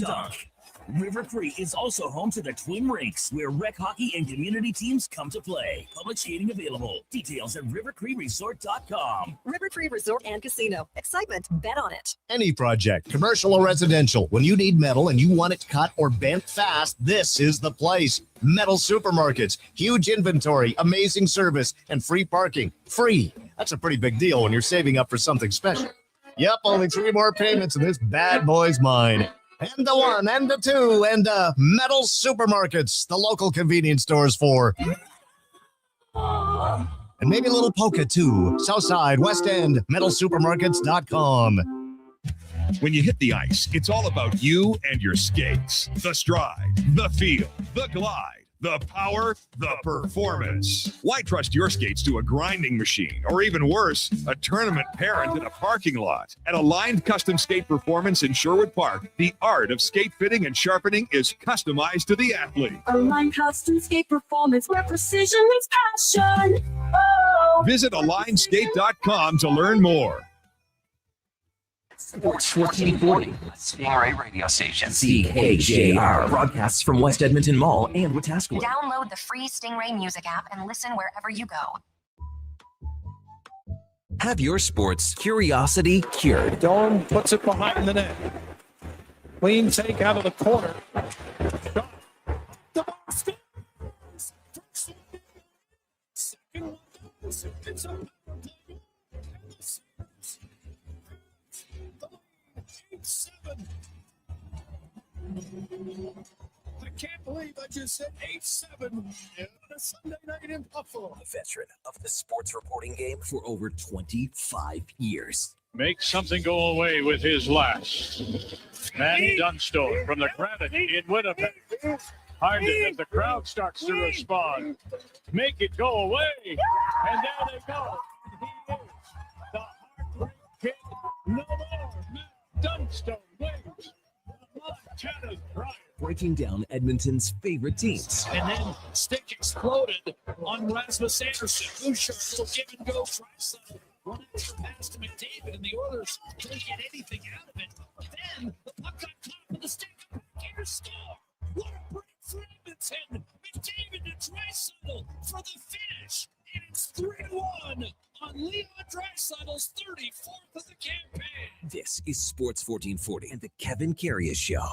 dunk. River Cree is also home to the Twin Rinks, where rec hockey and community teams come to play. Public skating available. Details at rivercreeresort.com. River Cree Resort and Casino. Excitement. Bet on it. Any project, commercial or residential, when you need metal and you want it cut or bent fast, this is the place. Metal Supermarkets. Huge inventory, amazing service, and free parking. Free. That's a pretty big deal when you're saving up for something special. Yep, only 3 more payments and this bad boy's mine. And the 1, and the 2, and Metal Supermarkets, the local convenience stores for. And maybe a little polka too. Southside, West End, metalsupermarkets.com. When you hit the ice, it's all about you and your skates. The stride, the feel, the glide, the power, the performance. Why trust your skates to a grinding machine, or even worse, a tournament parent in a parking lot? At Aligned Custom Skate Performance in Sherwood Park, the art of skate fitting and sharpening is customized to the athlete. Aligned Custom Skate Performance, where precision meets passion. Oh. Visit AlignedSkate.com to learn more. Sports 1440, Stingray radio station. CKJR broadcasts from West Edmonton Mall and Wetaskiwin. Download the free Stingray music app and listen wherever you go. Have your sports curiosity cured. Dorn puts it behind the net. Clean take out of the corner. Shot. The basket. Second one. It's up. 8-7. I can't believe I just said 8-7 on a Sunday night in Buffalo. A veteran of the sports reporting game for over 25 years. Makes something go away with his last. Manny Dunstone from the Granite in Winnipeg. Harden as the crowd starts to respond. Make it go away. And there they go. And he is the heartbreak kid. No more. Dunstone wins. Montana's pride. Breaking down Edmonton's favorite teams. And then stick exploded on Rasmus Anderson. Bouchard, little give and go try side. One extra pass to McDavid, and the Oilers couldn't get anything out of it. But then the puck got caught with the stick. Here score. What a break for Edmonton. McDavid to Draisaitl for the finish. And it's 3-1 on Leon Draisaitl's 34th of the campaign. This is Sports 1440 and the Kevin Karius Show.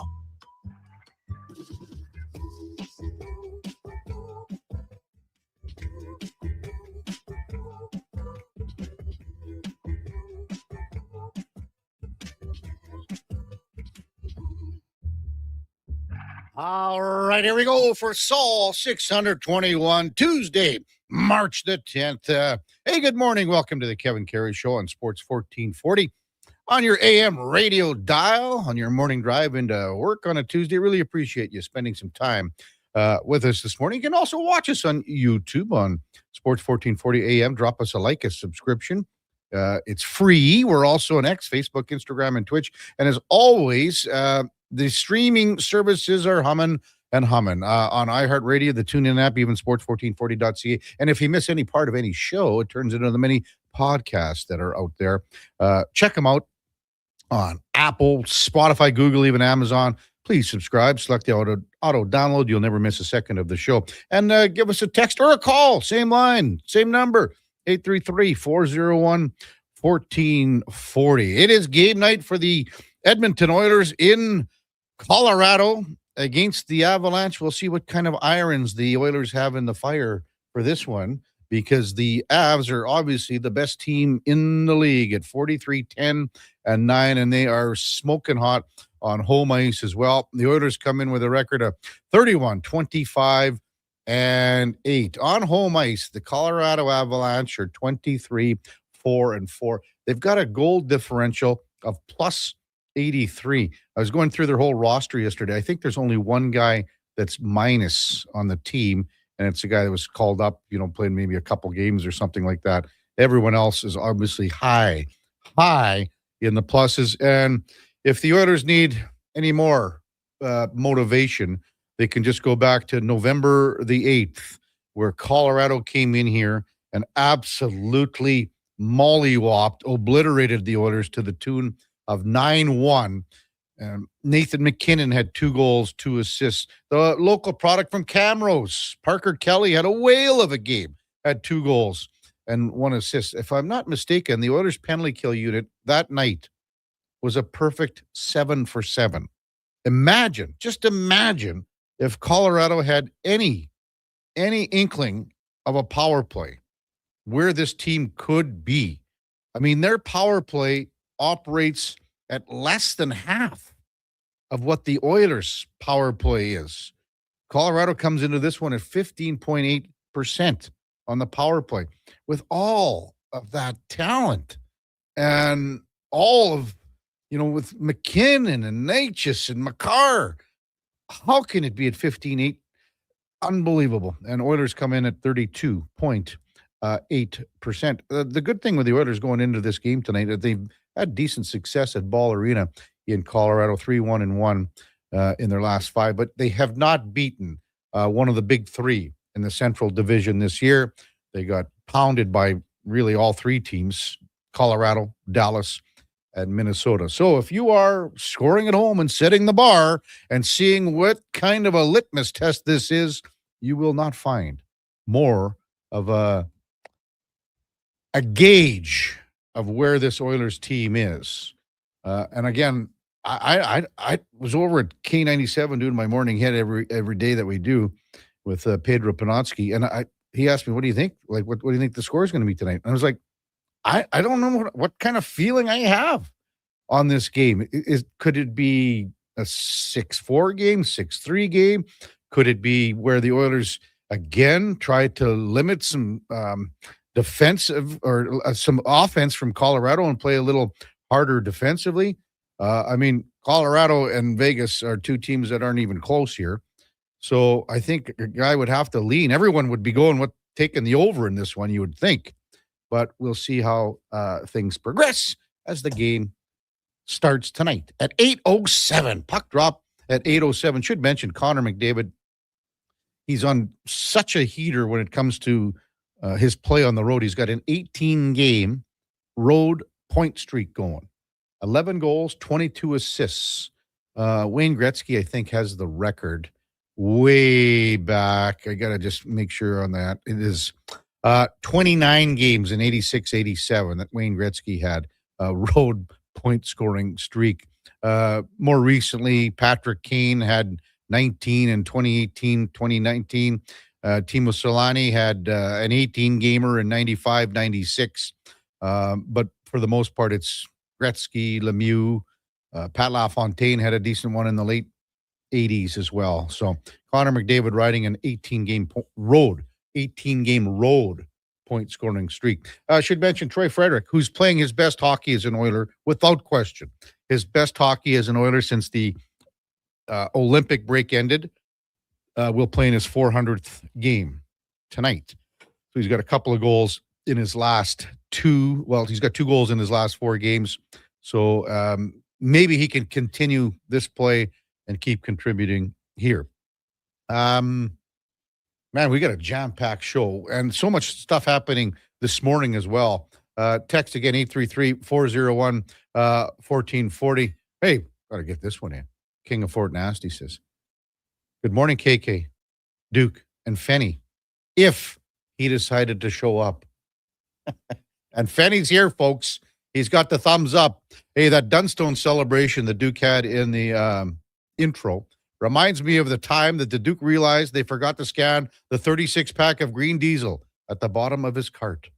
All right, here we go for Saul 621, Tuesday, March the 10th. Hey, good morning. Welcome to the Kevin Karius Show on Sports 1440 on your AM radio dial on your morning drive into work on a Tuesday. Really appreciate you spending some time with us this morning. You can also watch us on YouTube on Sports 1440 AM. Drop us a like, a subscription. It's free. We're also on X, Facebook, Instagram, and Twitch. And as always, the streaming services are humming and humming on iHeartRadio, the TuneIn app, even sports1440.ca. And if you miss any part of any show, it turns into the many podcasts that are out there. Check them out on Apple, Spotify, Google, even Amazon. Please subscribe, select the auto download. You'll never miss a second of the show. And give us a text or a call. Same line, same number, 833-401-1440. It is game night for the Edmonton Oilers in Colorado against the Avalanche. We'll see what kind of irons the Oilers have in the fire for this one, because the Avs are obviously the best team in the league at 43-10-9, and they are smoking hot on home ice as well. The Oilers come in with a record of 31-25-8. On home ice, the Colorado Avalanche are 23-4-4. They've got a goal differential of plus 83. I was going through their whole roster yesterday. I think there's only one guy that's minus on the team, and it's a guy that was called up, playing maybe a couple games or something like that. Everyone else is obviously high in the pluses. And if the Oilers need any more motivation, they can just go back to November the 8th, where Colorado came in here and absolutely mollywopped, obliterated the Oilers to the tune of 9-1. Nathan McKinnon had 2 goals, 2 assists. The local product from Camrose, Parker Kelly, had a whale of a game, had 2 goals and 1 assist. If I'm not mistaken, the Oilers penalty kill unit that night was a perfect 7 for 7. Just imagine if Colorado had any inkling of a power play, where this team could be. I mean, their power play operates at less than half of what the Oilers' power play is. Colorado comes into this one at 15.8% on the power play with all of that talent and all of, with McKinnon and Natchez and Makar. How can it be at 15.8? Unbelievable. And Oilers come in at 32.8%. The good thing with the Oilers going into this game tonight is they've had decent success at Ball Arena in Colorado, 3-1-1 in their last 5, but they have not beaten one of the big 3 in the Central Division this year. They got pounded by really all 3 teams, Colorado, Dallas, and Minnesota. So if you are scoring at home and setting the bar and seeing what kind of a litmus test this is, you will not find more of a gauge of where this Oilers team is. And again, I was over at K97 doing my morning hit every day that we do with Pedro Panotsky, and he asked me, "What do you think? Like, what do you think the score is going to be tonight?" And I was like, I don't know what kind of feeling I have on this game. Could it be a 6-4 game, 6-3 game? Could it be where the Oilers again try to limit some defensive or some offense from Colorado and play a little harder defensively? I mean, Colorado and Vegas are 2 teams that aren't even close here. So I think a guy would have to lean. Everyone would be going with taking the over in this one, you would think. But we'll see how things progress as the game starts tonight at 8:07. Puck drop at 8:07. Should mention Connor McDavid. He's on such a heater when it comes to his play on the road. He's got an 18-game road point streak going. 11 goals, 22 assists. Wayne Gretzky, I think, has the record way back. I got to just make sure on that. It is 29 games in 86-87 that Wayne Gretzky had a road point scoring streak. More recently, Patrick Kane had 19 in 2018-2019. Timo Solani had an 18-gamer in 95-96. But for the most part, it's Gretzky, Lemieux, Pat LaFontaine had a decent one in the late 80s as well. So Connor McDavid riding an 18-game road point scoring streak. I should mention Troy Frederick, who's playing his best hockey as an Oiler without question. His best hockey as an Oiler since the Olympic break ended. Will play in his 400th game tonight. So he's got a couple of goals in his last 2. Well, he's got 2 goals in his last 4 games. So maybe he can continue this play and keep contributing here. Man, we got a jam-packed show and so much stuff happening this morning as well. Text again, 833-401-1440. Hey, got to get this one in. King of Fort Nasty says, "Good morning, KK, Duke, and Fenny, if he decided to show up." And Fenny's here, folks. He's got the thumbs up. Hey, that Dunstone celebration that Duke had in the intro reminds me of the time that the Duke realized they forgot to scan the 36-pack of green diesel at the bottom of his cart.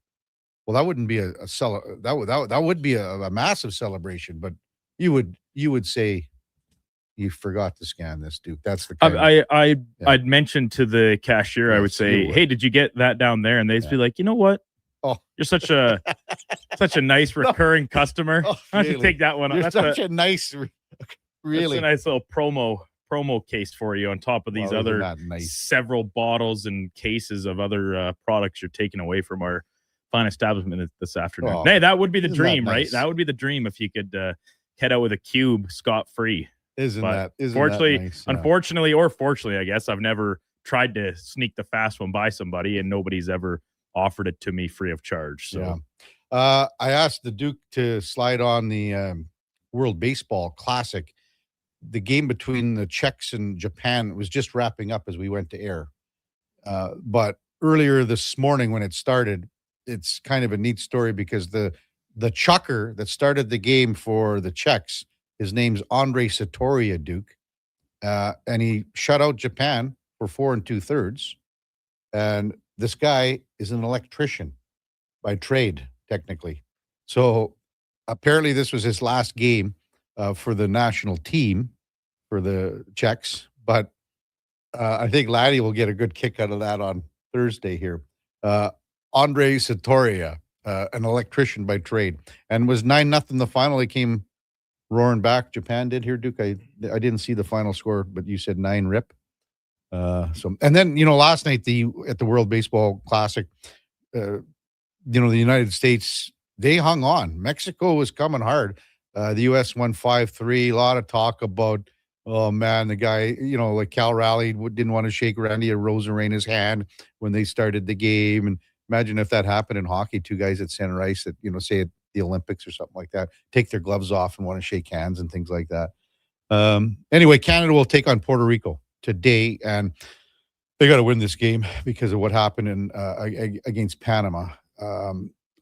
Well, that wouldn't be that would be a massive celebration, but you would say you forgot to scan this, Duke. That's the kind I'd mention to the cashier, I would say, "Hey, did you get that down there?" And they'd be like, "You know what? Oh, you're such a nice recurring customer. I should take that one. That's such a nice, really that's a nice little promo case for you on top of these other several bottles and cases of other products you're taking away from our fine establishment this afternoon." Oh, hey, that would be the dream, right? That would be the dream if you could head out with a cube scot-free. Unfortunately, or fortunately, I guess, I've never tried to sneak the fast one by somebody, and nobody's ever offered it to me free of charge. So, I asked the Duke to slide on the World Baseball Classic the game between the Czechs and Japan was just wrapping up as we went to air. But earlier this morning when it started, it's kind of a neat story because the chucker that started the game for the Czechs, his name's Andre Satoria, Duke, and he shut out Japan for 4 2/3. And this guy is an electrician by trade, technically. So apparently this was his last game for the national team for the Czechs. But I think Laddie will get a good kick out of that on Thursday here. Andre Satoria, an electrician by trade, and was 9-0 the final. He came roaring back. Japan did here, Duke. I didn't see the final score, but you said 9-rip. And then last night at the World Baseball Classic, the United States, they hung on. Mexico was coming hard. The U.S. won 5-3. A lot of talk about, oh man, the guy, like Cal Raleigh didn't want to shake Randy Rosarena's hand when they started the game. And imagine if that happened in hockey, two guys at center ice that, say at the Olympics or something like that, take their gloves off and want to shake hands and things like that. Anyway, Canada will take on Puerto Rico today, and they got to win this game because of what happened against Panama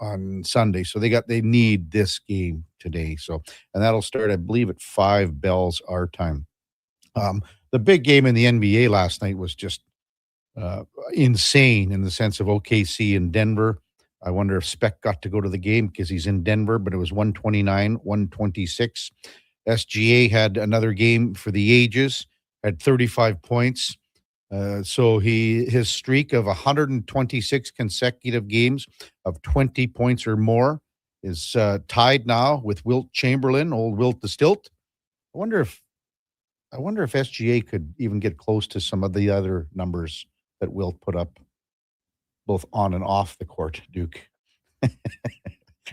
on Sunday. So they need this game today. So, and that'll start, I believe, at 5 bells our time. The big game in the NBA last night was just insane in the sense of OKC and Denver. I wonder if Speck got to go to the game because he's in Denver, but it was 129-126. SGA had another game for the ages, had 35 points. So his streak of 126 consecutive games of 20 points or more is tied now with Wilt Chamberlain, old Wilt the Stilt. I wonder if SGA could even get close to some of the other numbers that Wilt put up, both on and off the court, Duke.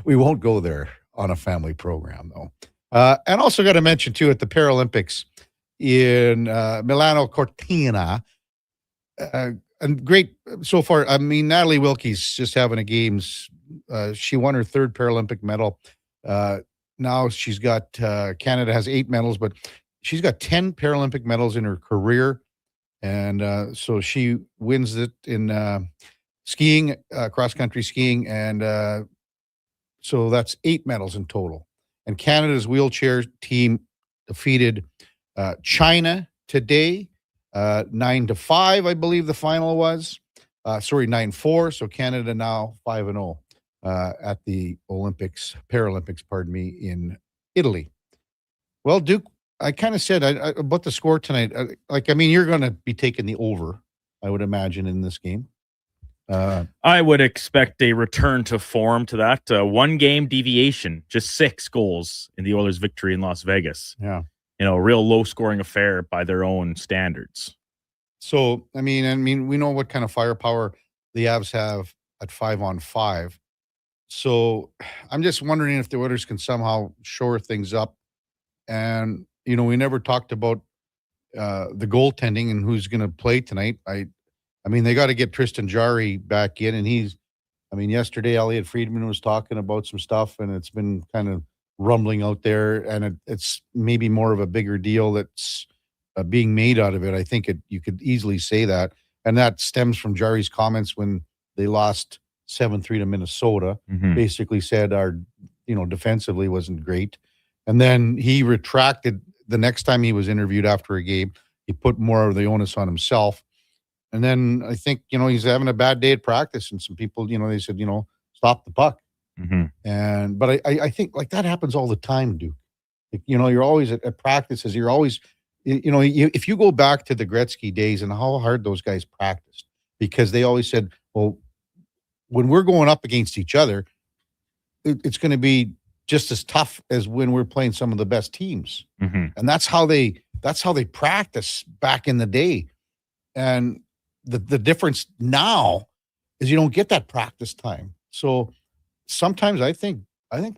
We won't go there on a family program, though. And also got to mention, too, at the Paralympics in Milano Cortina, and great so far. I mean, Natalie Wilkie's just having a games. She won her 3rd Paralympic medal. Now she's got, Canada has 8 medals, but she's got 10 Paralympic medals in her career. And so she wins it in skiing, cross-country skiing. And so that's 8 medals in total. And Canada's wheelchair team defeated China today, 9-5, I believe the final was. 9-4. So Canada now 5-0 at the Paralympics, in Italy. Well, Duke, I kind of said about the score tonight. You're going to be taking the over, I would imagine, in this game. I would expect a return to form to that. 1 game deviation, just 6 goals in the Oilers' victory in Las Vegas. Yeah. A real low-scoring affair by their own standards. So, I mean, we know what kind of firepower the Avs have at 5-on-5. So, I'm just wondering if the Oilers can somehow shore things up. And, we never talked about the goaltending and who's going to play tonight. I mean, they got to get Tristan Jarry back in, and yesterday Elliot Friedman was talking about some stuff, and it's been kind of rumbling out there, and it's maybe more of a bigger deal that's being made out of it. I think you could easily say that, and that stems from Jarry's comments when they lost 7-3 to Minnesota. Mm-hmm. Basically said our, defensively wasn't great, and then he retracted the next time he was interviewed after a game. He put more of the onus on himself. And then I think, he's having a bad day at practice, and some people, they said, stop the puck. Mm-hmm. But I think like that happens all the time, Duke. You're always at practices. You're always, if you go back to the Gretzky days and how hard those guys practiced, because they always said, well, when we're going up against each other, it's going to be just as tough as when we're playing some of the best teams. Mm-hmm. And that's how they practice back in the day. And the difference now is you don't get that practice time. So sometimes I think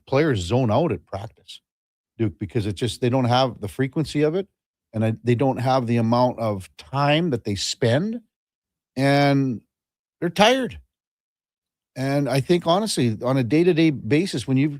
players zone out at practice, Duke, because they don't have the frequency of it, and they don't have the amount of time that they spend, and they're tired. And I think honestly, on a day-to-day basis, when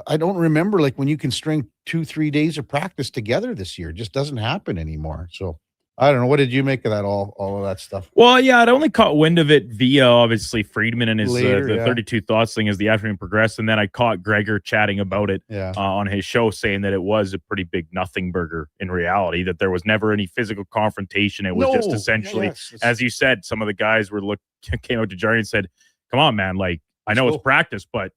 I don't remember like when you can string 2-3 days of practice together this year. It just doesn't happen anymore. So I don't know. What did you make of that? All of that stuff. Well, yeah, I'd only caught wind of it via obviously Friedman and his Later, the 32 Thoughts thing as the afternoon progressed, and then I caught Gregor chatting about it on his show, saying that it was a pretty big nothing burger in reality. That there was never any physical confrontation. It was just essentially, as you said, some of the guys came out to Jerry and said, "Come on, man! Like I know it's practice, but."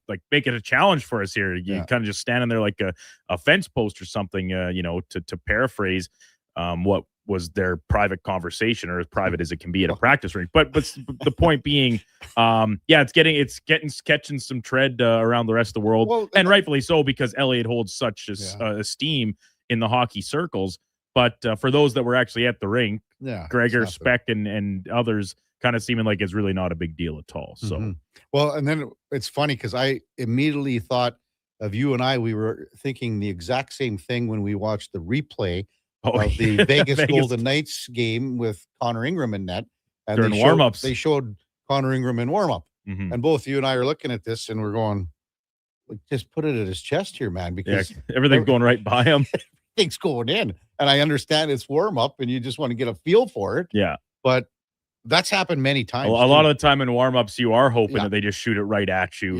Like make it a challenge for us here. You kind of just standing there like a fence post or something, to paraphrase what was their private conversation, or as private as it can be at a practice ring. But the point being, it's catching some tread around the rest of the world, and rightfully so, because Elliott holds such esteem in the hockey circles. But for those that were actually at the rink, Gregor, Speck, and others, kind of seeming like it's really not a big deal at all. So, well, and then it's funny because I immediately thought of you and I. We were thinking the exact same thing when we watched the replay of the Vegas Golden Knights game with Connor Ingram in net. And during warm-ups. They showed Connor Ingram in warm-up. And both you and I are looking at this and we're going, just put it at his chest here, man, because everything's going right by him. Everything's going in. And I understand it's warm-up and you just want to get a feel for it. Yeah. But that's happened many times. A lot of the time in warm-ups, you are hoping that they just shoot it right at you.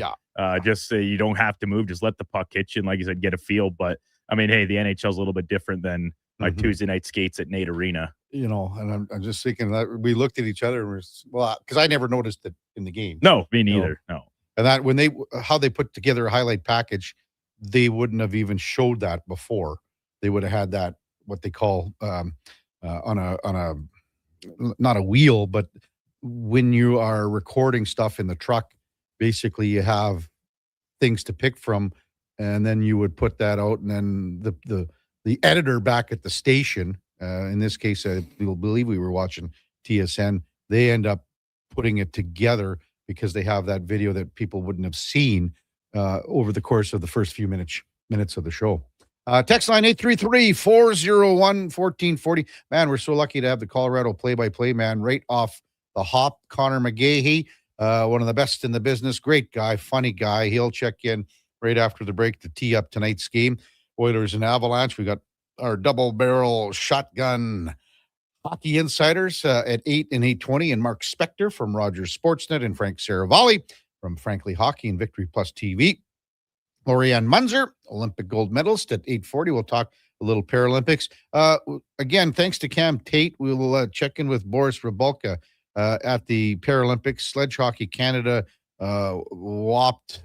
Just so you don't have to move. Just let the puck hit you and, like you said, get a feel. But, I mean, hey, the NHL's a little bit different than my Tuesday night skates at Nate Arena. And I'm just thinking that we looked at each other and because I never noticed it in the game. No, me neither. No. And that how they put together a highlight package, they wouldn't have even showed that before. They would have had that, what they call on a not a wheel, but when you are recording stuff in the truck, basically you have things to pick from, and then you would put that out, and then the editor back at the station, in this case, I believe we were watching TSN, they end up putting it together because they have that video that people wouldn't have seen over the course of the first few minutes of the show. Text line 833-401-1440. Man, we're so lucky to have the Colorado play-by-play man right off the hop. Connor McGee, one of the best in the business. Great guy, funny guy. He'll check in right after the break to tee up tonight's game. Oilers and Avalanche. We got our double-barrel shotgun hockey insiders at 8 and 8:20, and Mark Spector from Rogers Sportsnet, and Frank Seravalli from Frankly Hockey and Victory Plus TV. Lorianne Munzer, Olympic gold medalist, at 8:40. We'll talk a little Paralympics. Again, thanks to Cam Tate. We'll check in with Boris Rybulka at the Paralympics. Sledge Hockey Canada whopped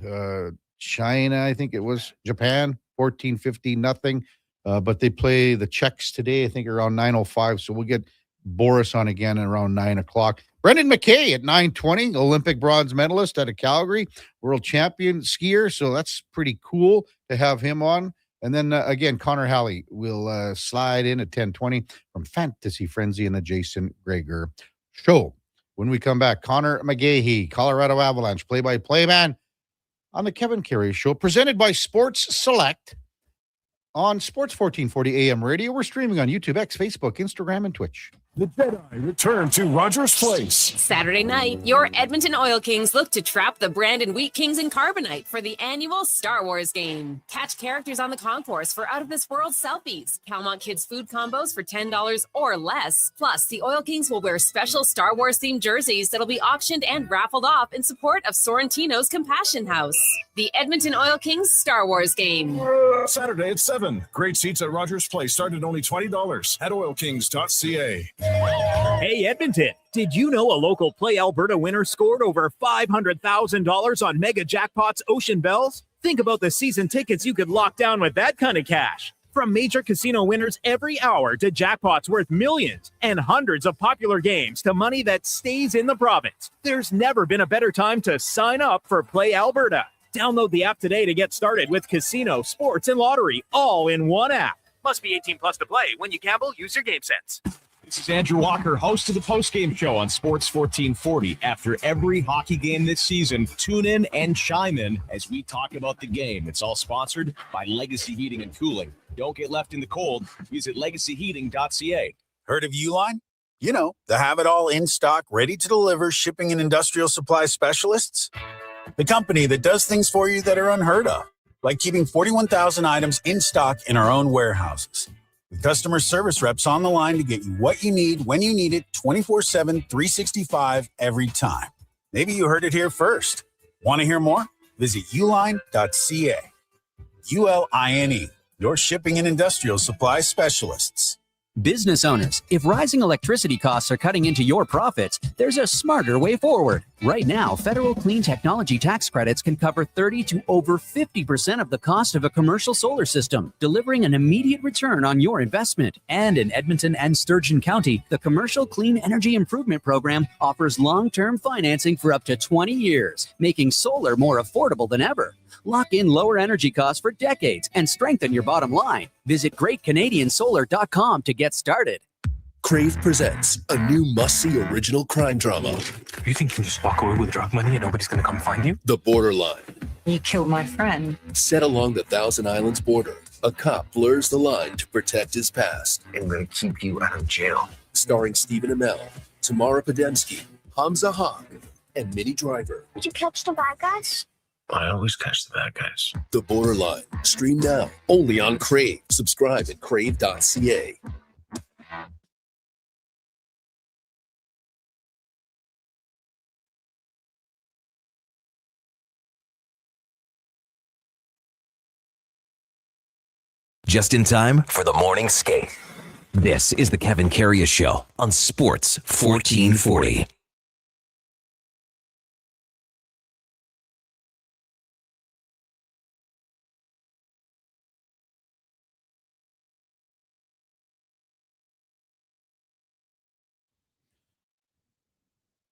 China, I think it was, Japan, 14-15-0. But they play the Czechs today, I think around 9:05. So we'll get Boris on again around 9 o'clock. Brendan McKay at 9:20, Olympic bronze medalist out of Calgary, world champion skier. So that's pretty cool to have him on. And then again, Connor Halley will slide in at 10:20 from Fantasy Frenzy and the Jason Gregor Show. When we come back, Connor McGee, Colorado Avalanche play-by-play man on the Kevin Karius Show, presented by Sports Select on Sports 1440 AM radio. We're streaming on YouTube, X, Facebook, Instagram, and Twitch. The Deadeye return to Rogers Place. Saturday night, your Edmonton Oil Kings look to trap the Brandon Wheat Kings in Carbonite for the annual Star Wars game. Catch characters on the concourse for out-of-this-world selfies. Calmont Kids food combos for $10 or less. Plus, the Oil Kings will wear special Star Wars-themed jerseys that'll be auctioned and raffled off in support of Sorrentino's Compassion House. The Edmonton Oil Kings Star Wars game. Saturday at 7. Great seats at Rogers Place start at only $20 at oilkings.ca. Hey, Edmonton, did you know a local Play Alberta winner scored over $500,000 on Mega Jackpots Ocean Bells? Think about the season tickets you could lock down with that kind of cash. From major casino winners every hour to jackpots worth millions and hundreds of popular games to money that stays in the province, there's never been a better time to sign up for Play Alberta. Download the app today to get started with casino, sports, and lottery all in one app. Must be 18 plus to play. When you gamble, use your game sense. This is Andrew Walker, host of the postgame show on Sports 1440. After every hockey game this season, tune in and chime in as we talk about the game. It's all sponsored by Legacy Heating and Cooling. Don't get left in the cold. Visit legacyheating.ca. Heard of Uline? You know, the have-it-all in stock, ready to deliver shipping and industrial supply specialists. the company that does things for you that are unheard of, like keeping 41,000 items in stock in our own warehouses. With customer service reps on the line to get you what you need when you need it 24/7, 365 every time. Maybe you heard it here first. Want to hear more? Visit uline.ca. ULINE, your shipping and industrial supply specialists. Business owners, if rising electricity costs are cutting into your profits, there's a smarter way forward. Right now, federal clean technology tax credits can cover 30 to over 50% of the cost of a commercial solar system, delivering an immediate return on your investment. And in Edmonton and Sturgeon County, the Commercial Clean Energy Improvement Program offers long-term financing for up to 20 years, making solar more affordable than ever. Lock in lower energy costs for decades and strengthen your bottom line. Visit GreatCanadianSolar.com to get started. Crave presents a new must-see original crime drama. You think you can just walk away with drug money and nobody's going to come find you? The Borderline. You killed my friend. Set along the Thousand Islands border, a cop blurs the line to protect his past. I'm going to keep you out of jail. Starring Stephen Amell, Tamara Podemski, Hamza Haq, and Minnie Driver. Did you catch the bad guys? I always catch the bad guys. The Borderline. Stream now, only on Crave. Subscribe at crave.ca. Just in time for the morning skate. This is the Kevin Karius Show on Sports 1440.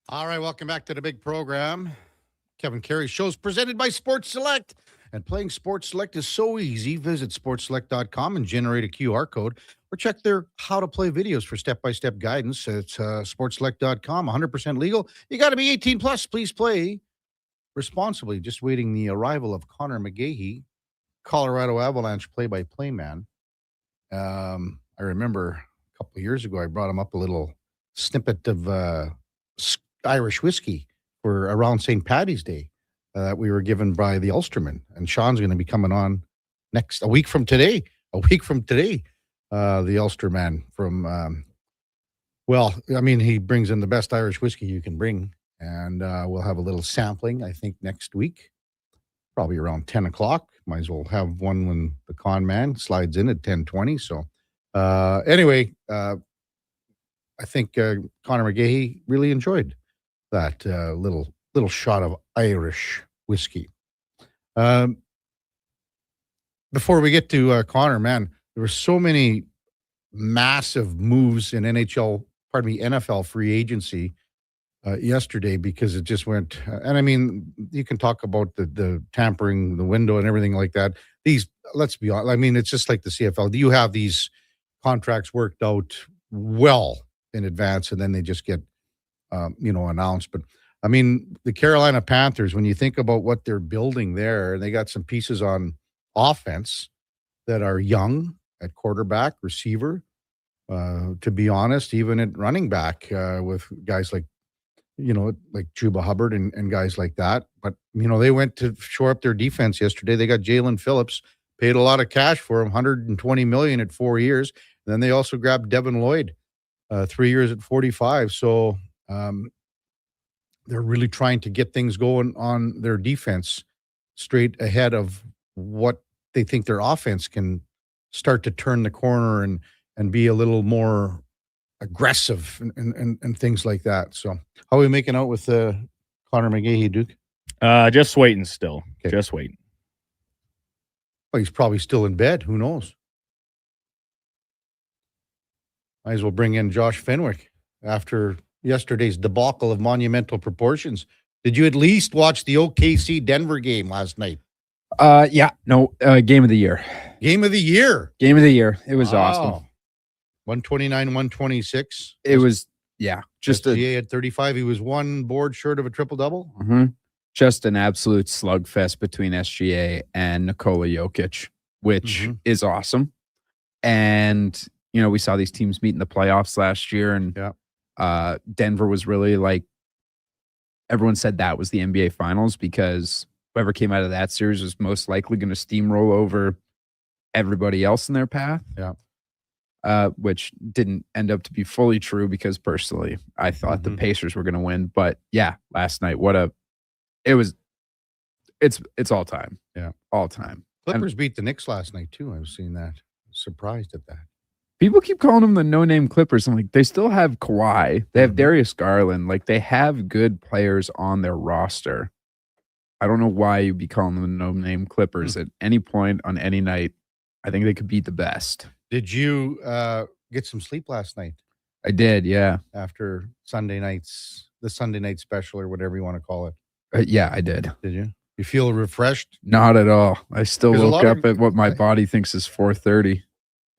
All right, welcome back to the big program. Kevin Karius Show is presented by Sports Select. And playing Sports Select is so easy. Visit sportselect.com and generate a QR code or check their how to play videos for step-by-step guidance. It's sportselect.com, 100% legal. You got to be 18 plus. Please play responsibly. Just waiting the arrival of Connor McGee, Colorado Avalanche play-by-play man. I remember a couple of years ago, I brought him up a little snippet of Irish whiskey for around St. Paddy's Day that we were given by the Ulsterman. And Sean's going to be coming on a week from today. The Ulsterman from, he brings in the best Irish whiskey you can bring. And we'll have a little sampling, I think, next week, probably around 10 o'clock. Might as well have one when the con man slides in at 10:20. So anyway, I think Connor McGee really enjoyed that little shot of Irish whiskey. Before we get to Connor, man, there were so many massive moves in NFL free agency yesterday because it just went. And I mean, you can talk about the tampering the window and everything like that. Let's be honest. I mean, it's just like the CFL. Do you have these contracts worked out well in advance, and then they just get, announced? But I mean, the Carolina Panthers, when you think about what they're building there, they got some pieces on offense that are young at quarterback, receiver, to be honest, even at running back with guys like Chuba Hubbard and guys like that. But, they went to shore up their defense yesterday. They got Jalen Phillips, paid a lot of cash for him, $120 million at 4 years. And then they also grabbed Devin Lloyd, 3 years at 45. So they're really trying to get things going on their defense straight ahead of what they think their offense can start to turn the corner and be a little more aggressive and things like that. So how are we making out with Connor McGee, Duke? Just waiting still. Okay. Just waiting. Well, he's probably still in bed. Who knows? Might as well bring in Josh Fenwick after yesterday's debacle of monumental proportions. Did you at least watch the OKC Denver game last night? Yeah. No, game of the year. Game of the year. Game of the year. It was awesome. 129-126. It was, yeah. Just SGA at 35. He was one board short of a triple-double. Mm-hmm. Just an absolute slugfest between SGA and Nikola Jokic, which is awesome. And, we saw these teams meet in the playoffs last year, and Denver was really everyone said that was the NBA Finals because whoever came out of that series was most likely going to steamroll over everybody else in their path. Yeah. Which didn't end up to be fully true because personally, I thought the Pacers were going to win. But yeah, last night, it's all time. Yeah. All time. Clippers beat the Knicks last night too. I was seeing that. Surprised at that. People keep calling them the no-name Clippers. I'm like, they still have Kawhi. They have Darius Garland. Like, they have good players on their roster. I don't know why you'd be calling them the no-name Clippers at any point on any night. I think they could beat the best. Did you get some sleep last night? I did, yeah. After the Sunday night special or whatever you want to call it. Yeah, I did. Did you? You feel refreshed? Not at all. I still woke up at what my body thinks is 4:30.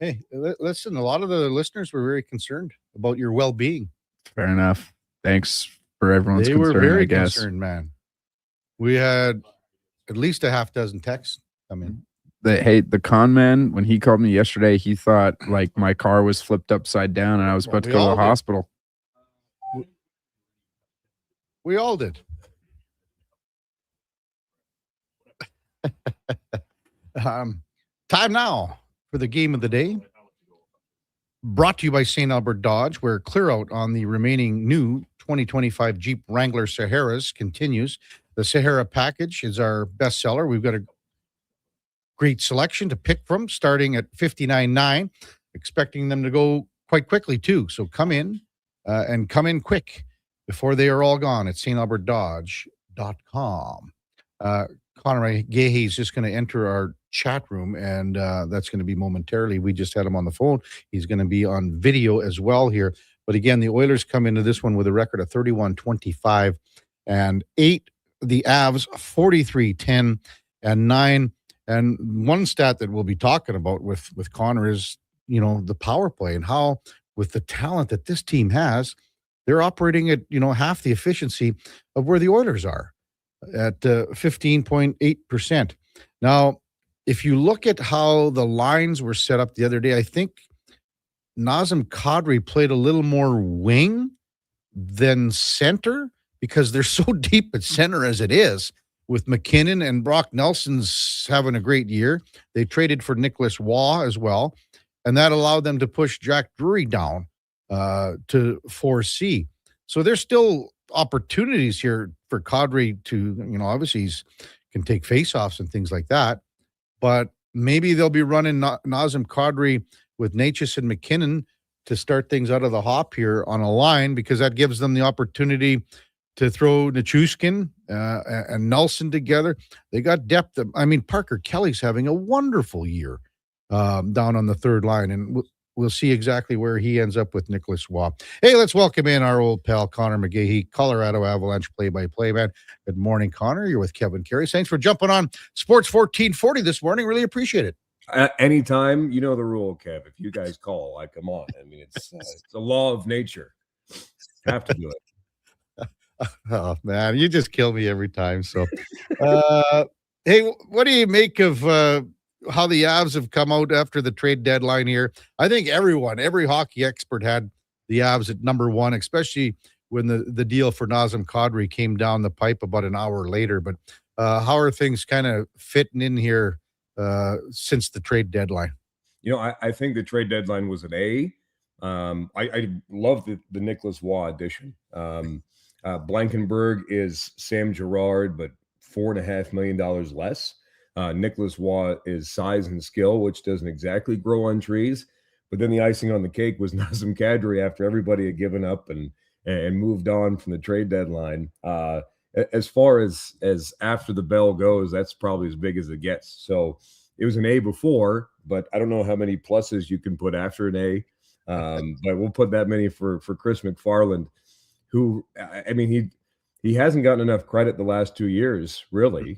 Hey, listen, a lot of the listeners were very concerned about your well-being. Fair enough. Thanks for everyone's concern, They were very I guess. concerned, man. We had at least a half dozen texts come in. The con man, when he called me yesterday, he thought like my car was flipped upside down and I was about to go to the hospital. We all did. Time now for the game of the day. Brought to you by St. Albert Dodge, where clear out on the remaining new 2025 Jeep Wrangler Saharas continues. The Sahara package is our best seller. We've got a great selection to pick from, starting at $59,900, expecting them to go quite quickly too. So come in and come in quick before they are all gone at stalbertdodge.com. Connor McGee is just going to enter our chat room, and that's going to be momentarily. We just had him on the phone. He's going to be on video as well here. But again, the Oilers come into this one with a record of 31-25 and 8. The Avs 43-10 and 9. And one stat that we'll be talking about with Connor is, the power play and how, with the talent that this team has, they're operating at, half the efficiency of where the Oilers are at 15.8%. Now, if you look at how the lines were set up the other day, I think Nazem Kadri played a little more wing than center because they're so deep at center as it is. With McKinnon and Brock Nelson's having a great year. They traded for Nicholas Waugh as well, and that allowed them to push Jack Drury down to 4C. So there's still opportunities here for Kadri to, obviously he can take faceoffs and things like that, but maybe they'll be running Nazem Kadri with Natchez and McKinnon to start things out of the hop here on a line, because that gives them the opportunity to throw Nichushkin and Nelson together. They got depth. Parker Kelly's having a wonderful year down on the third line, and we'll see exactly where he ends up with Nicholas Waugh. Hey, let's welcome in our old pal, Connor McGee, Colorado Avalanche play-by-play man. Good morning, Connor. You're with Kevin Karius. Thanks for jumping on Sports 1440 this morning. Really appreciate it. Anytime, you know the rule, Kev. If you guys call, I come on. It's a law of nature. Have to do it. Oh, man, you just kill me every time. So, hey, what do you make of how the Avs have come out after the trade deadline here? I think every hockey expert had the Avs at number one, especially when the deal for Nazem Kadri came down the pipe about an hour later. But how are things kind of fitting in here since the trade deadline? I think the trade deadline was an A. I love the Nicholas Waugh addition. Blankenberg is Sam Girard, but $4.5 million less. Nicholas Waugh is size and skill, which doesn't exactly grow on trees. But then the icing on the cake was Nazem Kadri after everybody had given up and moved on from the trade deadline. As far as after the bell goes, that's probably as big as it gets. So it was an A before, but I don't know how many pluses you can put after an A. But we'll put that many for Chris McFarland, who, he hasn't gotten enough credit the last 2 years, really,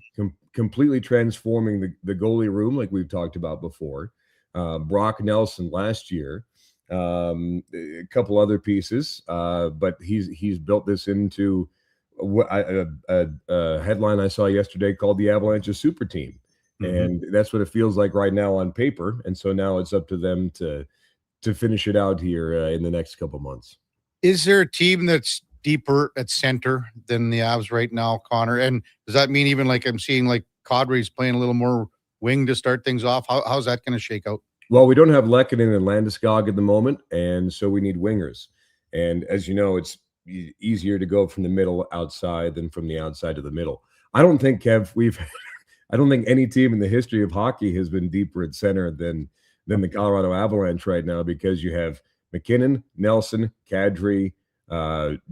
completely transforming the goalie room like we've talked about before. Brock Nelson last year, a couple other pieces, but he's built this into a headline I saw yesterday called the Avalanche a super team. Mm-hmm. And that's what it feels like right now on paper. And so now it's up to them to finish it out here in the next couple months. Is there a team that's deeper at center than the Avs right now, Connor? And does that mean even like I'm seeing like Kadri's playing a little more wing to start things off? How's that going to shake out? Well, we don't have Lehkonen and Landeskog at the moment, and so we need wingers. And as you know, it's easier to go from the middle outside than from the outside to the middle. I don't think, Kev, I don't think any team in the history of hockey has been deeper at center than the Colorado Avalanche right now, because you have McKinnon, Nelson, Kadri,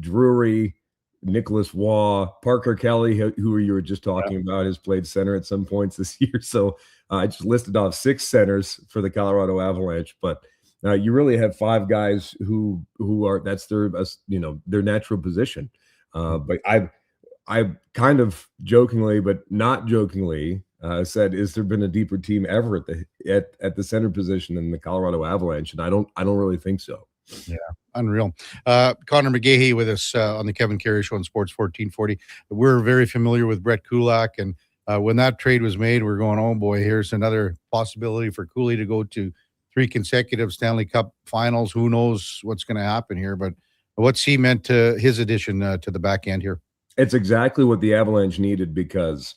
Drury, Nicholas Waugh, Parker Kelly, who you were just talking about, has played center at some points this year. So I just listed off 6 centers for the Colorado Avalanche, but you really have 5 guys who are, that's their their natural position. But I kind of jokingly, but not jokingly, said, "Is there been a deeper team ever at the center position than the Colorado Avalanche?" And I don't really think so. Yeah, unreal. Connor McGee with us on the Kevin Karius Show on Sports 1440. We're very familiar with Brett Kulak, and when that trade was made, we're going, oh boy, here's another possibility for Cooley to go to 3 consecutive Stanley Cup finals. Who knows what's going to happen here? But what's he meant to his addition to the back end here? It's exactly what the Avalanche needed, because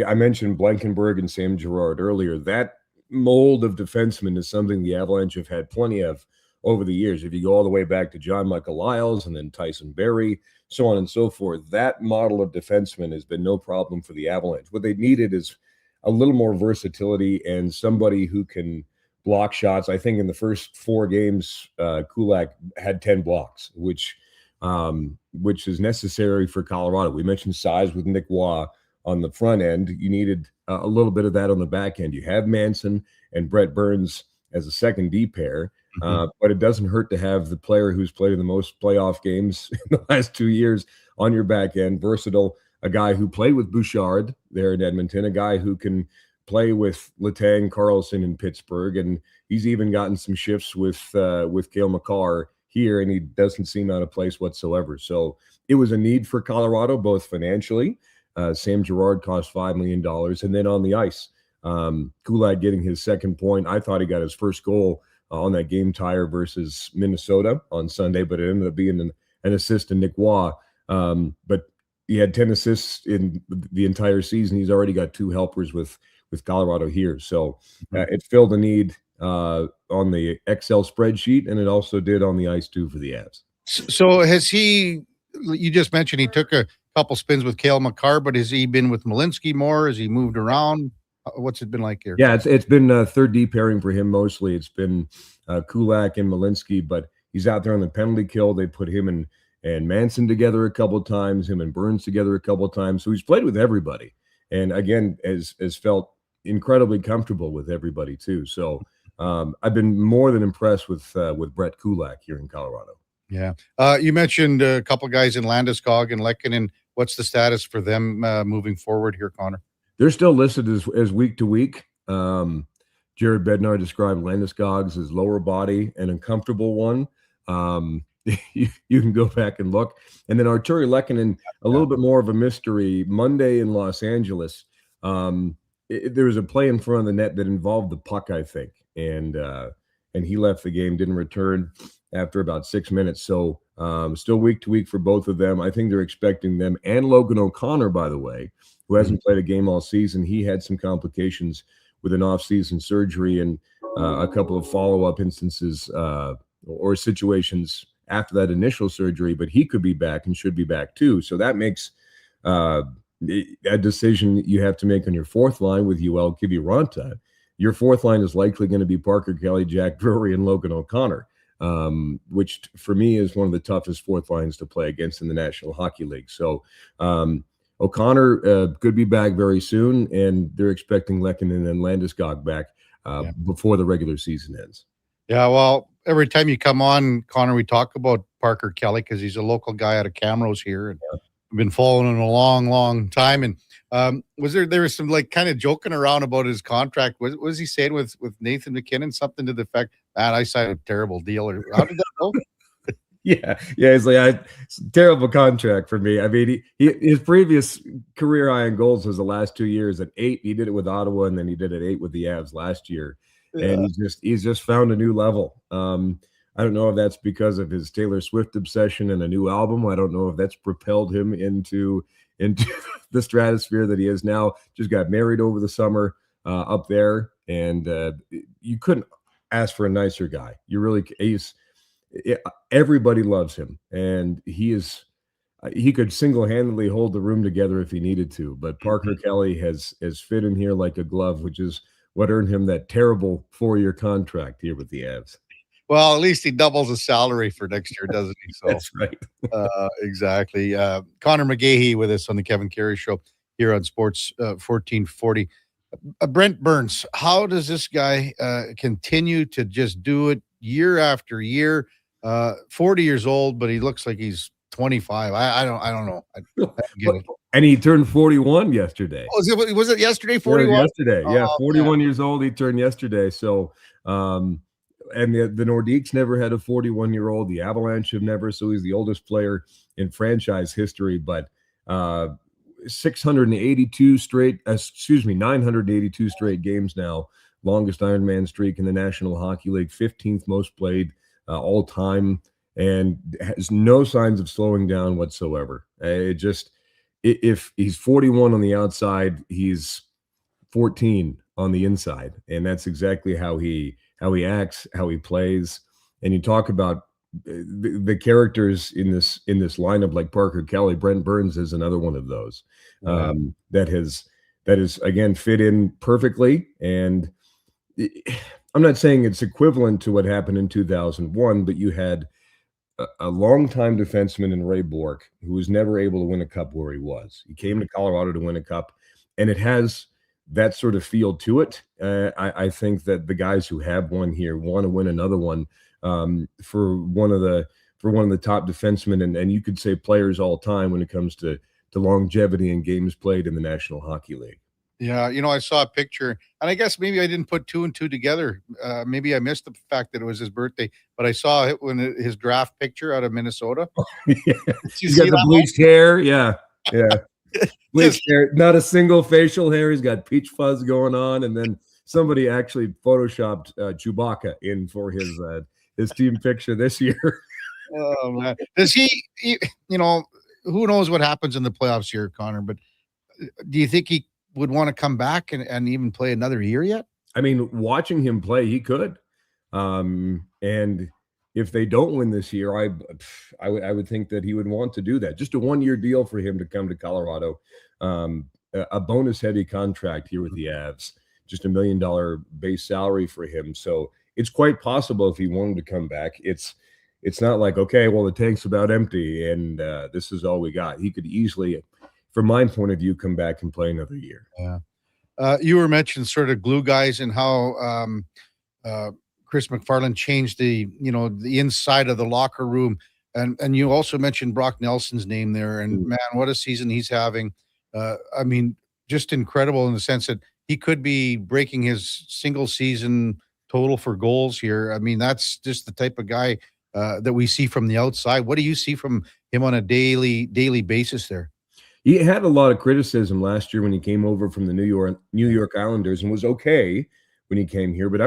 I mentioned Blankenberg and Sam Girard earlier. That mold of defenseman is something the Avalanche have had plenty of over the years. If you go all the way back to John Michael Lyles and then Tyson Barrie, so on and so forth, that model of defenseman has been no problem for the Avalanche. What they needed is a little more versatility and somebody who can block shots. I think in the first 4 games, Kulak had 10 blocks, which is necessary for Colorado. We mentioned size with Nick Waugh on the front end. You needed a little bit of that on the back end. You have Manson and Brett Burns as a second D pair, but it doesn't hurt to have the player who's played in the most playoff games in the last 2 years on your back end, versatile, a guy who played with Bouchard there in Edmonton, a guy who can play with Letang, Carlson in Pittsburgh, and he's even gotten some shifts with Cale Makar here, and he doesn't seem out of place whatsoever. So it was a need for Colorado, both financially. Sam Girard cost $5 million. And then on the ice, Kulak getting his second point. I thought he got his first goal on that game tire versus Minnesota on Sunday, but it ended up being an assist to Nick Waugh. But he had 10 assists in the entire season. He's already got 2 helpers with Colorado here. So it filled a need on the Excel spreadsheet, and it also did on the ice too for the Avs. So has he, you just mentioned he took a couple spins with Cale Makar, but has he been with Malinsky more? Has he moved around? What's it been like here? Yeah, it's been a third D pairing for him mostly. It's been Kulak and Malinsky, but he's out there on the penalty kill. They put him and Manson together a couple of times, him and Burns together a couple of times. So he's played with everybody, and again, has felt incredibly comfortable with everybody too. So I've been more than impressed with Brett Kulak here in Colorado. Yeah. You mentioned a couple guys in Landeskog and Lehkonen. What's the status for them moving forward here, Connor? They're still listed as week to week. Jared Bednar described Landeskog's as lower body, an uncomfortable one. You can go back and look. And then Arturi Lehkonen, a little bit more of a mystery. Monday in Los Angeles, there was a play in front of the net that involved the puck, I think, and he left the game, didn't return after about 6 minutes. So still week to week for both of them. I think they're expecting them, and Logan O'Connor, by the way, who hasn't played a game all season. He had some complications with an off-season surgery and a couple of follow-up instances or situations after that initial surgery, but he could be back and should be back too. So that makes a decision you have to make on your fourth line with UL Kiviranta. Your fourth line is likely going to be Parker Kelly, Jack Drury, and Logan O'Connor, which for me is one of the toughest fourth lines to play against in the National Hockey League. So O'Connor could be back very soon, and they're expecting Lehkonen and Landeskog back before the regular season ends. Yeah, well, every time you come on, Connor, we talk about Parker Kelly because he's a local guy out of Camrose here, and I've been following him a long, long time. And there was some like kind of joking around about his contract. What was he saying with Nathan McKinnon? Something to the effect, "Man, I signed a terrible deal." Or how did that go? Yeah. It's like it's a terrible contract for me. I mean, his previous career high in goals was the last 2 years at 8. He did it with Ottawa, and then he did it 8 with the Avs last year. Yeah. And he's just found a new level. I don't know if that's because of his Taylor Swift obsession and a new album. I don't know if that's propelled him into the stratosphere that he is now. Just got married over the summer up there, and you couldn't ask for a nicer guy. You really, everybody loves him, and he could single-handedly hold the room together if he needed to. But Parker Kelly has fit in here like a glove, which is what earned him that terrible 4-year contract here with the Avs. Well, at least he doubles his salary for next year, doesn't he? So that's right. Exactly. Connor McGee with us on the Kevin Karius Show here on Sports 1440. Brent Burns, how does this guy continue to just do it year after year? 40 years old, but he looks like he's 25. I don't know. I don't get it. And he turned 41 yesterday. Oh, was it yesterday? 41? Yeah, yesterday. Yeah, 41 man. years old. He turned yesterday. So, and the Nordiques never had a 41-year-old. The Avalanche have never. So he's the oldest player in franchise history. But 982 straight games now. Longest Ironman streak in the National Hockey League. 15th most played all time. And has no signs of slowing down whatsoever. If he's 41 on the outside, he's 14 on the inside, and that's exactly how he acts, how he plays. And you talk about the characters in this lineup, like Parker Kelly. Brent Burns is another one of those that has again fit in perfectly. And I'm not saying it's equivalent to what happened in 2001, but you had a longtime defenseman in Ray Bourque, who was never able to win a cup where he was. He came to Colorado to win a cup, and it has that sort of feel to it. I think that the guys who have won here want to win another one for one of the top defensemen, and you could say players all time when it comes to longevity and games played in the National Hockey League. Yeah, I saw a picture, and I guess maybe I didn't put two and two together. Maybe I missed the fact that it was his birthday, but I saw it when his draft picture out of Minnesota. Yeah. He's got the bleached hair. Yeah. Bleached hair. Not a single facial hair. He's got peach fuzz going on, and then somebody actually photoshopped Chewbacca in for his team picture this year. Oh man, does he? Who knows what happens in the playoffs here, Connor? But do you think he would want to come back and even play another year yet? I mean, watching him play, he could. And if they don't win this year, I would think that he would want to do that. Just a 1-year deal for him to come to Colorado. A bonus heavy contract here with the Avs. Just $1 million base salary for him. So it's quite possible if he wanted to come back. It's not like, okay, well, the tank's about empty and this is all we got. He could easily, from my point of view, come back and play another year. Yeah. You were mentioning sort of glue guys and how Chris McFarland changed the inside of the locker room. And you also mentioned Brock Nelson's name there. And man, what a season he's having. I mean, just incredible in the sense that he could be breaking his single season total for goals here. I mean, that's just the type of guy that we see from the outside. What do you see from him on a daily basis there? He had a lot of criticism last year when he came over from the New York Islanders and was okay when he came here. But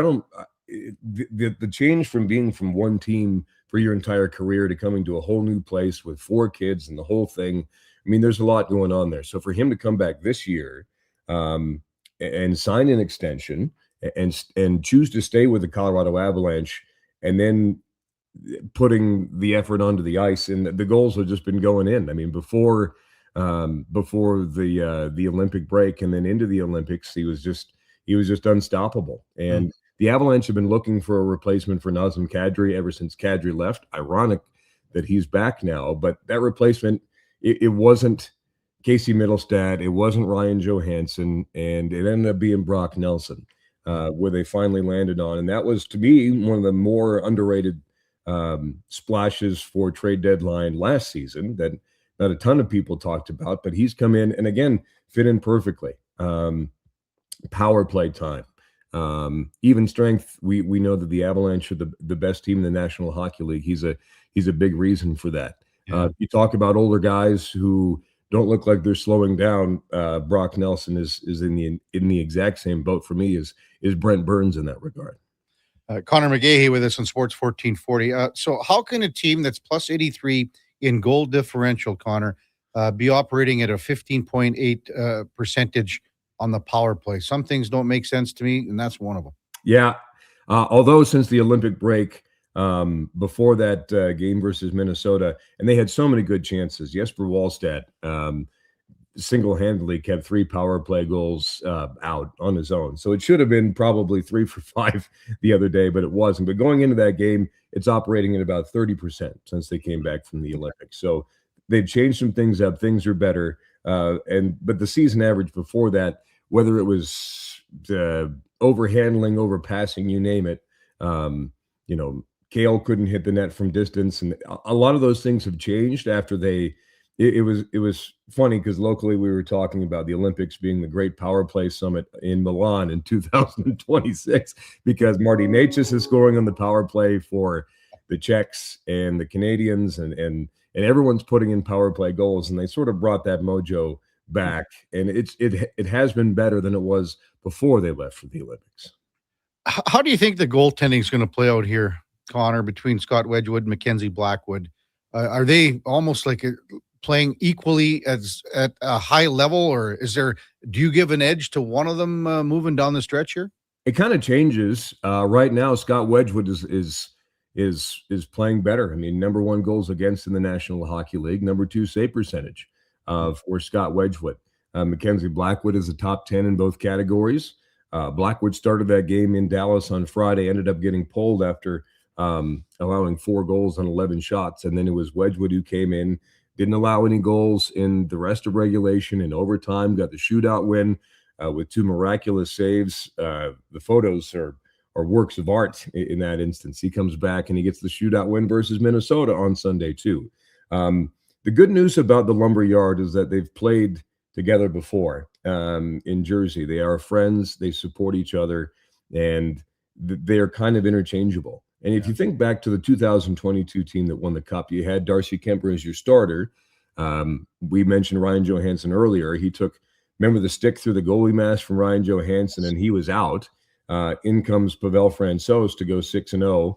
the change from being from one team for your entire career to coming to a whole new place with 4 kids and the whole thing. I mean, there's a lot going on there. So for him to come back this year and sign an extension and choose to stay with the Colorado Avalanche and then putting the effort onto the ice, and the goals have just been going in. I mean, before the Olympic break and then into the Olympics, he was just unstoppable. And the Avalanche have been looking for a replacement for Nazem Kadri ever since Kadri left. Ironic that he's back now, but that replacement, it wasn't Casey Middlestad, it wasn't Ryan Johansson, and it ended up being Brock Nelson, where they finally landed on. And that was, to me, one of the more underrated splashes for trade deadline last season that not a ton of people talked about, but he's come in and again fit in perfectly. Power play time, even strength. We know that the Avalanche are the best team in the National Hockey League. He's a big reason for that. Yeah. You talk about older guys who don't look like they're slowing down. Brock Nelson is in the exact same boat for me as Brent Burns in that regard. Connor McGee with us on Sports 1440. So how can a team that's plus 83 in goal differential, Connor, be operating at a 15.8 percentage on the power play? Some things don't make sense to me, and that's one of them. Yeah. Although since the Olympic break, before that game versus Minnesota, and they had so many good chances. Jesper Wallstedt single-handedly kept 3 power play goals out on his own. So it should have been probably 3 for 5 the other day, but it wasn't. But going into that game, it's operating at about 30% since they came back from the Olympics. So they've changed some things up. Things are better. But the season average before that, whether it was overhandling, overpassing, you name it, Kale couldn't hit the net from distance. And a lot of those things have changed after it was funny because locally we were talking about the Olympics being the great power play summit in Milan in 2026 because Marty Necas is scoring on the power play for the Czechs and the Canadians and everyone's putting in power play goals, and they sort of brought that mojo back, and it has been better than it was before they left for the Olympics. How do you think the goaltending is going to play out here, Connor, between Scott Wedgwood and Mackenzie Blackwood? Are they almost like playing equally at a high level, or do you give an edge to one of them moving down the stretch here? It kind of changes. Right now, Scott Wedgwood is playing better. I mean, number 1 goals against in the National Hockey League, number 2 save percentage for Scott Wedgwood. Mackenzie Blackwood is a top 10 in both categories. Blackwood started that game in Dallas on Friday, ended up getting pulled after allowing 4 goals on 11 shots. And then it was Wedgwood who came in, didn't allow any goals in the rest of regulation and overtime, got the shootout win with 2 miraculous saves. The photos are works of art in that instance. He comes back and he gets the shootout win versus Minnesota on Sunday too. The good news about the Lumberyard is that they've played together before in Jersey. They are friends. They support each other, and they're kind of interchangeable. And if you think back to the 2022 team that won the Cup, you had Darcy Kemper as your starter. We mentioned Ryan Johansson earlier. Remember the stick through the goalie mask from Ryan Johansson, and he was out. In comes Pavel Francouz to go 6-0.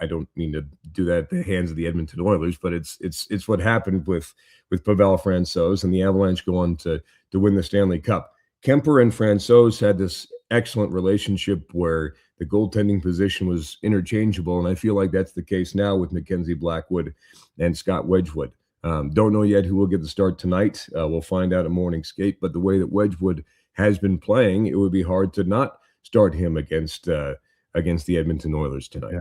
I don't mean to do that at the hands of the Edmonton Oilers, but it's what happened with Pavel Francouz, and the Avalanche go on to win the Stanley Cup. Kemper and Francouz had this excellent relationship where the goaltending position was interchangeable, and I feel like that's the case now with Mackenzie Blackwood and Scott Wedgwood. Don't know yet who will get the start tonight. We'll find out at morning skate, but the way that Wedgwood has been playing, it would be hard to not start him against the Edmonton Oilers tonight. Yeah.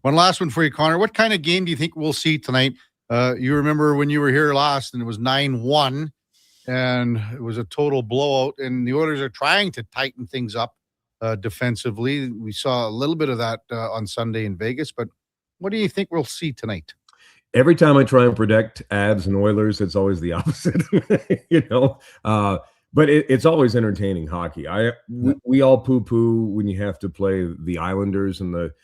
One last one for you, Connor. What kind of game do you think we'll see tonight? You remember when you were here last and it was 9-1 and it was a total blowout, and the Oilers are trying to tighten things up defensively. We saw a little bit of that on Sunday in Vegas, but what do you think we'll see tonight? Every time I try and predict Avs and Oilers, it's always the opposite, but it's always entertaining hockey. We all poo-poo when you have to play the Islanders and the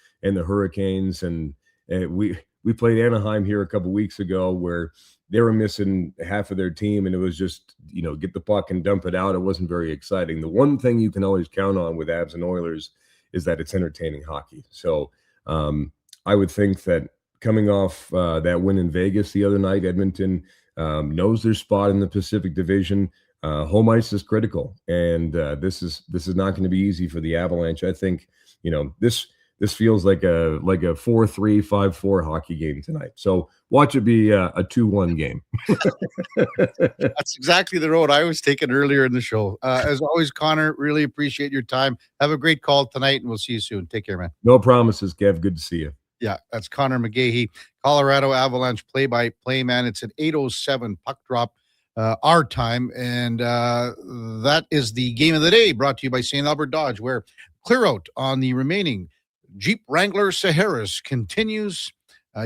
Hurricanes, and we played Anaheim here a couple weeks ago where they were missing half of their team, and it was just get the puck and dump it out. It wasn't very exciting. The one thing you can always count on with Avs and Oilers is that it's entertaining hockey. So I would think that coming off that win in Vegas the other night, Edmonton knows their spot in the Pacific Division. Home ice is critical, and this is not going to be easy for the Avalanche. I think this feels like a 4-3, 5-4 hockey game tonight. So watch it be a 2-1 game. That's exactly the road I was taking earlier in the show. As always, Connor, really appreciate your time. Have a great call tonight, and we'll see you soon. Take care, man. No promises, Kev. Good to see you. Yeah, that's Connor McGee, Colorado Avalanche play-by-play man. It's an 8:07 puck drop our time, and that is the game of the day brought to you by St. Albert Dodge, where clear out on the remaining Jeep Wrangler Saharas continues.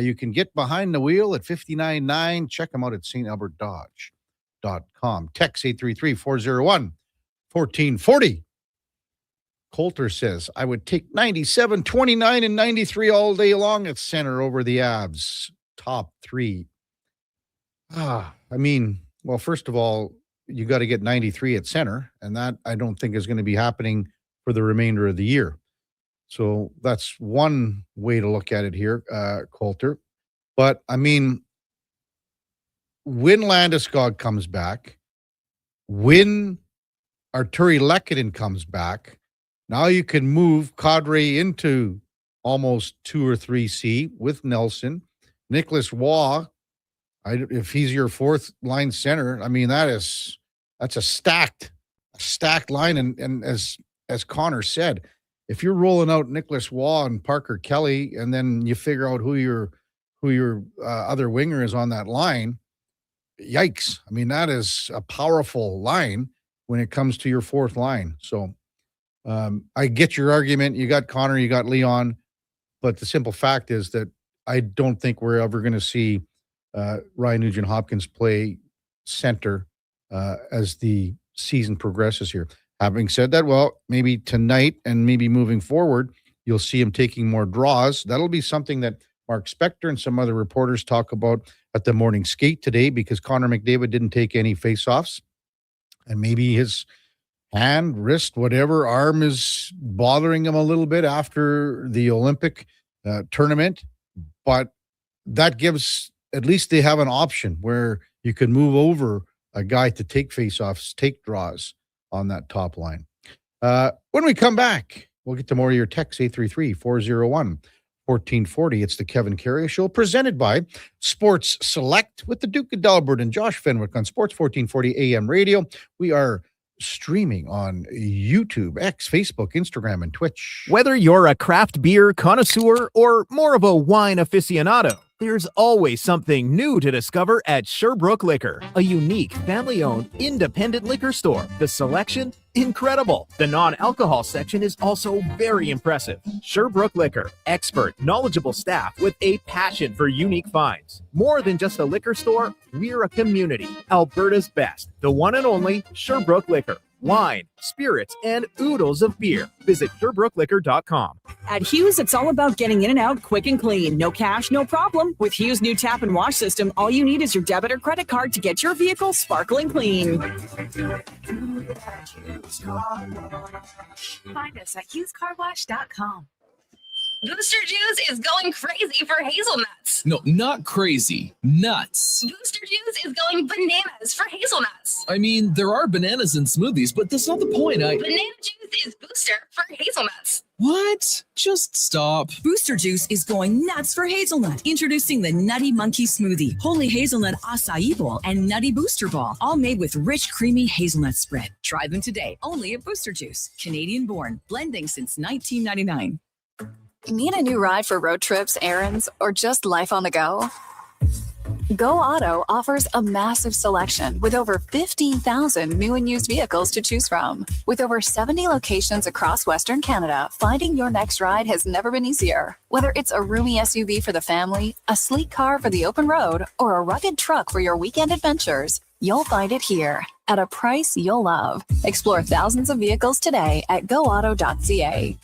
You can get behind the wheel at 59.9. Check them out at stalbertdodge.com. Text 833-401-1440. Coulter says, I would take 97, 29, and 93 all day long at center over the Avs. Top 3. Well, first of all, you got to get 93 at center, and that I don't think is going to be happening for the remainder of the year. So that's one way to look at it here, Coulter. But, I mean, when Landeskog comes back, when Arturi Lehkonen comes back, now you can move Kadri into almost 2 or 3C with Nelson. Nicholas Waugh, if he's your fourth line center, I mean, that's a stacked line. And as Connor said, if you're rolling out Nicholas Waugh and Parker Kelly, and then you figure out who your other winger is on that line, yikes. I mean, that is a powerful line when it comes to your fourth line. So I get your argument. You got Connor, you got Leon, but the simple fact is that I don't think we're ever going to see Ryan Nugent-Hopkins play center as the season progresses here. Having said that, well, maybe tonight and maybe moving forward, you'll see him taking more draws. That'll be something that Mark Spector and some other reporters talk about at the morning skate today, because Connor McDavid didn't take any faceoffs, and maybe his hand, wrist, whatever, arm is bothering him a little bit after the Olympic tournament. But that gives, at least they have an option where you can move over a guy to take faceoffs, take draws on that top line. When we come back, we'll get to more of your texts, 833-401-1440. It's the Kevin Karius Show, presented by Sports Select with the Duke of Delburne and Josh Fenwick on Sports 1440 AM radio. We are streaming on YouTube, X, Facebook, Instagram, and Twitch. Whether you're a craft beer connoisseur or more of a wine aficionado, there's always something new to discover at Sherbrooke Liquor, a unique family-owned independent liquor store. The selection, incredible. The non-alcohol section is also very impressive. Sherbrooke Liquor, expert, knowledgeable staff with a passion for unique finds. More than just a liquor store, we're a community. Alberta's best, the one and only Sherbrooke Liquor. Wine, spirits, and oodles of beer. Visit SherbrookeLiquor.com. At Hughes, it's all about getting in and out quick and clean. No cash, no problem. With Hughes' new tap and wash system, all you need is your debit or credit card to get your vehicle sparkling clean. Find us at HughesCarWash.com. Booster Juice is going crazy for hazelnuts. No, not crazy. Nuts. Booster Juice is going bananas for hazelnuts. I mean, there are bananas in smoothies, but that's not the point. Banana juice is booster for hazelnuts. What? Just stop. Booster Juice is going nuts for hazelnut. Introducing the Nutty Monkey Smoothie, Holy Hazelnut Acai Bowl, and Nutty Booster Ball, all made with rich, creamy hazelnut spread. Try them today, only at Booster Juice. Canadian born, blending since 1999. Need a new ride for road trips, errands, or just life on the go? Go Auto offers a massive selection with over 15,000 new and used vehicles to choose from. With over 70 locations across Western Canada, finding your next ride has never been easier. Whether it's a roomy SUV for the family, a sleek car for the open road, or a rugged truck for your weekend adventures, you'll find it here at a price you'll love. Explore thousands of vehicles today at goauto.ca.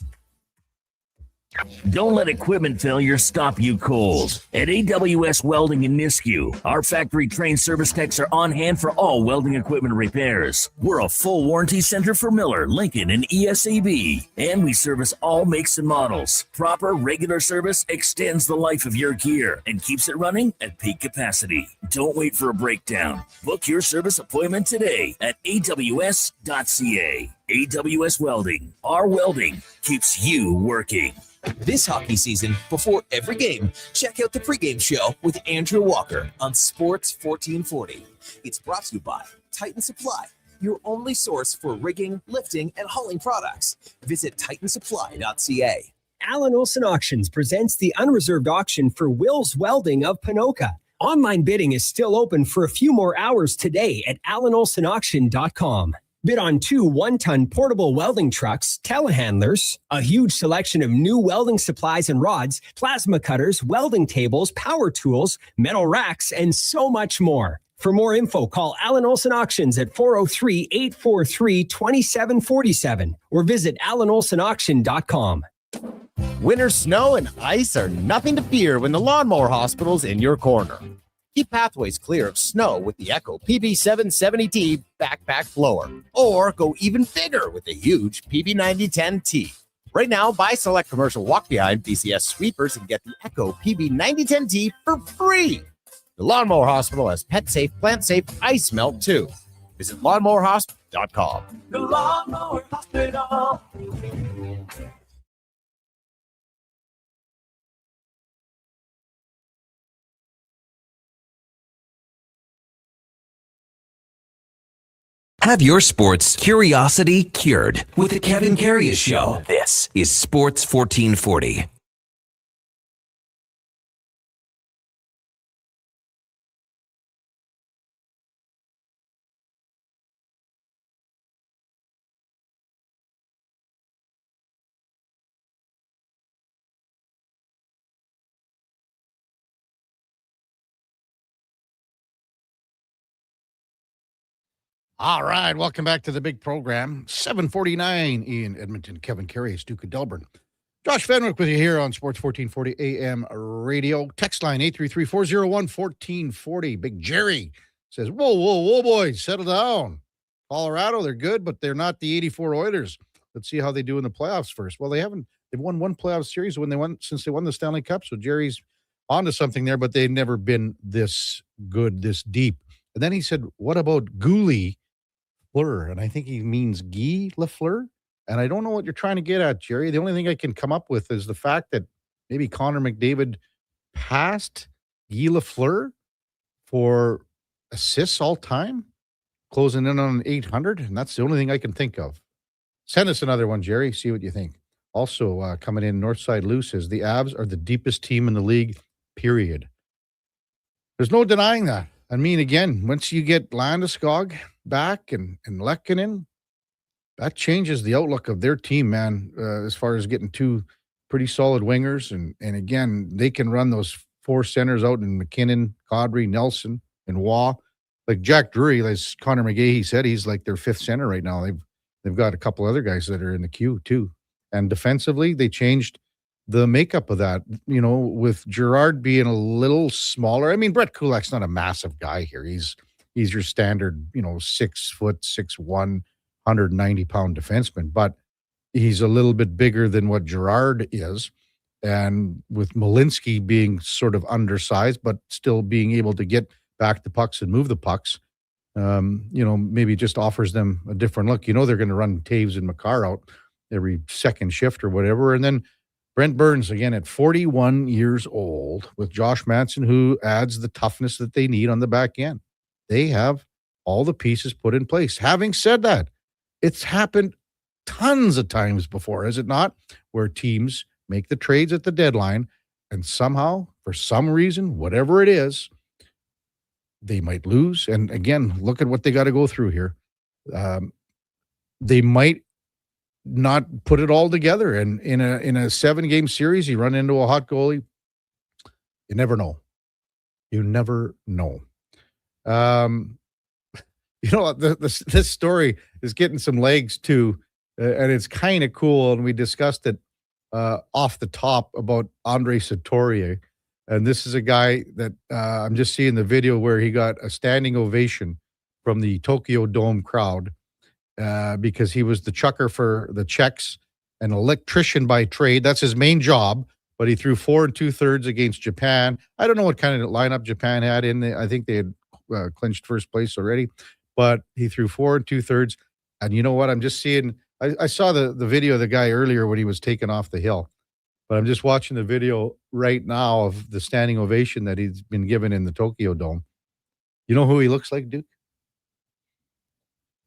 Don't let equipment failure stop you cold. At AWS Welding in Nisku, our factory-trained service techs are on hand for all welding equipment repairs. We're a full warranty center for Miller, Lincoln, and ESAB, and we service all makes and models. Proper, regular service extends the life of your gear and keeps it running at peak capacity. Don't wait for a breakdown. Book your service appointment today at aws.ca. AWS Welding. Our welding keeps you working. This hockey season, before every game, check out the pregame show with Andrew Walker on Sports 1440. It's brought to you by Titan Supply, your only source for rigging, lifting, and hauling products. Visit titansupply.ca. Alan Olson Auctions presents the unreserved auction for Will's Welding of Ponoka. Online bidding is still open for a few more hours today at alanolsonauction.com. Bid on 2 one-ton portable welding trucks, telehandlers, a huge selection of new welding supplies and rods, plasma cutters, welding tables, power tools, metal racks, and so much more. For more info, call Alan Olson Auctions at 403-843-2747 or visit alanolsonauction.com. Winter snow and ice are nothing to fear when the Lawnmower Hospital's in your corner. Keep pathways clear of snow with the Echo PB770T backpack blower. Or go even bigger with the huge PB9010T. Right now, buy select commercial walk-behind PCS sweepers and get the Echo PB 9010T for free. The Lawnmower Hospital has pet-safe, plant-safe ice melt, too. Visit lawnmowerhospital.com. The Lawnmower Hospital. Have your sports curiosity cured with the Kevin Karius Show. This is Sports 1440. All right, welcome back to the big program. 7:49 in Edmonton. Kevin Karius, Duke of Delburne. Josh Fenwick with you here on Sports 1440 AM radio. Text line 833-401-1440. Big Jerry says, whoa, boys, settle down. Colorado, they're good, but they're not the 84 Oilers. Let's see how they do in the playoffs first. Well, they've won one playoff series since they won the Stanley Cup. So Jerry's onto something there, but they've never been this good, this deep. And then he said, what about Goalie? And I think he means Guy Lafleur. And I don't know what you're trying to get at, Jerry. The only thing I can come up with is the fact that maybe Connor McDavid passed Guy Lafleur for assists all time, closing in on 800. And that's the only thing I can think of. Send us another one, Jerry. See what you think. Also coming in, Northside Lou says the Avs are the deepest team in the league, period. There's no denying that. I mean, again, once you get Landeskog back and Lehkonen, that changes the outlook of their team, man, as far as getting two pretty solid wingers. And again, they can run those four centers out in McKinnon, Kadri, Nelson, and Waugh. Like Jack Drury, as Connor McGee, he said, he's like their fifth center right now. They've got a couple other guys that are in the queue, too. And defensively, they changed the makeup of that, with Girard being a little smaller. I mean, Brett Kulak's not a massive guy here. He's your standard, 6 foot, 6'1", 190-pound defenseman, but he's a little bit bigger than what Girard is. And with Malinsky being sort of undersized, but still being able to get back the pucks and move the pucks, maybe just offers them a different look. They're going to run Taves and Makar out every second shift or whatever. And then Brent Burns, again, at 41 years old, with Josh Manson, who adds the toughness that they need on the back end. They have all the pieces put in place. Having said that, it's happened tons of times before, has it not? Where teams make the trades at the deadline, and somehow, for some reason, whatever it is, they might lose. And again, look at what they got to go through here. They might not put it all together, and in a 7-game series, you run into a hot goalie. You never know. This story is getting some legs too, and it's kind of cool. And we discussed it off the top about Andre Sartorius, and this is a guy that I'm just seeing the video where he got a standing ovation from the Tokyo Dome crowd. Because he was the chucker for the Czechs, an electrician by trade. That's his main job, but he threw 4 2/3 against Japan. I don't know what kind of lineup Japan had in there. I think they had clinched first place already, but he threw 4 2/3. And you know what? I'm just seeing, I saw the video of the guy earlier when he was taken off the hill, but I'm just watching the video right now of the standing ovation that he's been given in the Tokyo Dome. You know who he looks like, Duke?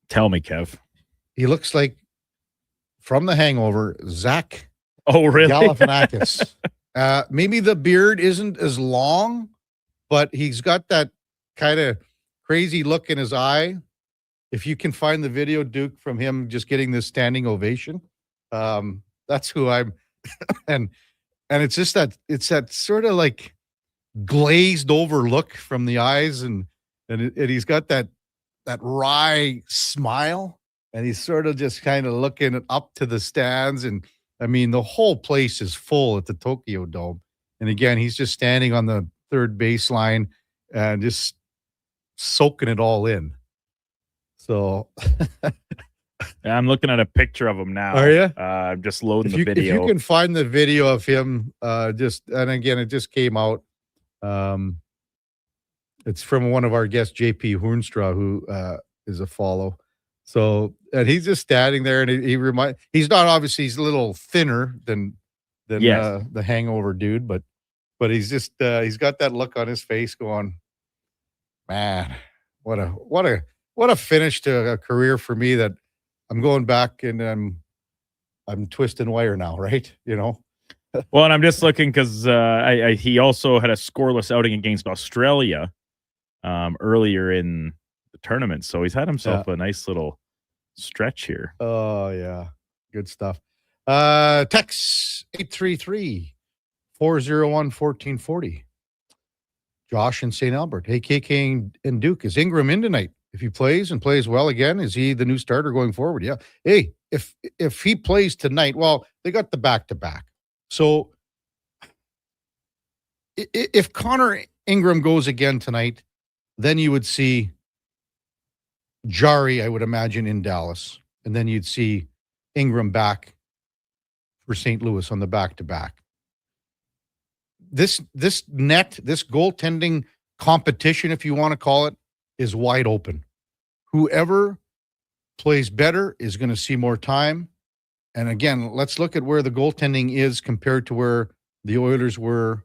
Tell me, Kev. He looks like, from The Hangover, Zach Galifianakis. Maybe the beard isn't as long, but he's got that kind of crazy look in his eye. If you can find the video, Duke, from him just getting this standing ovation, that's who I'm. and it's just that sort of like glazed over look from the eyes, and he's got that wry smile, and he's sort of just kind of looking up to the stands. And I mean, the whole place is full at the Tokyo Dome. And again, he's just standing on the third baseline and just soaking it all in. So I'm looking at a picture of him now. Are you? I'm just loading If the video. you can find the video of him, and again, it just came out. It's from one of our guests, JP Hoornstra, who is a follow. So, and he's just standing there, and he's not obviously, he's a little thinner than the Hangover dude, but he's just he's got that look on his face, going, man, what a finish to a career for me, that I'm going back and I'm twisting wire now, right? You know. Well, and I'm just looking because he also had a scoreless outing against Australia earlier in the tournament, so he's had himself a nice little stretch here. Oh yeah, good stuff. Text 833-401-1440. Josh in St. Albert. Hey, KK and Duke, is Ingram in tonight? If he plays and plays well again, is he the new starter going forward? Yeah. Hey, if he plays tonight, well, they got the back-to-back. So if Connor Ingram goes again tonight, then you would see Jari, I would imagine, in Dallas. And then you'd see Ingram back for St. Louis on the back-to-back. This goaltending competition, if you want to call it, is wide open. Whoever plays better is going to see more time. And again, let's look at where the goaltending is compared to where the Oilers were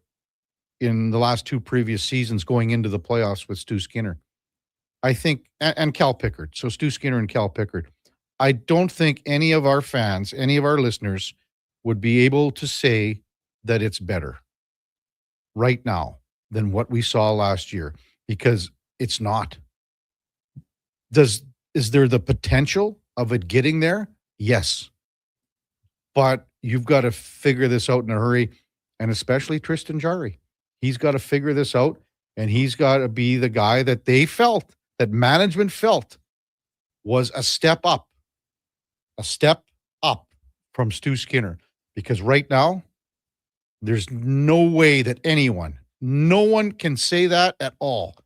in the last two previous seasons going into the playoffs with Stu Skinner. I think, and Cal Pickard. So Stu Skinner and Cal Pickard. I don't think any of our fans, any of our listeners would be able to say that it's better right now than what we saw last year, because it's not. Is there the potential of it getting there? Yes. But you've got to figure this out in a hurry, and especially Tristan Jarry. He's got to figure this out, and he's got to be the guy that that management felt was a step up from Stu Skinner. Because right now, there's no way that no one can say that at all.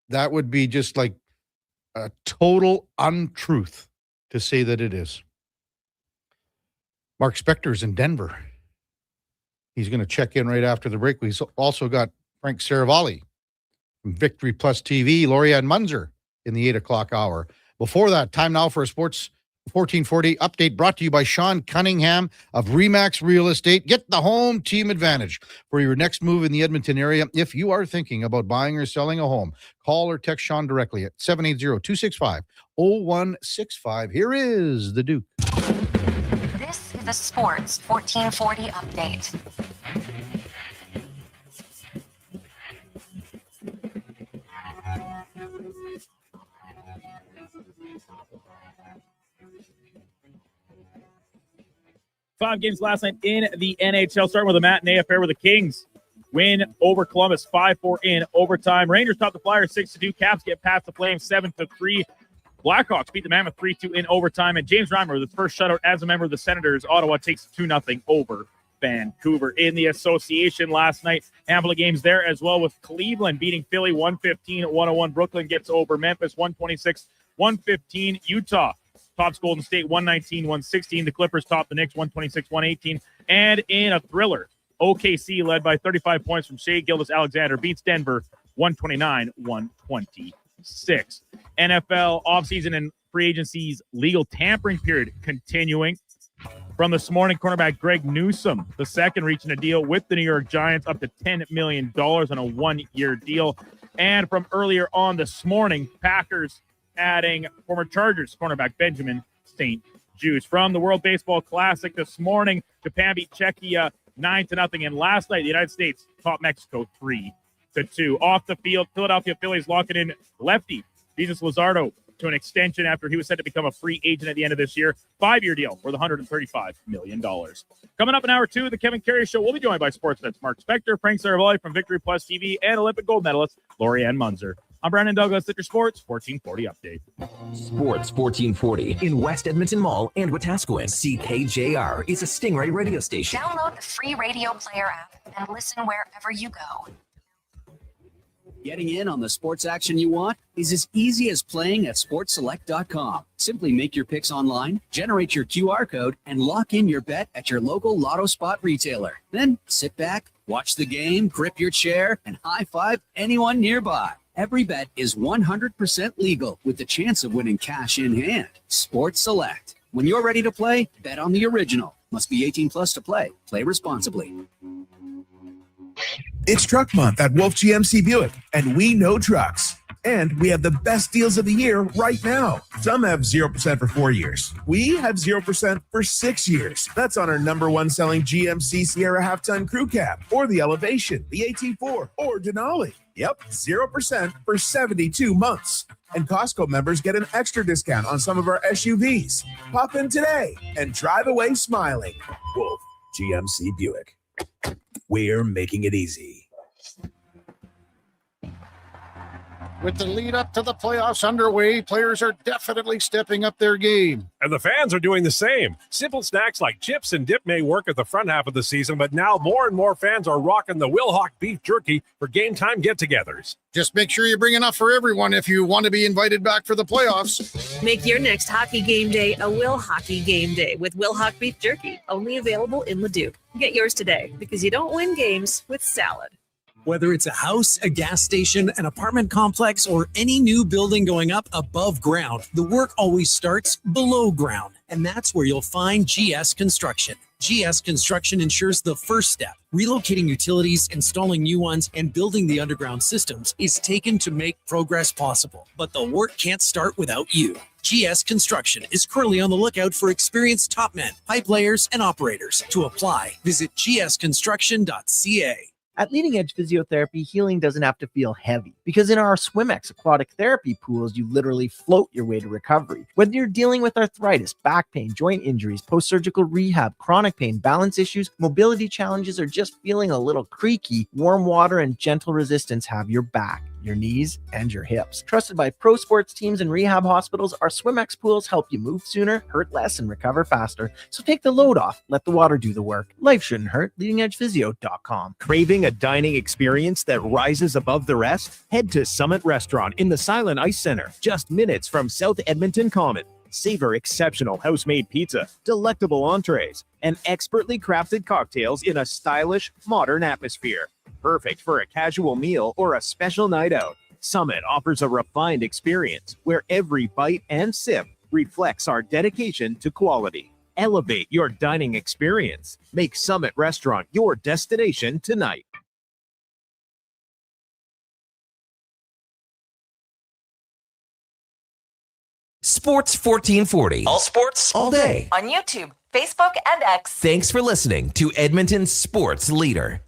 That would be just like a total untruth to say that it is. Mark Spector's in Denver. He's going to check in right after the break. We've also got Frank Seravalli from Victory Plus TV, Lorianne Munzer in the 8 o'clock hour. Before that, time now for a Sports 1440 update brought to you by Sean Cunningham of Remax Real Estate. Get the home team advantage for your next move in the Edmonton area. If you are thinking about buying or selling a home, call or text Sean directly at 780-265-0165. Here is the Duke. This is a Sports 1440 update. Five games last night in the NHL, starting with a matinee affair with the Kings. Win over Columbus 5-4 in overtime. Rangers top the Flyers 6-2. Caps get past the Flames 7-3. Blackhawks beat the Mammoth 3-2 in overtime. And James Reimer, the first shutout as a member of the Senators. Ottawa takes 2-0 over Vancouver. In the association last night, handful of games there as well, with Cleveland beating Philly 115-101. Brooklyn gets over Memphis 126-115. Utah tops Golden State 119-116. The Clippers top the Knicks 126-118. And in a thriller, OKC, led by 35 points from Shai Gilgeous-Alexander, beats Denver 129-126. NFL offseason and free agency's legal tampering period continuing. From this morning, cornerback Greg Newsome, the second, reaching a deal with the New York Giants up to $10 million on a one-year deal. And from earlier on this morning, Packers adding former Chargers cornerback Benjamin St. Juste. From the World Baseball Classic this morning, Japan beat Czechia 9-0. And last night, the United States topped Mexico 3-2. Off the field, Philadelphia Phillies locking in lefty Jesus Luzardo to an extension after he was set to become a free agent at the end of this year. 5-year deal worth $135 million. Coming up in hour two, the Kevin Karius Show. We'll be joined by Sportsnet's Mark Spector, Frank Seravalli from Victory Plus TV, and Olympic gold medalist Lorianne Munzer. I'm Brandon Douglas at your Sports 1440 update. Sports 1440 in West Edmonton Mall and Wetaskiwin. CKJR is a Stingray radio station. Download the free radio player app and listen wherever you go. Getting in on the sports action you want is as easy as playing at sportselect.com. Simply make your picks online, generate your QR code, and lock in your bet at your local Lotto Spot retailer. Then sit back, watch the game, grip your chair, and high-five anyone nearby. Every bet is 100% legal with the chance of winning cash in hand. Sports Select. When you're ready to play, bet on the original. Must be 18 plus to play. Play responsibly. It's Truck Month at Wolf GMC Buick, and we know trucks. And we have the best deals of the year right now. Some have 0% for 4 years. We have 0% for 6 years. That's on our #1 selling GMC Sierra half-ton crew cab, or the Elevation, the AT4, or Denali. Yep, 0% for 72 months. And Costco members get an extra discount on some of our SUVs. Pop in today and drive away smiling. Wolf GMC Buick. We're making it easy. With the lead up to the playoffs underway, players are definitely stepping up their game. And the fans are doing the same. Simple snacks like chips and dip may work at the front half of the season, but now more and more fans are rocking the Wilhauk beef jerky for game time get-togethers. Just make sure you bring enough for everyone if you want to be invited back for the playoffs. Make your next hockey game day a Will Hockey game day with Wilhauk beef jerky, only available in Leduc. Get yours today because you don't win games with salad. Whether it's a house, a gas station, an apartment complex, or any new building going up above ground, the work always starts below ground. And that's where you'll find GS Construction. GS Construction ensures the first step, relocating utilities, installing new ones, and building the underground systems, is taken to make progress possible. But the work can't start without you. GS Construction is currently on the lookout for experienced top men, pipe layers, and operators. To apply, visit gsconstruction.ca. At Leading Edge Physiotherapy, healing doesn't have to feel heavy, because in our SwimX aquatic therapy pools, you literally float your way to recovery. Whether you're dealing with arthritis, back pain, joint injuries, post-surgical rehab, chronic pain, balance issues, mobility challenges, or just feeling a little creaky, warm water and gentle resistance have your back, your knees, and your hips. Trusted by pro sports teams and rehab hospitals, our SwimX pools help you move sooner, hurt less, and recover faster. So take the load off. Let the water do the work. Life shouldn't hurt. LeadingEdgePhysio.com. Craving a dining experience that rises above the rest? Head to Summit Restaurant in the Silent Ice Center, just minutes from South Edmonton Common. Savor exceptional house-made pizza, delectable entrees, and expertly crafted cocktails in a stylish, modern atmosphere. Perfect for a casual meal or a special night out. Summit offers a refined experience where every bite and sip reflects our dedication to quality. Elevate your dining experience. Make Summit Restaurant your destination tonight. Sports 1440. All sports, all day. On YouTube, Facebook, and X. Thanks for listening to Edmonton's sports leader.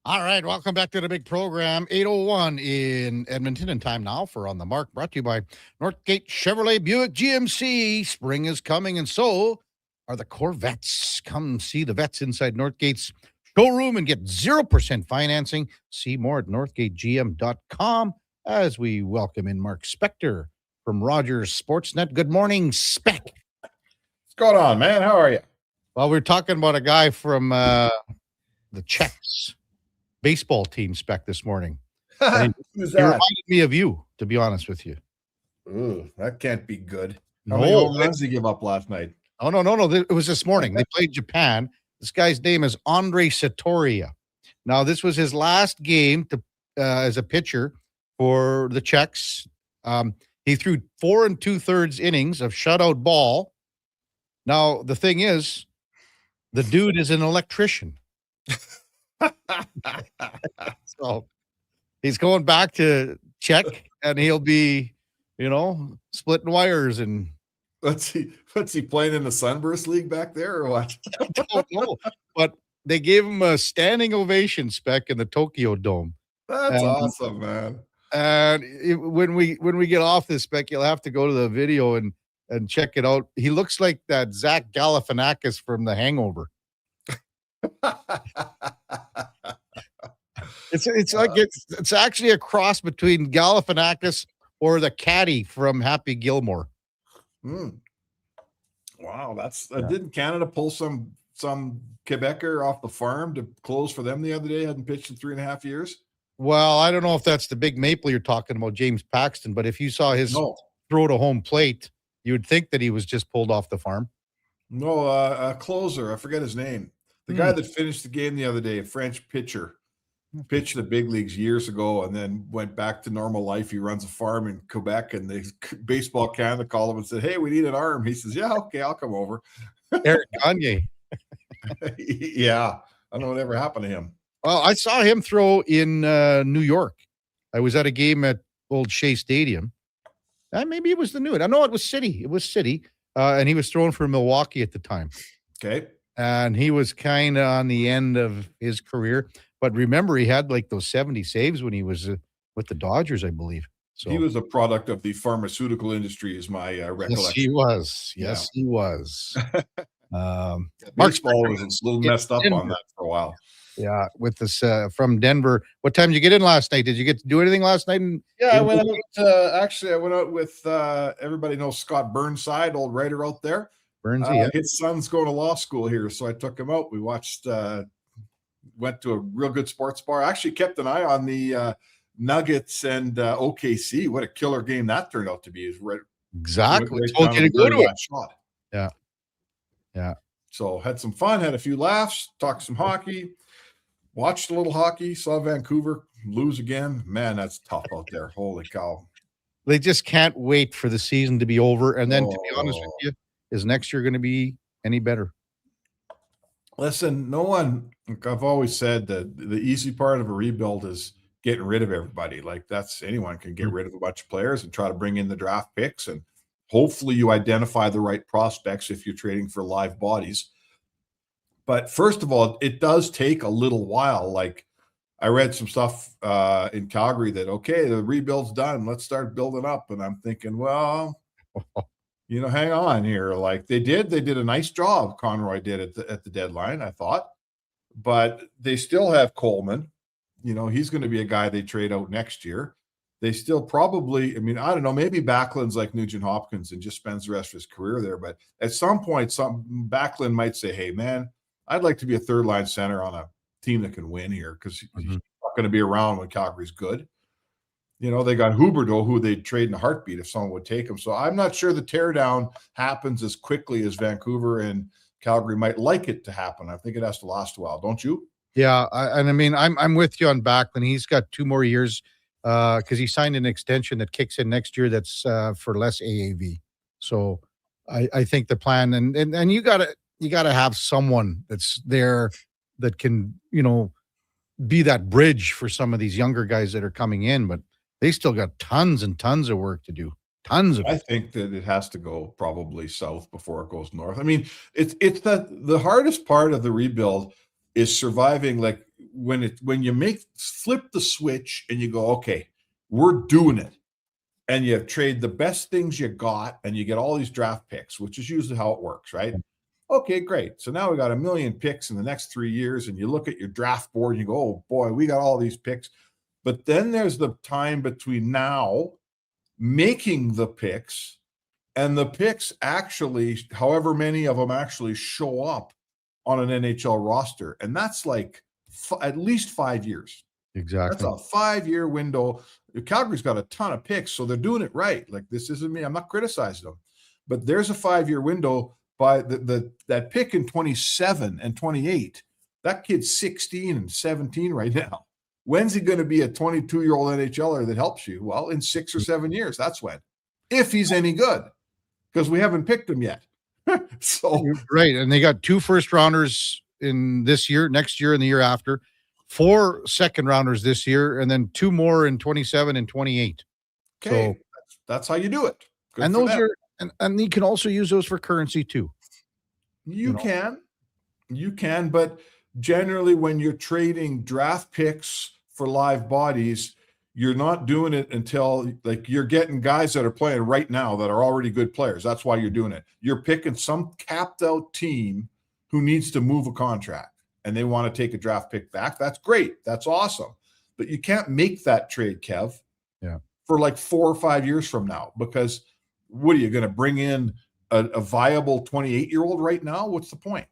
All right, welcome back to the big program. 8:01 in Edmonton, and time now for On the Mark, brought to you by Northgate Chevrolet Buick GMC. Spring is coming, and so are the Corvettes. Come see the vets inside Northgate's showroom and get 0% financing. See more at northgategm.com as we welcome in Mark Spector from Rogers Sportsnet. Good morning, Spec. What's going on, man? How are you? Well, we're talking about a guy from the Czechs baseball team, Spec, this morning. Who's He that? reminded me of you, to be honest with you. Ooh, that can't be good. How No, many home runs did he give up last night? Oh, no. It was this morning. They played Japan. This guy's name is Andre Satoria. Now, this was his last game to as a pitcher for the Czechs. He threw 4 2/3 innings of shutout ball. Now, the thing is, the dude is an electrician. So he's going back to Czech, and he'll be, splitting wires. And What's he playing in the Sunburst League back there or what? I don't know, but they gave him a standing ovation, Spec, in the Tokyo Dome. That's awesome, man. And when we get off this, Spec, you'll have to go to the video and check it out. He looks like that Zach Galifianakis from The Hangover. It's actually a cross between Galifianakis or the caddy from Happy Gilmore. Wow, didn't Canada pull some Quebecer off the farm to close for them the other day? Hadn't pitched in 3.5 years. Well, I don't know if that's the big maple you're talking about, James Paxton, but if you saw his throw to home plate, you would think that he was just pulled off the farm. No, a closer. I forget his name. The guy that finished the game the other day, a French pitcher, pitched the big leagues years ago and then went back to normal life. He runs a farm in Quebec, and the Baseball Canada called him and said, "Hey, we need an arm." He says, "Yeah, okay, I'll come over." Eric Gagne. Yeah, I don't know whatever happened to him. Well, I saw him throw in New York. I was at a game at Old Shea Stadium. Maybe it was the New. I know it was City. It was City, and he was throwing for Milwaukee at the time. Okay. And he was kind of on the end of his career. But remember, he had like those 70 saves when he was with the Dodgers, I believe. So he was a product of the pharmaceutical industry, is my recollection. Yes, he was. Yes, he was. Baseball was a little messed up on that for a while. Yeah, with this from Denver. What time did you get in last night? Did you get to do anything last night? I went out. Actually, I went out with everybody knows Scott Burnside, old writer out there. Burnsy, his son's going to law school here, so I took him out. We watched. Went to a real good sports bar. I actually kept an eye on the Nuggets and OKC. What a killer game that turned out to be! Exactly. Told you to go to it. Shot. Yeah. So had some fun, had a few laughs, talked some hockey, watched a little hockey, saw Vancouver lose again. Man, that's tough out there. Holy cow. They just can't wait for the season to be over. And then, to be honest with you, is next year going to be any better? Listen, I've always said that the easy part of a rebuild is getting rid of everybody. Like anyone can get rid of a bunch of players and try to bring in the draft picks. And hopefully you identify the right prospects if you're trading for live bodies. But first of all, it does take a little while. Like I read some stuff in Calgary that, okay, the rebuild's done. Let's start building up. And I'm thinking, well, hang on here. Like they did a nice job. Conroy did at the deadline, I thought, but they still have Coleman. He's going to be a guy they trade out next year. They still probably, I don't know, maybe Backlund's like Nugent Hopkins and just spends the rest of his career there. But at some point, Backlund might say, hey, man, I'd like to be a third line center on a team that can win here because he's not going to be around when Calgary's good. They got Huberdeau, who they'd trade in a heartbeat if someone would take him. So I'm not sure the teardown happens as quickly as Vancouver and Calgary might like it to happen. I think it has to last a while, don't you? Yeah, I'm with you on Backlund. He's got 2 more years because he signed an extension that kicks in next year. That's for less AAV. So I think the plan and you gotta have someone that's there that can be that bridge for some of these younger guys that are coming in, but they still got tons and tons of work to do. I think that it has to go probably south before it goes north. It's the hardest part of the rebuild is surviving. Like when you flip the switch and you go, okay, we're doing it. And you trade the best things you got and you get all these draft picks, which is usually how it works, right? Okay, great. So now we got 1 million picks in the next 3 years, and you look at your draft board and you go, oh boy, we got all these picks. But then there's the time between now making the picks and the picks actually, however many of them actually show up on an NHL roster. And that's like at least 5 years. Exactly. That's a 5-year window. Calgary's got a ton of picks, so they're doing it right. Like, this isn't me. I'm not criticizing them. But there's a 5-year window by that pick in 27 and 28. That kid's 16 and 17 right now. When's he going to be a 22-year-old NHLer that helps you? Well, in 6 or 7 years, that's when. If he's any good, because we haven't picked him yet. So right, and they got 2 first-rounders in this year, next year, and the year after. 4 second-rounders this year, and then 2 more in 27 and 28. Okay, so that's how you do it. Good and those are, and you can also use those for currency too. You can, but generally when you're trading draft picks for live bodies, you're not doing it until like you're getting guys that are playing right now that are already good players. That's why you're doing it. You're picking some capped out team who needs to move a contract. and they want to take a draft pick back, that's great. That's awesome. But you can't make that trade, Kev, for like 4 or 5 years from now, because what are you going to bring in a viable 28-year-old right now? What's the point?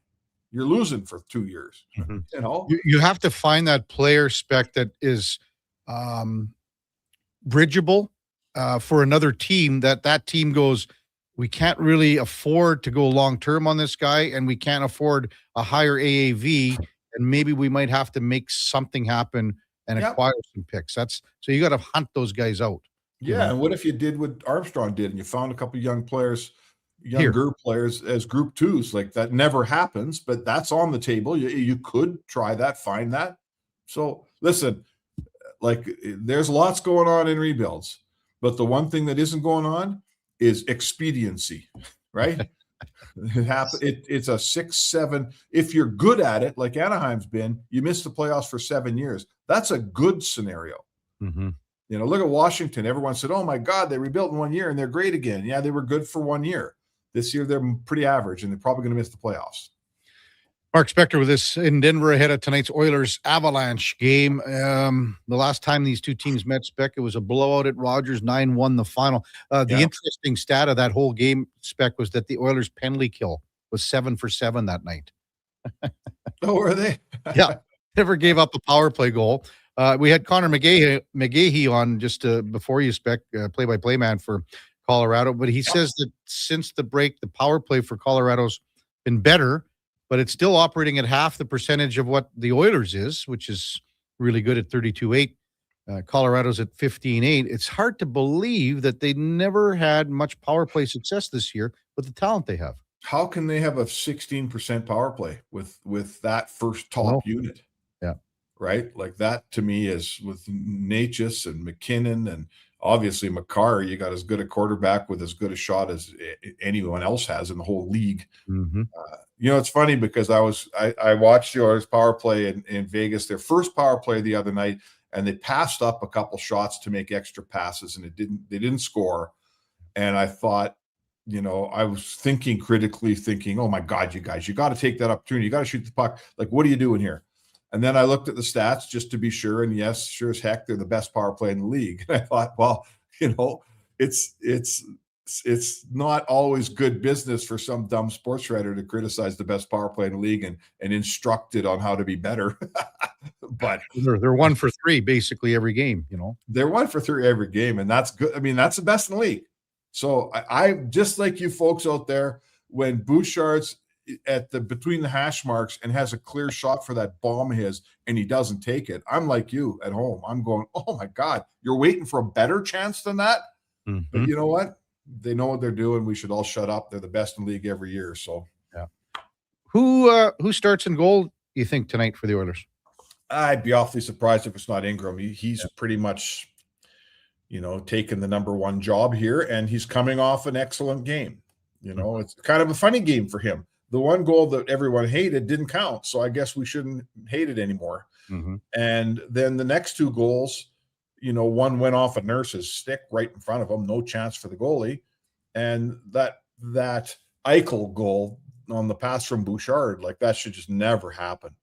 You're losing for 2 years. You know, you have to find that player spec that is bridgeable for another team, that team goes, we can't really afford to go long-term on this guy, and we can't afford a higher AAV, and maybe we might have to make something happen and acquire some picks. So you got to hunt those guys out. Yeah, and what if you did what Armstrong did and you found a couple of younger players as group twos? Like, that never happens, but that's on the table. You could try that, find that. So listen, like, there's lots going on in rebuilds, but the one thing that isn't going on is expediency, right? It's a 6-7. If you're good at it, like Anaheim's been, you miss the playoffs for 7 years. That's a good scenario. You know, look at Washington. Everyone said, oh my God, they rebuilt in 1 year and they're great again. Yeah, they were good for 1 year. This year, they're pretty average and they're probably going to miss the playoffs. Mark Spector with us in Denver ahead of tonight's Oilers Avalanche game. The last time these two teams met, Spec, it was a blowout at Rogers, 9-1 the final. The interesting stat of that whole game, Spec, was that the Oilers' penalty kill was 7 for 7 that night. Oh, were they? Yeah, never gave up a power play goal. We had Connor McGee on just before you, Spec, play-by-play man for Colorado, but he says that since the break, the power play for Colorado's been better, but it's still operating at half the percentage of what the Oilers is, which is really good at 32.8. Colorado's at 15.8. It's hard to believe that they never had much power play success this year with the talent they have. How can they have a 16% power play with that first top unit? Yeah. Right? Like, that to me is with Natchez and McKinnon and obviously Makar. You got as good a quarterback with as good a shot as anyone else has in the whole league. You know, it's funny because I watched the Oilers power play in Vegas, their first power play the other night, and they passed up a couple shots to make extra passes, and they didn't score. And I thought, you know, I was critically thinking, oh my God, you guys, you got to take that opportunity. You got to shoot the puck. Like, what are you doing here? And then I looked at the stats just to be sure. And yes, sure as heck, they're the best power play in the league. And I thought, well, you know, it's not always good business for some dumb sports writer to criticize the best power play in the league and instruct it on how to be better. But they're 1 for 3 basically every game, you know. They're 1 for 3 every game, and that's good. I mean, that's the best in the league. So I just like you folks out there, when Bouchard's at between the hash marks and has a clear shot for that bomb of his and he doesn't take it, I'm like you at home. I'm going, oh my God, you're waiting for a better chance than that? But you know what? They know what they're doing. We should all shut up. They're the best in the league every year. So yeah. Who starts in goal, you think, tonight for the Oilers? I'd be awfully surprised if it's not Ingram. He's pretty much, you know, taken the number one job here, and he's coming off an excellent game. You know, it's kind of a funny game for him. The one goal that everyone hated didn't count, so I guess we shouldn't hate it anymore. And then the next 2 goals, you know, one went off a Nurse's stick right in front of him, no chance for the goalie. And that Eichel goal on the pass from Bouchard, like, that should just never happen.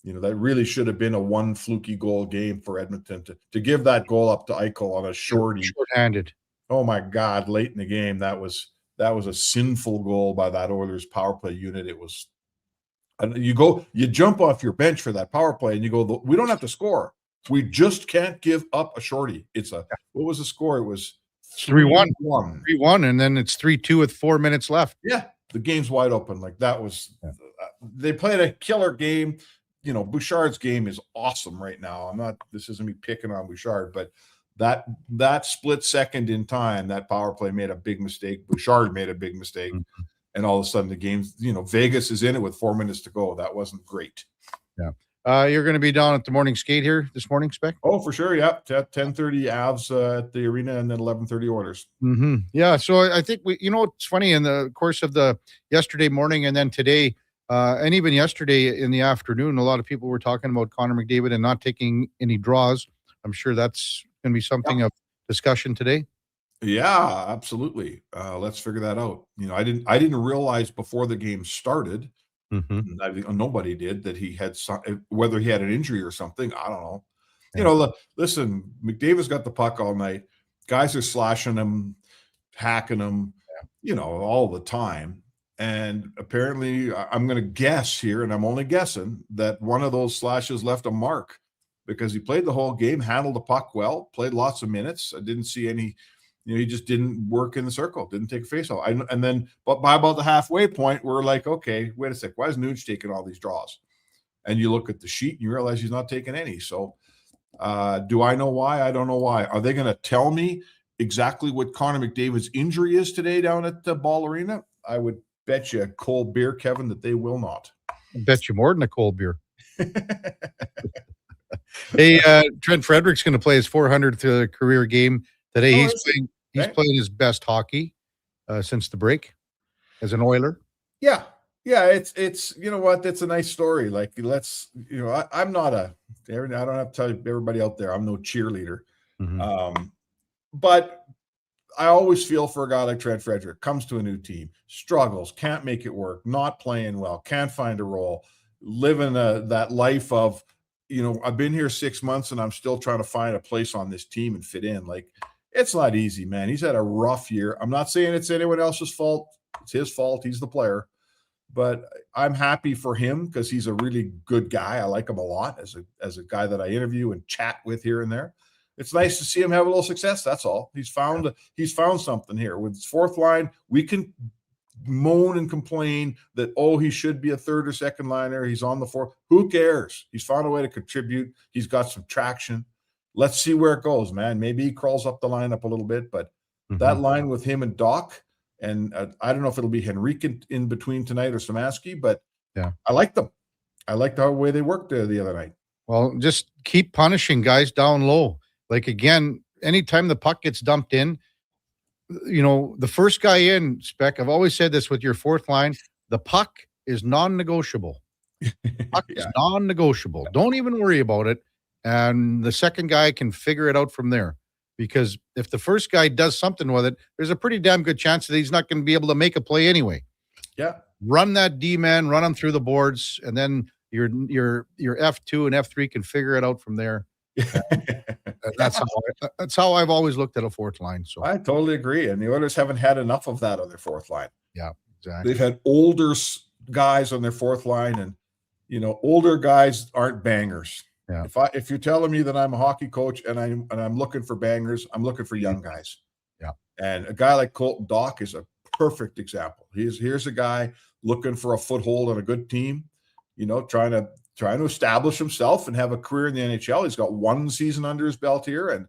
You know, that really should have been a one fluky goal game for Edmonton to give that goal up to Eichel on a shorty. Short-handed. Oh my God, late in the game. That was a sinful goal by that Oilers power play unit. It was, and you jump off your bench for that power play and you go, we don't have to score. We just can't give up a shorty. What was the score? It was 3-1. 3-1, and then it's 3-2 with 4 minutes left. Yeah, the game's wide open. Like, that was, they played a killer game. You know, Bouchard's game is awesome right now. This isn't me picking on Bouchard, but that split second in time, that power play made a big mistake. Bouchard made a big mistake. And all of a sudden the game's, you know, Vegas is in it with 4 minutes to go. That wasn't great. Yeah. You're going to be down at the morning skate here this morning, Spec? Oh, for sure. Yeah. 10:30 Avs at the arena, and then 11:30 Oilers. Yeah. So I think it's funny, in the course of the yesterday morning and then today, and even yesterday in the afternoon, a lot of people were talking about Connor McDavid and not taking any draws. I'm sure that's going to be something of discussion today. Yeah, absolutely. Let's figure that out. You know, I didn't realize before the game started Nobody did that. He had whether he had an injury or something. I don't know. Yeah. Listen, McDavid's got the puck all night. Guys are slashing him, hacking him, all the time. And apparently, I'm going to guess here, and I'm only guessing, that one of those slashes left a mark because he played the whole game, handled the puck well, played lots of minutes. I didn't see any, he just didn't work in the circle, didn't take a face-off. And then, but by about the halfway point, we're like, okay, wait a sec, why is Nuge taking all these draws? And you look at the sheet and you realize he's not taking any. So do I know why? I don't know why. Are they going to tell me exactly what Connor McDavid's injury is today down at the Ball Arena? I would bet you a cold beer, Kevin, that they will not. I bet you more than a cold beer. Hey, Trent Frederick's going to play his 400th career game today. He's playing his best hockey since the break as an Oiler. Yeah. It's you know what? That's a nice story. Like, I'm not I don't have to tell everybody out there, I'm no cheerleader. But I always feel for a guy like Trent Frederick, comes to a new team, struggles, can't make it work, not playing well, can't find a role, living that life of, I've been here 6 months and I'm still trying to find a place on this team and fit in. Like, it's not easy, man. He's had a rough year. I'm not saying it's anyone else's fault. It's his fault. He's the player. But I'm happy for him because he's a really good guy. I like him a lot as a guy that I interview and chat with here and there. It's nice to see him have a little success. That's all. He's found something here. With his fourth line, we can moan and complain that, he should be a third or second liner. He's on the fourth. Who cares? He's found a way to contribute. He's got some traction. Let's see where it goes, man. Maybe he crawls up the lineup a little bit, but that line with him and Doc, and I don't know if it'll be Henrique in between tonight or Samansky, but I like them. I like the way they worked the other night. Well, just keep punishing guys down low. Like, again, anytime the puck gets dumped in, the first guy in, Spec, I've always said this with your fourth line, the puck is non-negotiable. Puck is non-negotiable. Don't even worry about it. And the second guy can figure it out from there. Because if the first guy does something with it, there's a pretty damn good chance that he's not going to be able to make a play anyway. Yeah. Run that D-man, run him through the boards, and then your F2 and F3 can figure it out from there. That's how I've always looked at a fourth line. So I totally agree. And the Oilers haven't had enough of that on their fourth line. Yeah, exactly. They've had older guys on their fourth line, and older guys aren't bangers. Yeah. If you're telling me that I'm a hockey coach and I'm looking for bangers, I'm looking for young guys. Yeah. And a guy like Colton Dock is a perfect example. Here's a guy looking for a foothold on a good team, trying to establish himself and have a career in the NHL. He's got one season under his belt here.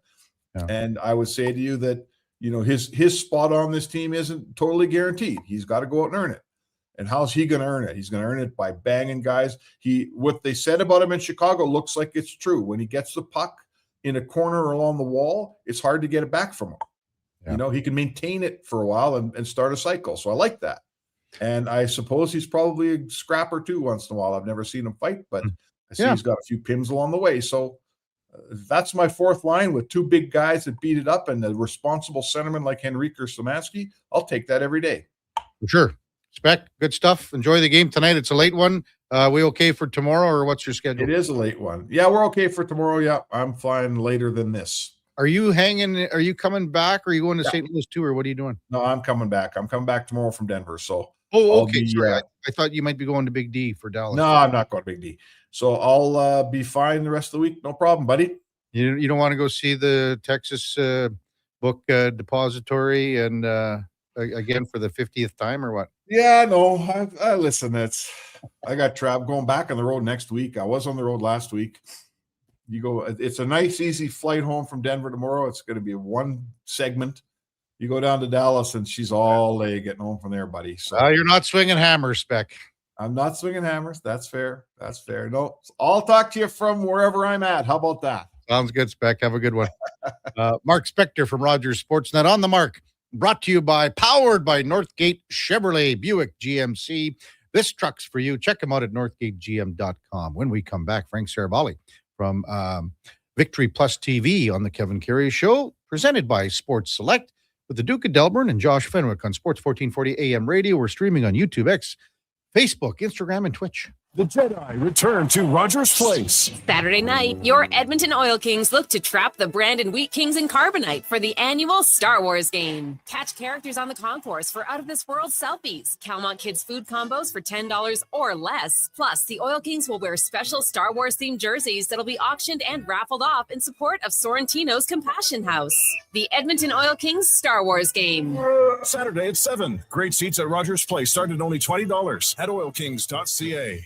And I would say to you that, his spot on this team isn't totally guaranteed. He's got to go out and earn it. And how's he going to earn it? He's going to earn it by banging guys. What they said about him in Chicago looks like it's true. When he gets the puck in a corner or along the wall, it's hard to get it back from him. Yeah. He can maintain it for a while and start a cycle. So I like that. And I suppose he's probably a scrapper too once in a while. I've never seen him fight, but I see he's got a few pims along the way. So that's my fourth line with two big guys that beat it up and a responsible centerman like Henrique or Samansky. I'll take that every day. For sure. Spec, good stuff. Enjoy the game tonight. It's a late one. We okay for tomorrow, or what's your schedule? It is a late one. Yeah, we're okay for tomorrow. Yeah, I'm flying later than this. Are you coming back, or are you going to St. Louis too, or what are you doing? No, I'm coming back. I'm coming back tomorrow from Denver. So okay. Sorry. I thought you might be going to Big D for Dallas. No, I'm not going to Big D. So I'll be fine the rest of the week. No problem, buddy. You don't want to go see the Texas Book Depository and again for the 50th time, or what? Yeah, no. I listen. I got trapped going back on the road next week. I was on the road last week. It's a nice, easy flight home from Denver tomorrow. It's going to be one segment. You go down to Dallas, and she's all day getting home from there, buddy. So you're not swinging hammers, Spec. I'm not swinging hammers. That's fair. That's fair. No, I'll talk to you from wherever I'm at. How about that? Sounds good, Spec. Have a good one. Mark Spector from Rogers Sportsnet on the mark. Brought to you powered by Northgate Chevrolet Buick GMC. This truck's for you. Check them out at northgategm.com. When we come back, Frank Seravalli from Victory Plus TV on the Kevin Karius Show, presented by Sports Select with the Duke of Delburne and Josh Fenwick on Sports 1440 AM radio. We're streaming on YouTube, X, Facebook, Instagram, and Twitch. The Jedi return to Rogers Place. Saturday night, your Edmonton Oil Kings look to trap the Brandon Wheat Kings in Carbonite for the annual Star Wars game. Catch characters on the concourse for out-of-this-world selfies, Calmont Kids food combos for $10 or less. Plus, the Oil Kings will wear special Star Wars-themed jerseys that'll be auctioned and raffled off in support of Sorrentino's Compassion House. The Edmonton Oil Kings Star Wars game. Saturday at 7. Great seats at Rogers Place start at only $20 at oilkings.ca.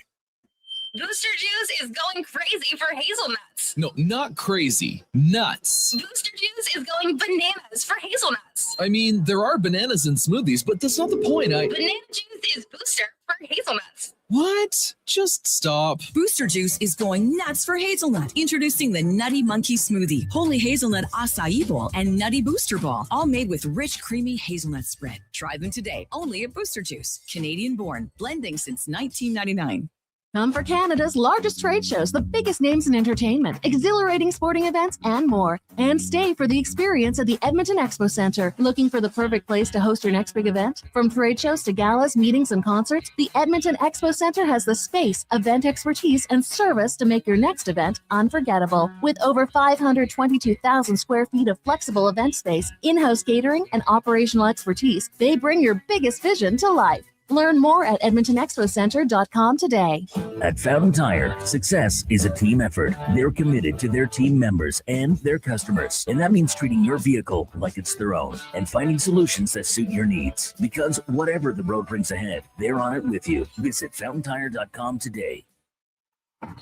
Booster Juice is going crazy for hazelnuts. No, not crazy. Nuts. Booster Juice is going bananas for hazelnuts. I mean, there are bananas in smoothies, but that's not the point. Banana juice is booster for hazelnuts. What? Just stop. Booster Juice is going nuts for hazelnut. Introducing the Nutty Monkey Smoothie, Holy Hazelnut Acai Bowl, and Nutty Booster Ball, all made with rich, creamy hazelnut spread. Try them today, only at Booster Juice. Canadian born, blending since 1999. Come for Canada's largest trade shows, the biggest names in entertainment, exhilarating sporting events, and more. And stay for the experience at the Edmonton Expo Centre. Looking for the perfect place to host your next big event? From trade shows to galas, meetings, and concerts, the Edmonton Expo Centre has the space, event expertise, and service to make your next event unforgettable. With over 522,000 square feet of flexible event space, in-house catering, and operational expertise, they bring your biggest vision to life. Learn more at edmontonexpocentre.com today. At Fountain Tire, success is a team effort. They're committed to their team members and their customers. And that means treating your vehicle like it's their own and finding solutions that suit your needs. Because whatever the road brings ahead, they're on it with you. Visit fountaintire.com today.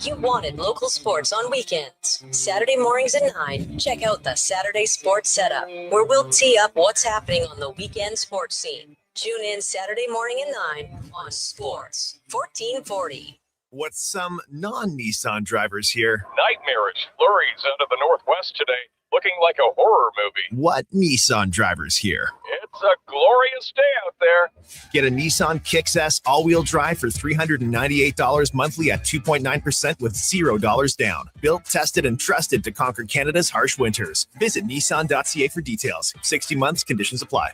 You wanted local sports on weekends. Saturday mornings at 9, check out the Saturday Sports Setup, where we'll tee up what's happening on the weekend sports scene. Tune in Saturday morning at 9 on Sports 1440. With some non-Nissan drivers here. Nightmarish flurries out of the Northwest today, looking like a horror movie. What Nissan drivers here? It's a glorious day out there. Get a Nissan Kicks S all-wheel drive for $398 monthly at 2.9% with $0 down. Built, tested, and trusted to conquer Canada's harsh winters. Visit Nissan.ca for details. 60 months, conditions apply.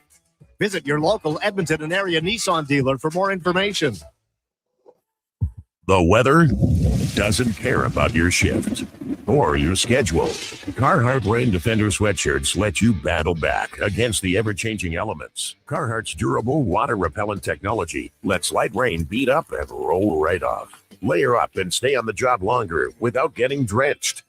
Visit your local Edmonton and area Nissan dealer for more information. The weather doesn't care about your shift or your schedule. Carhartt Rain Defender sweatshirts let you battle back against the ever-changing elements. Carhartt's durable water-repellent technology lets light rain beat up and roll right off. Layer up and stay on the job longer without getting drenched.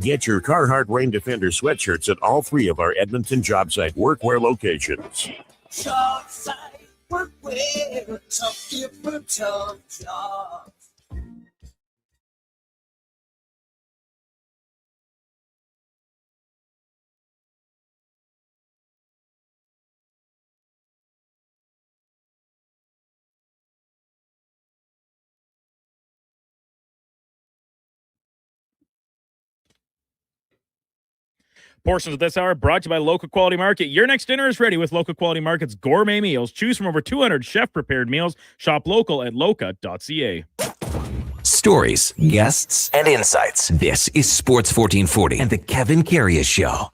Get your Carhartt Rain Defender sweatshirts at all 3 of our Edmonton job site workwear locations. Job site workwear, tough different jobs. Portions of this hour brought to you by Local Quality Market. Your next dinner is ready with Local Quality Market's gourmet meals. Choose from over 200 chef-prepared meals. Shop local at loca.ca. Stories, guests, and insights. This is Sports 1440 and the Kevin Karius Show.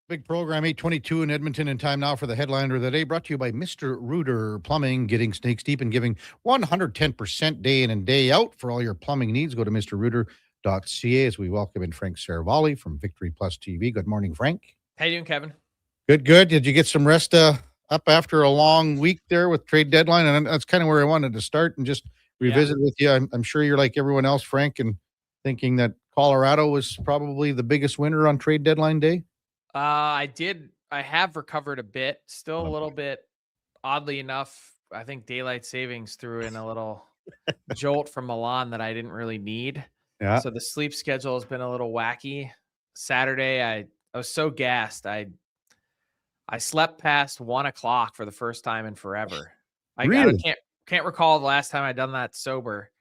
Big program, 8:22 in Edmonton, and time now for the headliner of the day, brought to you by Mr. Rooter Plumbing, getting snakes deep and giving 110% day in and day out for all your plumbing needs. Go to mrrooter.ca as we welcome in Frank Seravalli from Victory Plus TV. Good morning, Frank. How you doing, Kevin? Good. Did you get some rest up after a long week there with trade deadline? And that's kind of where I wanted to start and just revisit with you. I'm sure you're like everyone else, Frank, and thinking that Colorado was probably the biggest winner on trade deadline day. I have recovered a bit, still a little bit, oddly enough. I think daylight savings threw in a little jolt from Milan that I didn't really need. Yeah. So the sleep schedule has been a little wacky. Saturday, I was so gassed. I slept past 1 o'clock for the first time in forever. Really? I can't recall the last time I'd done that sober.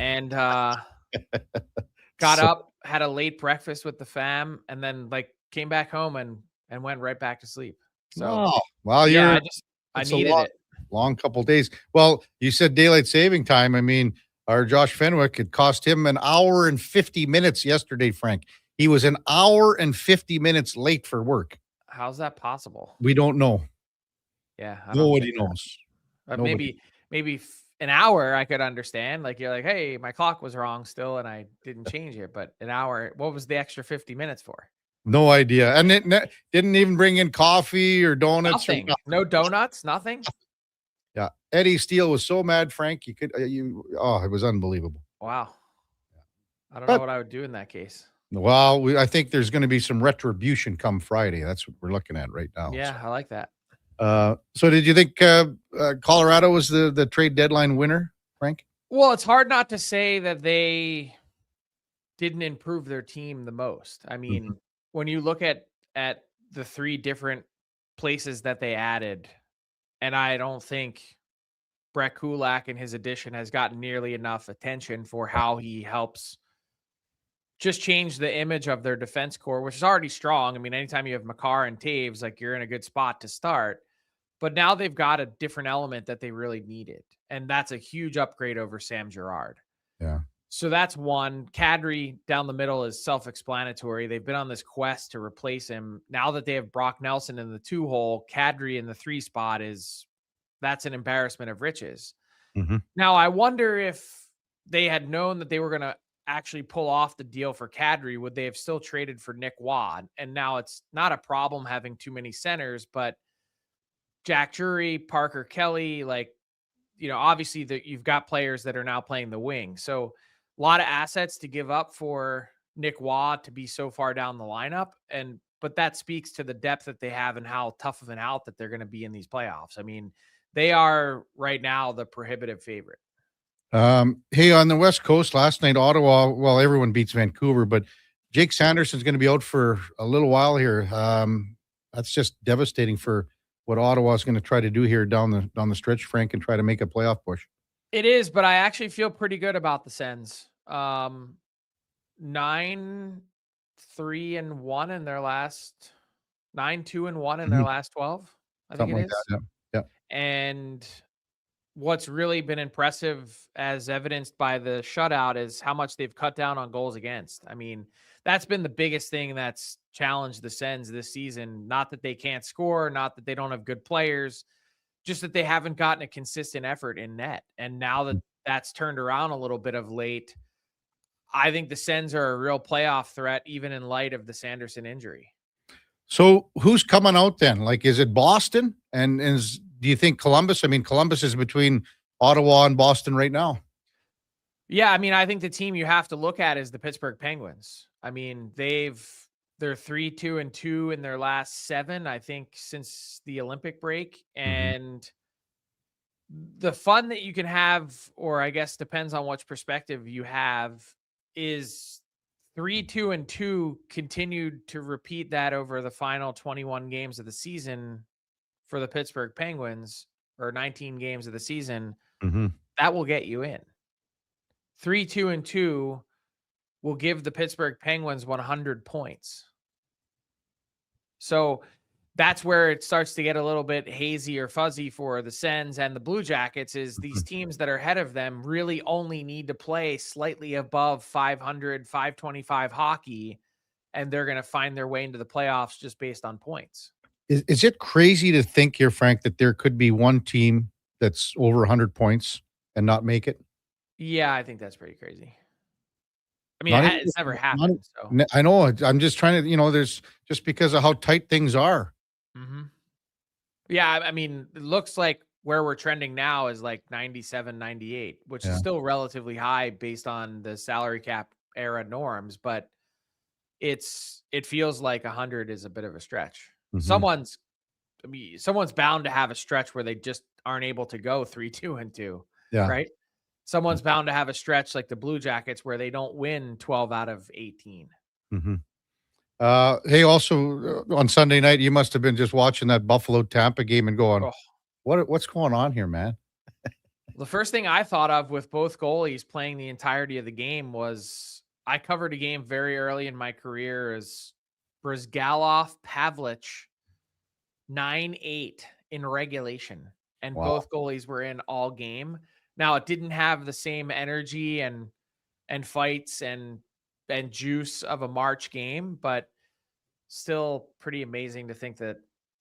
And got up, had a late breakfast with the fam, and then came back home and went right back to sleep. So, I needed it. Long couple days. Well, you said daylight saving time. I mean, our Josh Fenwick, it cost him an hour and 50 minutes yesterday, Frank. He was an hour and 50 minutes late for work. How's that possible? We don't know. Yeah. I don't Nobody think that. knows. But Nobody. maybe an hour I could understand. Like you're like, hey, my clock was wrong still, and I didn't change it. But an hour, what was the extra 50 minutes for? No idea. And it didn't even bring in coffee or donuts. Nothing. Or No donuts. Nothing. Yeah. Eddie Steele was so mad, Frank. It was unbelievable. Wow. I don't know what I would do in that case. Well, I think there's going to be some retribution come Friday. That's what we're looking at right now. Yeah, I like that. So did you think Colorado was the trade deadline winner, Frank? Well, it's hard not to say that they didn't improve their team the most. I mean, when you look at the three different places that they added, and I don't think Brett Kulak and his addition has gotten nearly enough attention for how he helps just change the image of their defense core, which is already strong. I mean, anytime you have Makar and Taves, like you're in a good spot to start. But now they've got a different element that they really needed. And that's a huge upgrade over Sam Girard. Yeah. So that's one. Kadri down the middle is self-explanatory. They've been on this quest to replace him. Now that they have Brock Nelson in the 2-hole, Kadri in the 3 spot that's an embarrassment of riches. Now, I wonder if they had known that they were going to actually pull off the deal for Kadri, would they have still traded for Nick Waugh? And now it's not a problem having too many centers, but Jack Drury, Parker Kelly, obviously you've got players that are now playing the wing. So a lot of assets to give up for Nick Waugh to be so far down the lineup. But that speaks to the depth that they have and how tough of an out that they're going to be in these playoffs. I mean, they are right now the prohibitive favorite. Hey, on the West Coast last night, Ottawa, well, everyone beats Vancouver, but Jake Sanderson's going to be out for a little while here. That's just devastating for what Ottawa is going to try to do here down the stretch, Frank, and try to make a playoff push. It is, but I actually feel pretty good about the Sens. 9-3-1 in their last 9-2-1 in their last 12. I think it is. That, yeah. And what's really been impressive, as evidenced by the shutout, is how much they've cut down on goals against. I mean, that's been the biggest thing that's challenged the Sens this season. Not that they can't score, not that they don't have good players, just that they haven't gotten a consistent effort in net. And now that that's turned around a little bit of late, I think the Sens are a real playoff threat, even in light of the Sanderson injury. So who's coming out then? Like, is it Boston? And do you think Columbus? I mean, Columbus is between Ottawa and Boston right now. Yeah, I mean, I think the team you have to look at is the Pittsburgh Penguins. I mean, they're 3-2-2 in their last 7, I think, since the Olympic break. And the fun that you can have, or I guess depends on which perspective you have, is 3-2-2 continued to repeat that over the final 21 games of the season for the Pittsburgh Penguins, or 19 games of the season. That will get you in. 3-2-2 will give the Pittsburgh Penguins 100 points. So that's where it starts to get a little bit hazy or fuzzy for the Sens and the Blue Jackets, is these teams that are ahead of them really only need to play slightly above 500, 525 hockey, and they're going to find their way into the playoffs just based on points. Is it crazy to think here, Frank, that there could be one team that's over 100 points and not make it? Yeah, I think that's pretty crazy. I mean, it's never happened. So I know. I'm just trying to, there's just because of how tight things are. Yeah, I mean, it looks like where we're trending now is like 97, 98, which is still relatively high based on the salary cap era norms, but it feels like 100 is a bit of a stretch. Someone's bound to have a stretch where they just aren't able to go 3-2-2. Yeah. Right. Someone's bound to have a stretch like the Blue Jackets where they don't win 12 out of 18. Hey, also on Sunday night, you must have been just watching that Buffalo Tampa game and going, what's going on here, man? The first thing I thought of with both goalies playing the entirety of the game was I covered a game very early in my career as Brizgalov Pavlich 9-8 in regulation, and both goalies were in all game. Now, it didn't have the same energy and fights and juice of a March game, but still pretty amazing to think that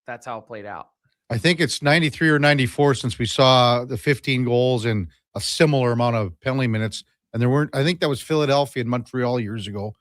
that's how it played out. I think it's 93 or 94 since we saw the 15 goals and a similar amount of penalty minutes. And there weren't, I think that was Philadelphia and Montreal years ago,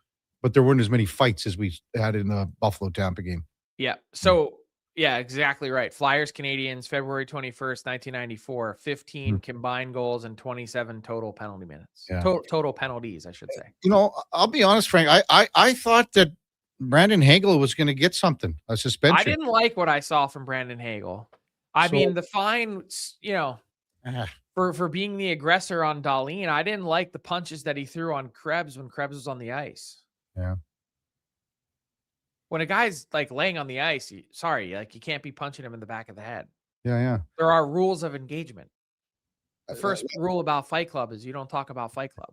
but there weren't as many fights as we had in the Buffalo Tampa game. Yeah. So, yeah, exactly right. Flyers, Canadians, February 21st, 1994, 15 combined goals and 27 total penalty minutes. Yeah. Total penalties, I should say. You know, I'll be honest, Frank. I thought that Brandon Hagel was going to get something, a suspension. I didn't like what I saw from Brandon Hagel. I mean, the fine, you know, for being the aggressor on Dahlin, I didn't like the punches that he threw on Krebs when Krebs was on the ice. Yeah. When a guy's like laying on the ice, you can't be punching him in the back of the head. Yeah. There are rules of engagement. The first rule about Fight Club is you don't talk about Fight Club.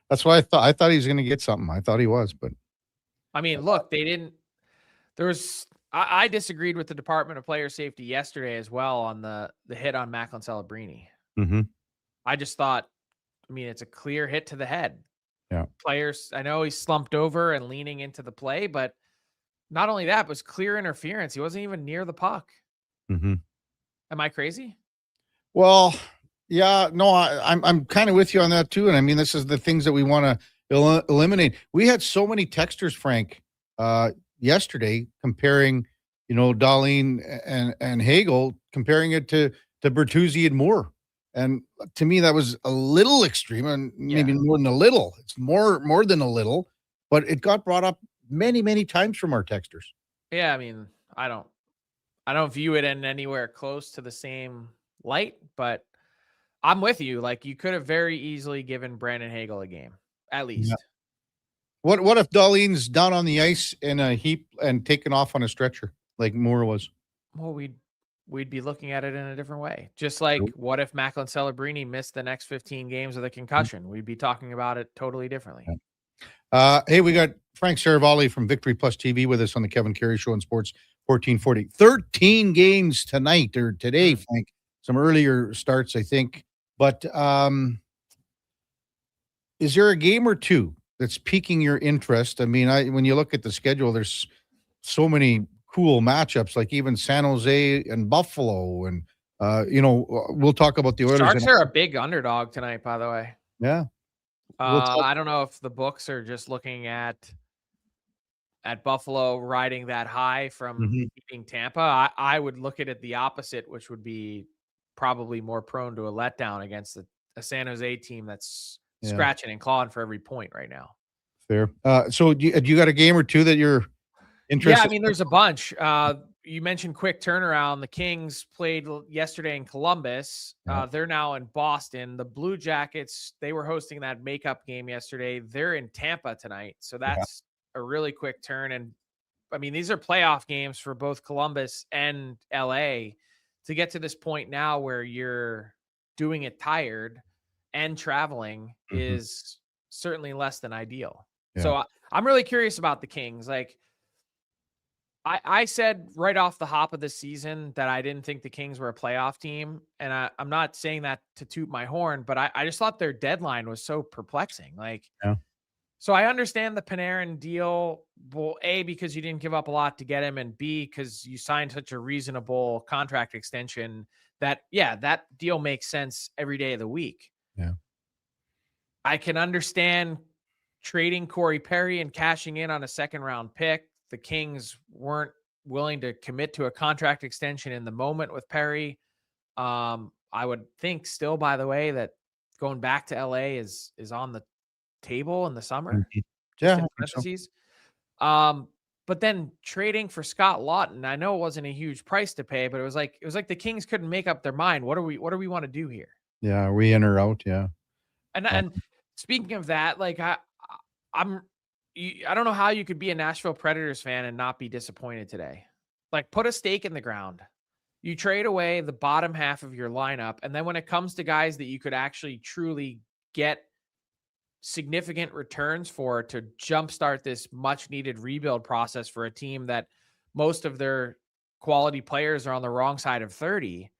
That's why I thought he was going to get something. I thought he was, but I mean, look, they didn't. There was. I disagreed with the Department of Player Safety yesterday as well on the hit on Macklin Celebrini. Mm-hmm. I just thought, I mean, it's a clear hit to the head. Yeah. Players, I know he's slumped over and leaning into the play, but not only that, it was clear interference. He wasn't even near the puck. Mm-hmm. Am I crazy? Well, yeah, no, I'm kind of with you on that too. And I mean, this is the things that we want to eliminate. We had so many texters, Frank, yesterday comparing, you know, Dahlin and Hagel, comparing it to Bertuzzi and Moore. And to me, that was a little extreme, and maybe more than a little. It's more than a little, but it got brought up many, many times from our texters. Yeah, I mean, I don't view it in anywhere close to the same light, but I'm with you. Like, you could have very easily given Brandon Hagel a game, at least. Yeah. What if Dahlin's down on the ice in a heap and taken off on a stretcher like Moore was? Well, we'd be looking at it in a different way. Just like, what if Macklin Celebrini missed the next 15 games with a concussion? We'd be talking about it totally differently. Hey, we got Frank Seravalli from Victory Plus TV with us on the Kevin Karius Show on Sports 1440. 13 games tonight or today, Frank. Some earlier starts, I think. But is there a game or two that's piquing your interest? I mean, when you look at the schedule, there's so many cool matchups, like even San Jose and Buffalo. And, you know, we'll talk about the Oilers. Sharks are a big underdog tonight, by the way. Yeah. I don't know if the books are just looking at Buffalo riding that high from beating Tampa. I would look at it the opposite, which would be probably more prone to a letdown against a San Jose team that's scratching and clawing for every point right now. Fair. So do you got a game or two that you're interested? Yeah, I mean, there's a bunch. You mentioned quick turnaround. The Kings played yesterday in Columbus. They're now in Boston. The Blue Jackets, they were hosting that makeup game yesterday. They're in Tampa tonight. So that's a really quick turn. And I mean, these are playoff games for both Columbus and LA. To get to this point now where you're doing it tired and traveling is certainly less than ideal. Yeah. So I'm really curious about the Kings. Like, I said right off the hop of the season that I didn't think the Kings were a playoff team. And I'm not saying that to toot my horn, but I just thought their deadline was so perplexing. Like, so I understand the Panarin deal, well, A, because you didn't give up a lot to get him, and B, because you signed such a reasonable contract extension that, that deal makes sense every day of the week. Yeah. I can understand trading Corey Perry and cashing in on a second-round pick. The Kings weren't willing to commit to a contract extension in the moment with Perry. I would think still, by the way, that going back to LA is on the table in the summer. Yeah. But then trading for Scott Lawton, I know it wasn't a huge price to pay, but it was like the Kings couldn't make up their mind. What do we want to do here? Yeah, are we in or out? Yeah. And speaking of that, like I don't know how you could be a Nashville Predators fan and not be disappointed today. Like, put a stake in the ground. You trade away the bottom half of your lineup, and then when it comes to guys that you could actually truly get significant returns for to jumpstart this much needed rebuild process for a team that most of their quality players are on the wrong side of 30.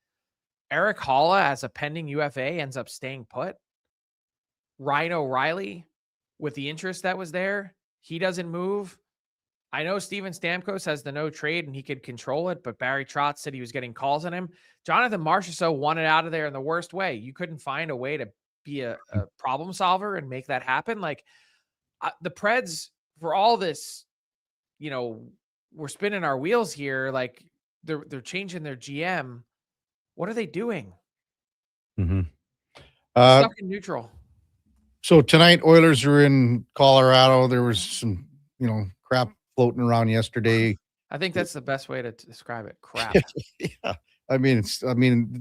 Eric Halla, as a pending UFA, ends up staying put. Ryan O'Reilly, with the interest that was there, he doesn't move. I know Steven Stamkos has the no trade and he could control it, but Barry Trotz said he was getting calls on him. Jonathan Marchessault wanted out of there in the worst way. You couldn't find a way to be a problem solver and make that happen. Like the Preds, for all this, we're spinning our wheels here. Like they're changing their GM. What are they doing? Mm-hmm. Stuck in neutral. So tonight, Oilers are in Colorado. There was some, crap floating around yesterday. I think that's the best way to describe it. Crap. Yeah. I mean,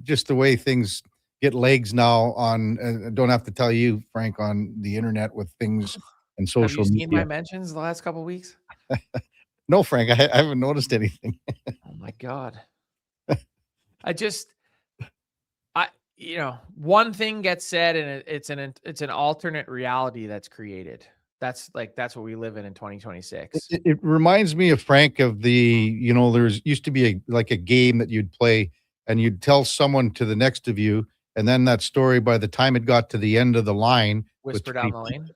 just the way things get legs now on, don't have to tell you, Frank, on the internet with things and social media. Have you seen my mentions the last couple of weeks? No, Frank, I haven't noticed anything. Oh my God. One thing gets said and it's an alternate reality that's created. That's what we live in 2026. It reminds me of, Frank, of there's used to be a game that you'd play and you'd tell someone to the next of you. And then that story, by the time it got to the end of the line, whisper down the lane.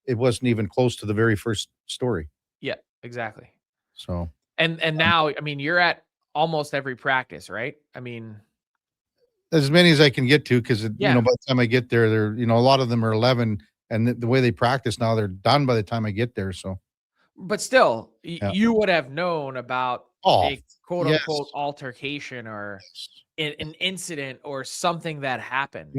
It wasn't even close to the very first story. Yeah, exactly. So, and now, you're at almost every practice, right? As many as I can get to, because by the time I get there, they're a lot of them are 11, and the way they practice now, they're done by the time I get there. So, but still, you would have known about a quote unquote altercation or an incident or something that happened.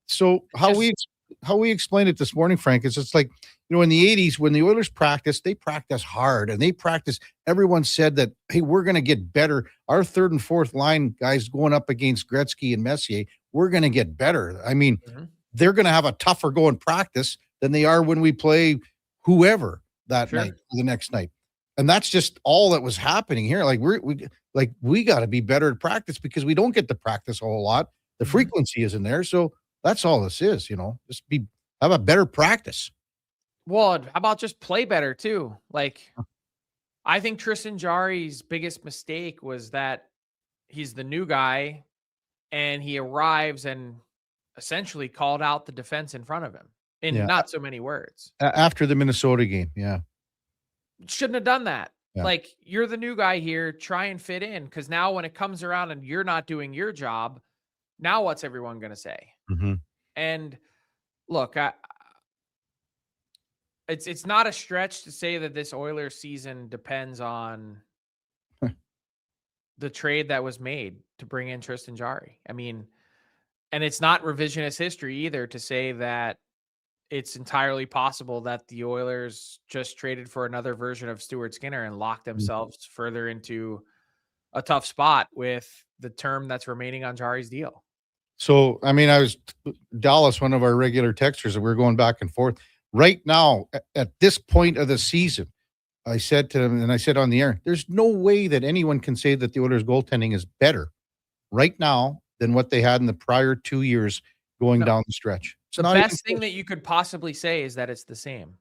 So how we explained it this morning, Frank, is it's like, in the 80s when the Oilers practiced, they practice hard and they practice. Everyone said that, hey, we're going to get better. Our third and fourth line guys going up against Gretzky and Messier, we're going to get better. They're going to have a tougher going practice than they are when we play whoever that night or the next night. And that's just all that was happening here. Like we got to be better at practice because we don't get to practice a whole lot. The frequency isn't there. So that's all this is, just have a better practice. Well, how about just play better too? I think Tristan Jarry's biggest mistake was that he's the new guy and he arrives and essentially called out the defense in front of him in not so many words. After the Minnesota game. Yeah. Shouldn't have done that. Yeah. You're the new guy here, try and fit in. Cause now when it comes around and you're not doing your job, now what's everyone going to say? Mm-hmm. And look, it's not a stretch to say that this Oilers season depends on the trade that was made to bring in Tristan Jarry. And it's not revisionist history either to say that it's entirely possible that the Oilers just traded for another version of Stuart Skinner and locked themselves further into a tough spot with the term that's remaining on Jarry's deal. So, I was Dallas, one of our regular texters, and we were going back and forth. Right now, at this point of the season, I said to him, and I said on the air, there's no way that anyone can say that the Oilers goaltending is better right now than what they had in the prior 2 years going down the stretch. The best thing that you could possibly say is that it's the same.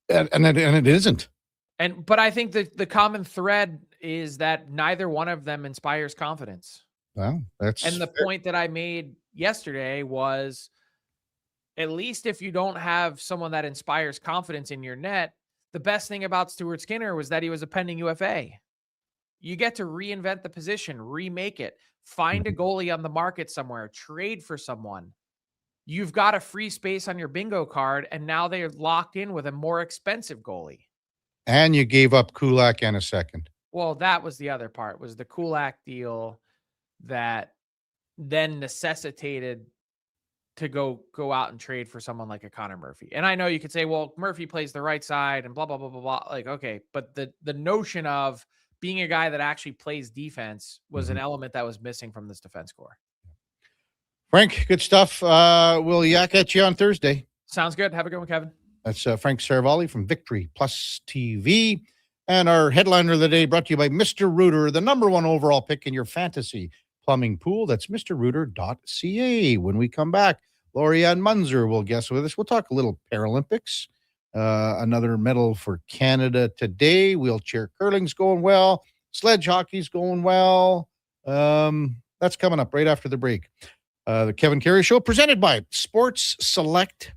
And it isn't. But I think that the common thread is that neither one of them inspires confidence. Well, and the point that I made yesterday was, at least if you don't have someone that inspires confidence in your net, the best thing about Stuart Skinner was that he was a pending UFA. You get to reinvent the position, remake it, find a goalie on the market somewhere, trade for someone. You've got a free space on your bingo card, and now they're locked in with a more expensive goalie. And you gave up Kulak and a second. Well, that was the other part, was the Kulak deal that then necessitated to go out and trade for someone like a Connor Murphy. And I know you could say, well, Murphy plays the right side and blah, blah, blah, blah, blah. Okay. But the notion of being a guy that actually plays defense was an element that was missing from this defense core. Frank, good stuff. We'll yak at you on Thursday. Sounds good. Have a good one, Kevin. That's Frank Seravalli from Victory Plus TV. And our headliner of the day brought to you by Mr. Rooter, the number one overall pick in your fantasy plumbing pool. That's mrrooter.ca. When we come back, Lorianne Munzer will guest with us. We'll talk a little Paralympics. Another medal for Canada today. Wheelchair curling's going well. Sledge hockey's going well. That's coming up right after the break. The Kevin Karius Show, presented by Sports Select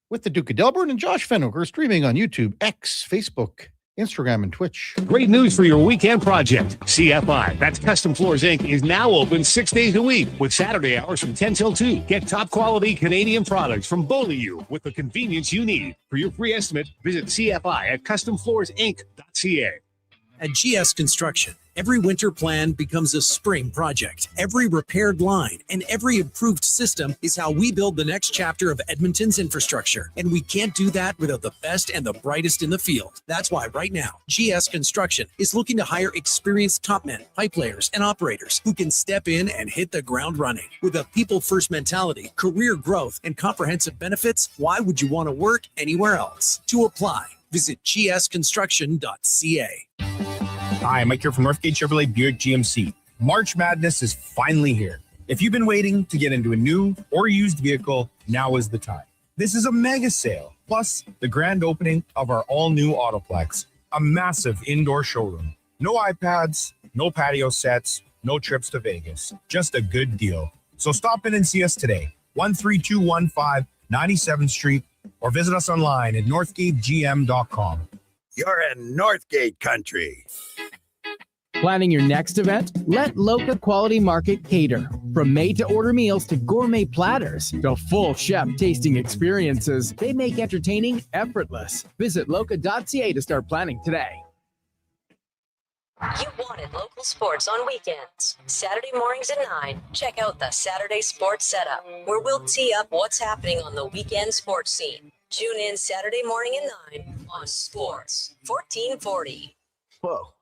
with the Duke of Delburne and Josh Fenwick. We're streaming on YouTube, X, Facebook, Instagram and Twitch. Great news for your weekend project. CFI, that's Custom Floors Inc., is now open 6 days a week with Saturday hours from 10 till 2. Get top quality Canadian products from Beaulieu with the convenience you need. For your free estimate, visit CFI at customfloorsinc.ca. At GS Construction, every winter plan becomes a spring project. Every repaired line and every improved system is how we build the next chapter of Edmonton's infrastructure. And we can't do that without the best and the brightest in the field. That's why right now, GS Construction is looking to hire experienced top men, pipe layers, and operators who can step in and hit the ground running. With a people-first mentality, career growth, and comprehensive benefits, why would you want to work anywhere else? To apply, visit gsconstruction.ca. Hi, Mike here from Northgate Chevrolet Buick GMC. March Madness is finally here. If you've been waiting to get into a new or used vehicle, now is the time. This is a mega sale, plus the grand opening of our all-new Autoplex, a massive indoor showroom. No iPads, no patio sets, no trips to Vegas. Just a good deal. So stop in and see us today, 13215 97th Street, or visit us online at northgategm.com. You're in Northgate country. Planning your next event? Let LooK Quality Market cater. From made-to-order meals to gourmet platters to full chef tasting experiences, they make entertaining effortless. Visit loka.ca to start planning today. You wanted local sports on weekends. Saturday mornings at 9, check out the Saturday Sports Setup, where we'll tee up what's happening on the weekend sports scene. Tune in Saturday morning at 9 on Sports 1440. Whoa,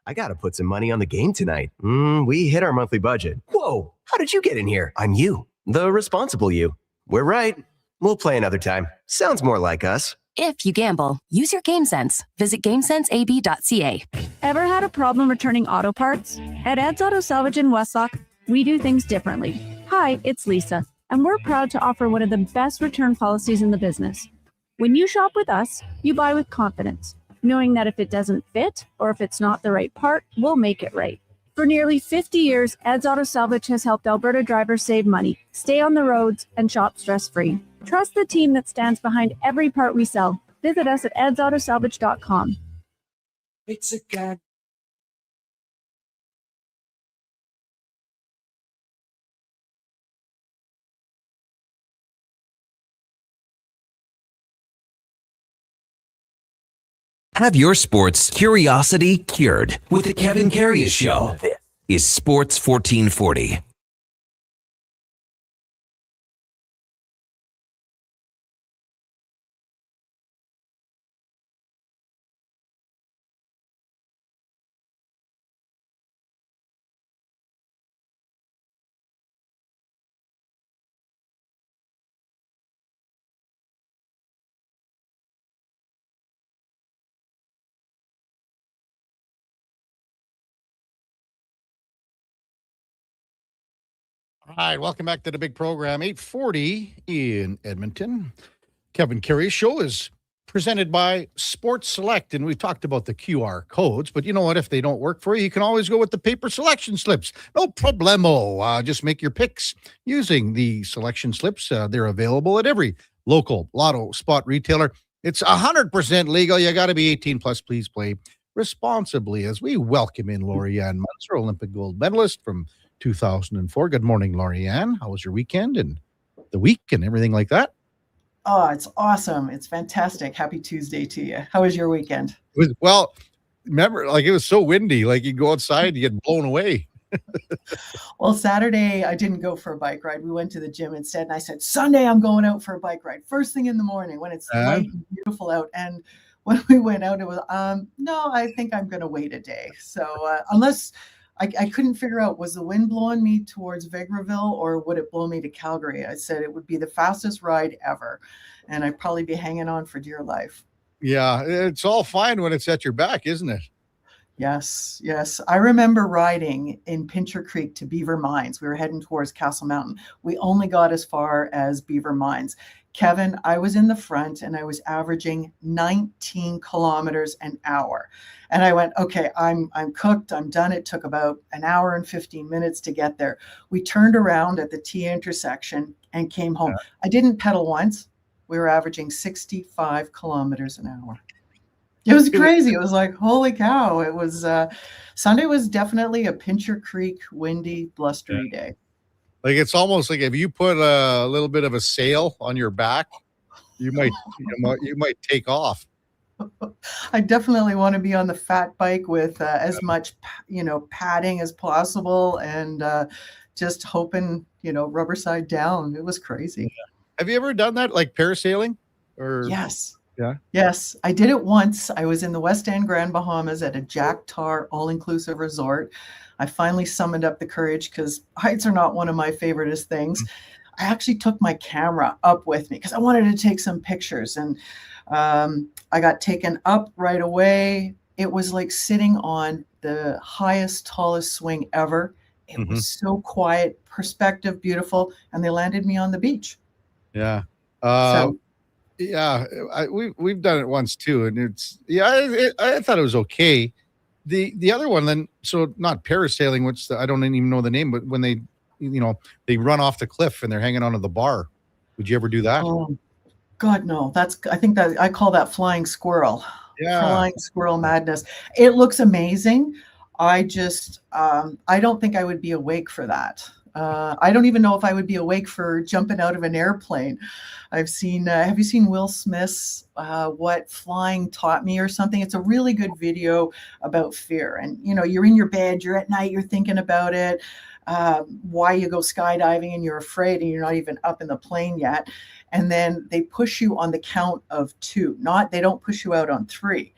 I gotta put some money on the game tonight. We hit our monthly budget. Whoa, how did you get in here? I'm you, the responsible you. We're right. We'll play another time. Sounds more like us. If you gamble, use your game sense. Visit GameSenseAB.ca. Ever had a problem returning auto parts? At Ed's Auto Salvage in Westlock, we do things differently. Hi, it's Lisa, and we're proud to offer one of the best return policies in the business. When you shop with us, you buy with confidence, knowing that if it doesn't fit or if it's not the right part, we'll make it right. For nearly 50 years, Ed's Auto Salvage has helped Alberta drivers save money, stay on the roads, and shop stress-free. Trust the team that stands behind every part we sell. Visit us at edsautosalvage.com. It's a god. Have your sports curiosity cured with the Kevin Karius Show. This is Sports 1440. All right, welcome back to the big program. 840 in Edmonton. Kevin Karius Show is presented by Sports Select, and we've talked about the QR codes, but you know what? If they don't work for you, you can always go with the paper selection slips. No problemo. Just make your picks using the selection slips. They're available at every local lotto spot retailer. It's 100% legal. You got to be 18 plus. Please play responsibly as we welcome in Lori-Ann Munster, Olympic gold medalist from 2004. Good morning, Lori-Ann. How was your weekend and the week and everything like that? Oh, it's awesome. It's fantastic. Happy Tuesday to you. How was your weekend? Well, remember, like it was so windy, like you go outside, you get blown away. Well, Saturday, I didn't go for a bike ride. We went to the gym instead. And I said, Sunday, I'm going out for a bike ride. First thing in the morning when it's light and beautiful out. And when we went out, it was, no, I think I'm going to wait a day. So unless... I couldn't figure out, was the wind blowing me towards Vegreville or would it blow me to Calgary? I said it would be the fastest ride ever, and I'd probably be hanging on for dear life. Yeah, it's all fine when it's at your back, isn't it? Yes, yes. I remember riding in Pincher Creek to Beaver Mines. We were heading towards Castle Mountain. We only got as far as Beaver Mines. Kevin, I was in the front and I was averaging 19 kilometers an hour. And I went, okay, I'm cooked. I'm done. It took about an hour and 15 minutes to get there. We turned around at the T intersection and came home. I didn't pedal once. We were averaging 65 kilometers an hour. It was crazy. It was like, holy cow. It was Sunday was definitely a Pincher Creek windy, blustery day. Like it's almost like if you put a little bit of a sail on your back, you might take off. I definitely want to be on the fat bike with as much, padding as possible, and just hoping, rubber side down. It was crazy. Have you ever done that, like parasailing? Or yes. Yeah. Yes, I did it once. I was in the West End Grand Bahamas at a Jack Tar all-inclusive resort. I finally summoned up the courage because heights are not one of my favoriteest things. I actually took my camera up with me because I wanted to take some pictures, and I got taken up right away. It was like sitting on the highest, tallest swing ever. It was so quiet, perspective, beautiful, and they landed me on the beach. Yeah. So Yeah, we've done it once too, and it's I thought it was okay. The other one then, so not parasailing, which I don't even know the name, but when they they run off the cliff and they're hanging onto the bar. Would you ever do that? Oh, God, no. I think that I call that flying squirrel. Yeah. Flying squirrel madness. It looks amazing. I just I don't think I would be awake for that. I don't even know if I would be awake for jumping out of an airplane. I've seen, have you seen Will Smith's What Flying Taught Me or something? It's a really good video about fear. And, you're in your bed, you're at night, you're thinking about it, why you go skydiving and you're afraid and you're not even up in the plane yet. And then they push you on the count of 2. They don't push you out on 3.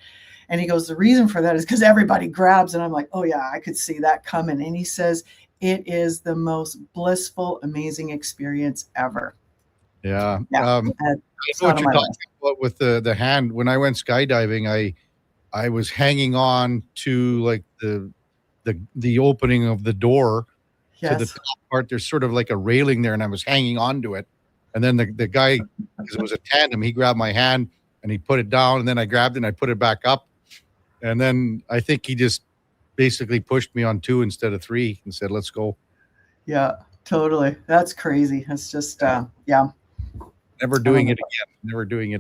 And he goes, the reason for that is because everybody grabs. And I'm like, oh yeah, I could see that coming. And he says, it is the most blissful, amazing experience ever. Yeah. Yeah. I know what you're talking about with the hand. When I went skydiving, I was hanging on to like the opening of the door to the top part. There's sort of like a railing there, and I was hanging on to it. And then the guy, because it was a tandem, he grabbed my hand and he put it down, and then I grabbed it and I put it back up. And then I think he just basically pushed me on 2 instead of 3 and said, let's go. Yeah, totally. That's crazy. It's just, yeah. Never doing it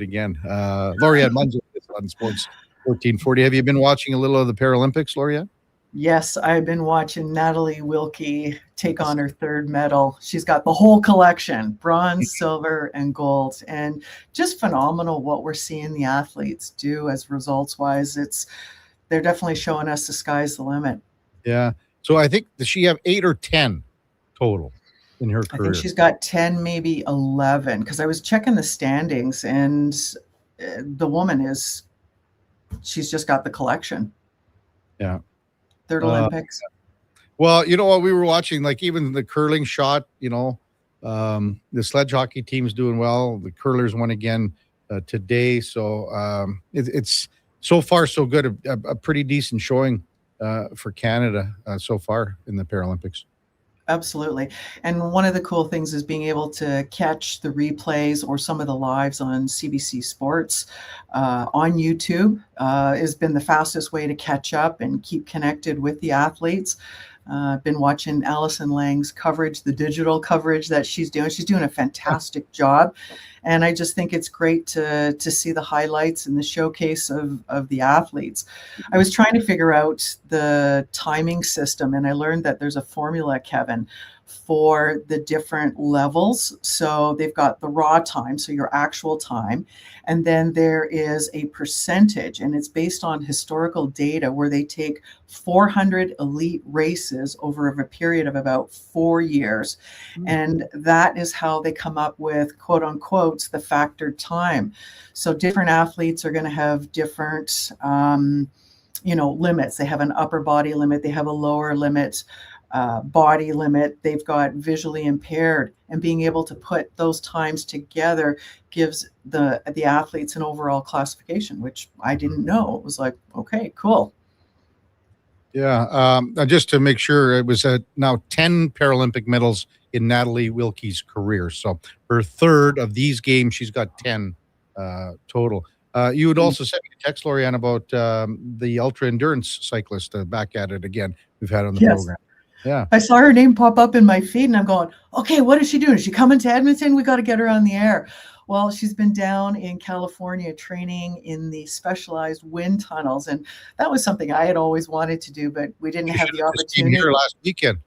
again. Laureate Munzer on Sports 1440. Have you been watching a little of the Paralympics, Laureate? Yes, I've been watching Natalie Wilkie take on her 3rd medal. She's got the whole collection, bronze, silver, and gold. And just phenomenal what we're seeing the athletes do as results-wise. They're definitely showing us the sky's the limit. Yeah. So I think, does she have 8 or 10 total in her career? I think she's got 10, maybe 11, because I was checking the standings, and the woman she's just got the collection. Yeah. 3rd Olympics. Well, you know what, we were watching, like even the curling shot, the sledge hockey team's doing well. The curlers won again today. So it's so far so good. A pretty decent showing for Canada so far in the Paralympics. Absolutely. And one of the cool things is being able to catch the replays or some of the lives on CBC Sports on YouTube has been the fastest way to catch up and keep connected with the athletes. I've been watching Allison Lang's coverage, the digital coverage that she's doing. She's doing a fantastic job. And I just think it's great to see the highlights and the showcase of the athletes. I was trying to figure out the timing system, and I learned that there's a formula, Kevin, for the different levels. So they've got the raw time, so your actual time, and then there is a percentage, and it's based on historical data where they take 400 elite races over a period of about 4 years. And that is how they come up with, quote unquote, the factored time. So different athletes are going to have different, limits. They have an upper body limit. They have a lower limit. Body limit. They've got visually impaired, and being able to put those times together gives the athletes an overall classification, which I didn't know. It was like, okay, cool. Yeah. Just to make sure, it was now 10 Paralympic medals in Natalie Wilkie's career. So her 3rd of these games, she's got 10 total. You would also send me a text, Lorianne, about the ultra endurance cyclist back at it again. We've had on the program. Yeah. I saw her name pop up in my feed and I'm going, okay, what is she doing? Is she coming to Edmonton? We got to get her on the air. Well, she's been down in California training in the specialized wind tunnels. And that was something I had always wanted to do, but we didn't have the opportunity. Here last weekend.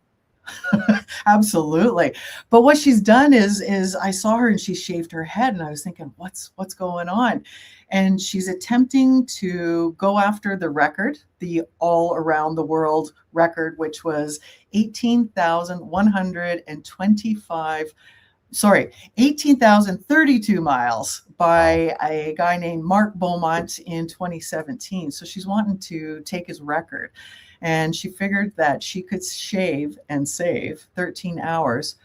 Absolutely. But what she's done is I saw her and she shaved her head and I was thinking, what's going on? And she's attempting to go after the record, the all around the world record, which was 18,032 miles by a guy named Mark Beaumont in 2017. So she's wanting to take his record. And she figured that she could shave and save 13 hours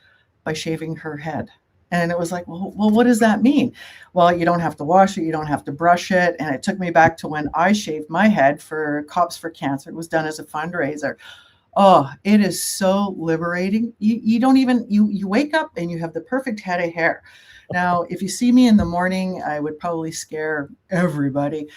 by shaving her head. And it was like, well, what does that mean? Well, you don't have to wash it. You don't have to brush it. And it took me back to when I shaved my head for Cops for Cancer. It was done as a fundraiser. Oh, it is so liberating. You don't even, you wake up and you have the perfect head of hair. Now, if you see me in the morning, I would probably scare everybody.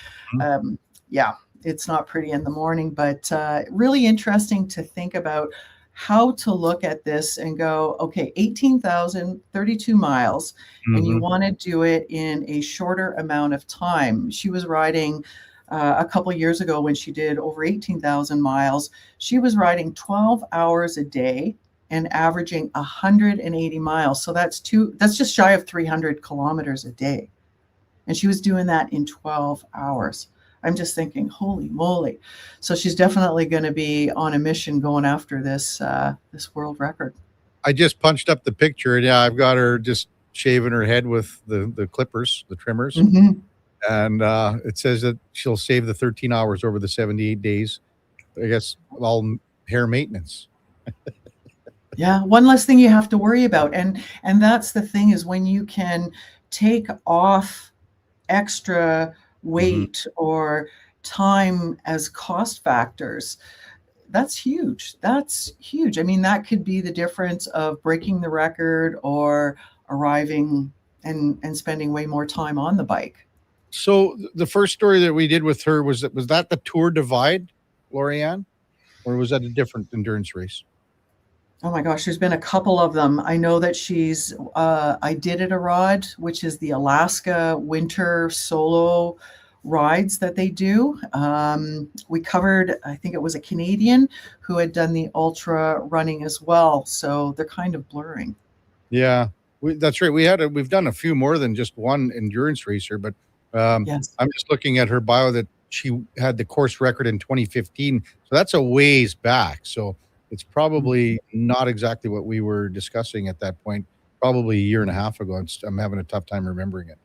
Yeah, it's not pretty in the morning, but really interesting to think about how to look at this and go, okay, 18,032 miles, and you want to do it in a shorter amount of time. She was riding a couple of years ago when she did over 18,000 miles. She was riding 12 hours a day and averaging 180 miles. So that's just shy of 300 kilometers a day. And she was doing that in 12 hours. I'm just thinking, holy moly. So she's definitely going to be on a mission going after this world record. I just punched up the picture, and yeah, I've got her just shaving her head with the clippers, the trimmers. Mm-hmm. And it says that she'll save the 13 hours over the 78 days. I guess all hair maintenance. Yeah, one less thing you have to worry about. And that's the thing, is when you can take off extra weight or time as cost factors, that's huge. That's huge. I mean, that could be the difference of breaking the record or arriving and spending way more time on the bike. So the first story that we did with her was that the Tour Divide, Lorianne, or was that a different endurance race? Oh my gosh, there's been a couple of them. I know that she's Iditarod, which is the Alaska winter solo rides that they do. We covered, I think it was a Canadian who had done the ultra running as well. So they're kind of blurring. Yeah, that's right. We've done a few more than just one endurance racer, but yes. I'm just looking at her bio that she had the course record in 2015. So that's a ways back. So it's probably not exactly what we were discussing at that point, probably a year and a half ago. I'm having a tough time remembering it.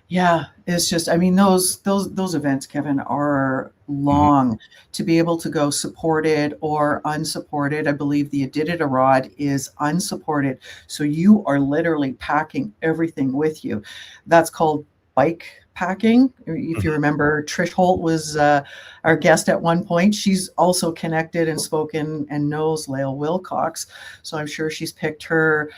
Yeah, it's just, I mean, those events, Kevin, are long. To be able to go supported or unsupported. I believe the Iditarod is unsupported. So you are literally packing everything with you. That's called bike packing. If you remember, Trish Holt was our guest at one point. She's also connected and spoken and knows Lael Wilcox. So I'm sure she's picked her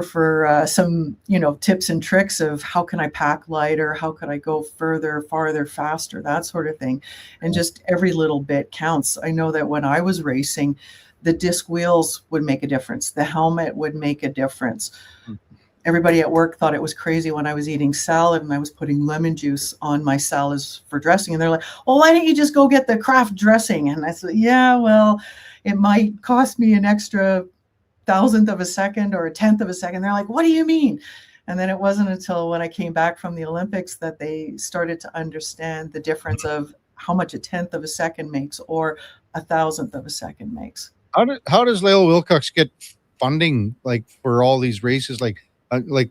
for some, tips and tricks of how can I pack lighter? How could I go further, farther, faster, that sort of thing. And just every little bit counts. I know that when I was racing, the disc wheels would make a difference. The helmet would make a difference. Everybody at work thought it was crazy when I was eating salad and I was putting lemon juice on my salads for dressing. And they're like, well, why don't you just go get the Kraft dressing? And I said, yeah, well, it might cost me an extra 1,000th of a second or a 10th of a second. They're like, what do you mean? And then it wasn't until when I came back from the Olympics that they started to understand the difference of how much a 10th of a second makes or 1,000th of a second makes. How does Lael Wilcox get funding, like, for all these races? Like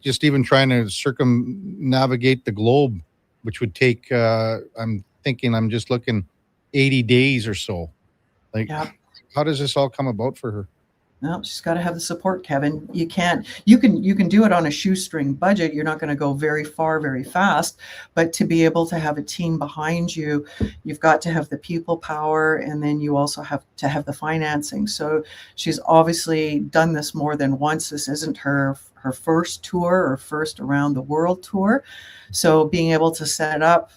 just even trying to circumnavigate the globe, which would take, I'm just looking 80 days or so. Like, yeah. How does this all come about for her? No, she's got to have the support, Kevin. You can do it on a shoestring budget. You're not going to go very far, very fast, but to be able to have a team behind you, you've got to have the people power, and then you also have to have the financing. So she's obviously done this more than once. This isn't her first tour or first around the world tour. So being able to set it up,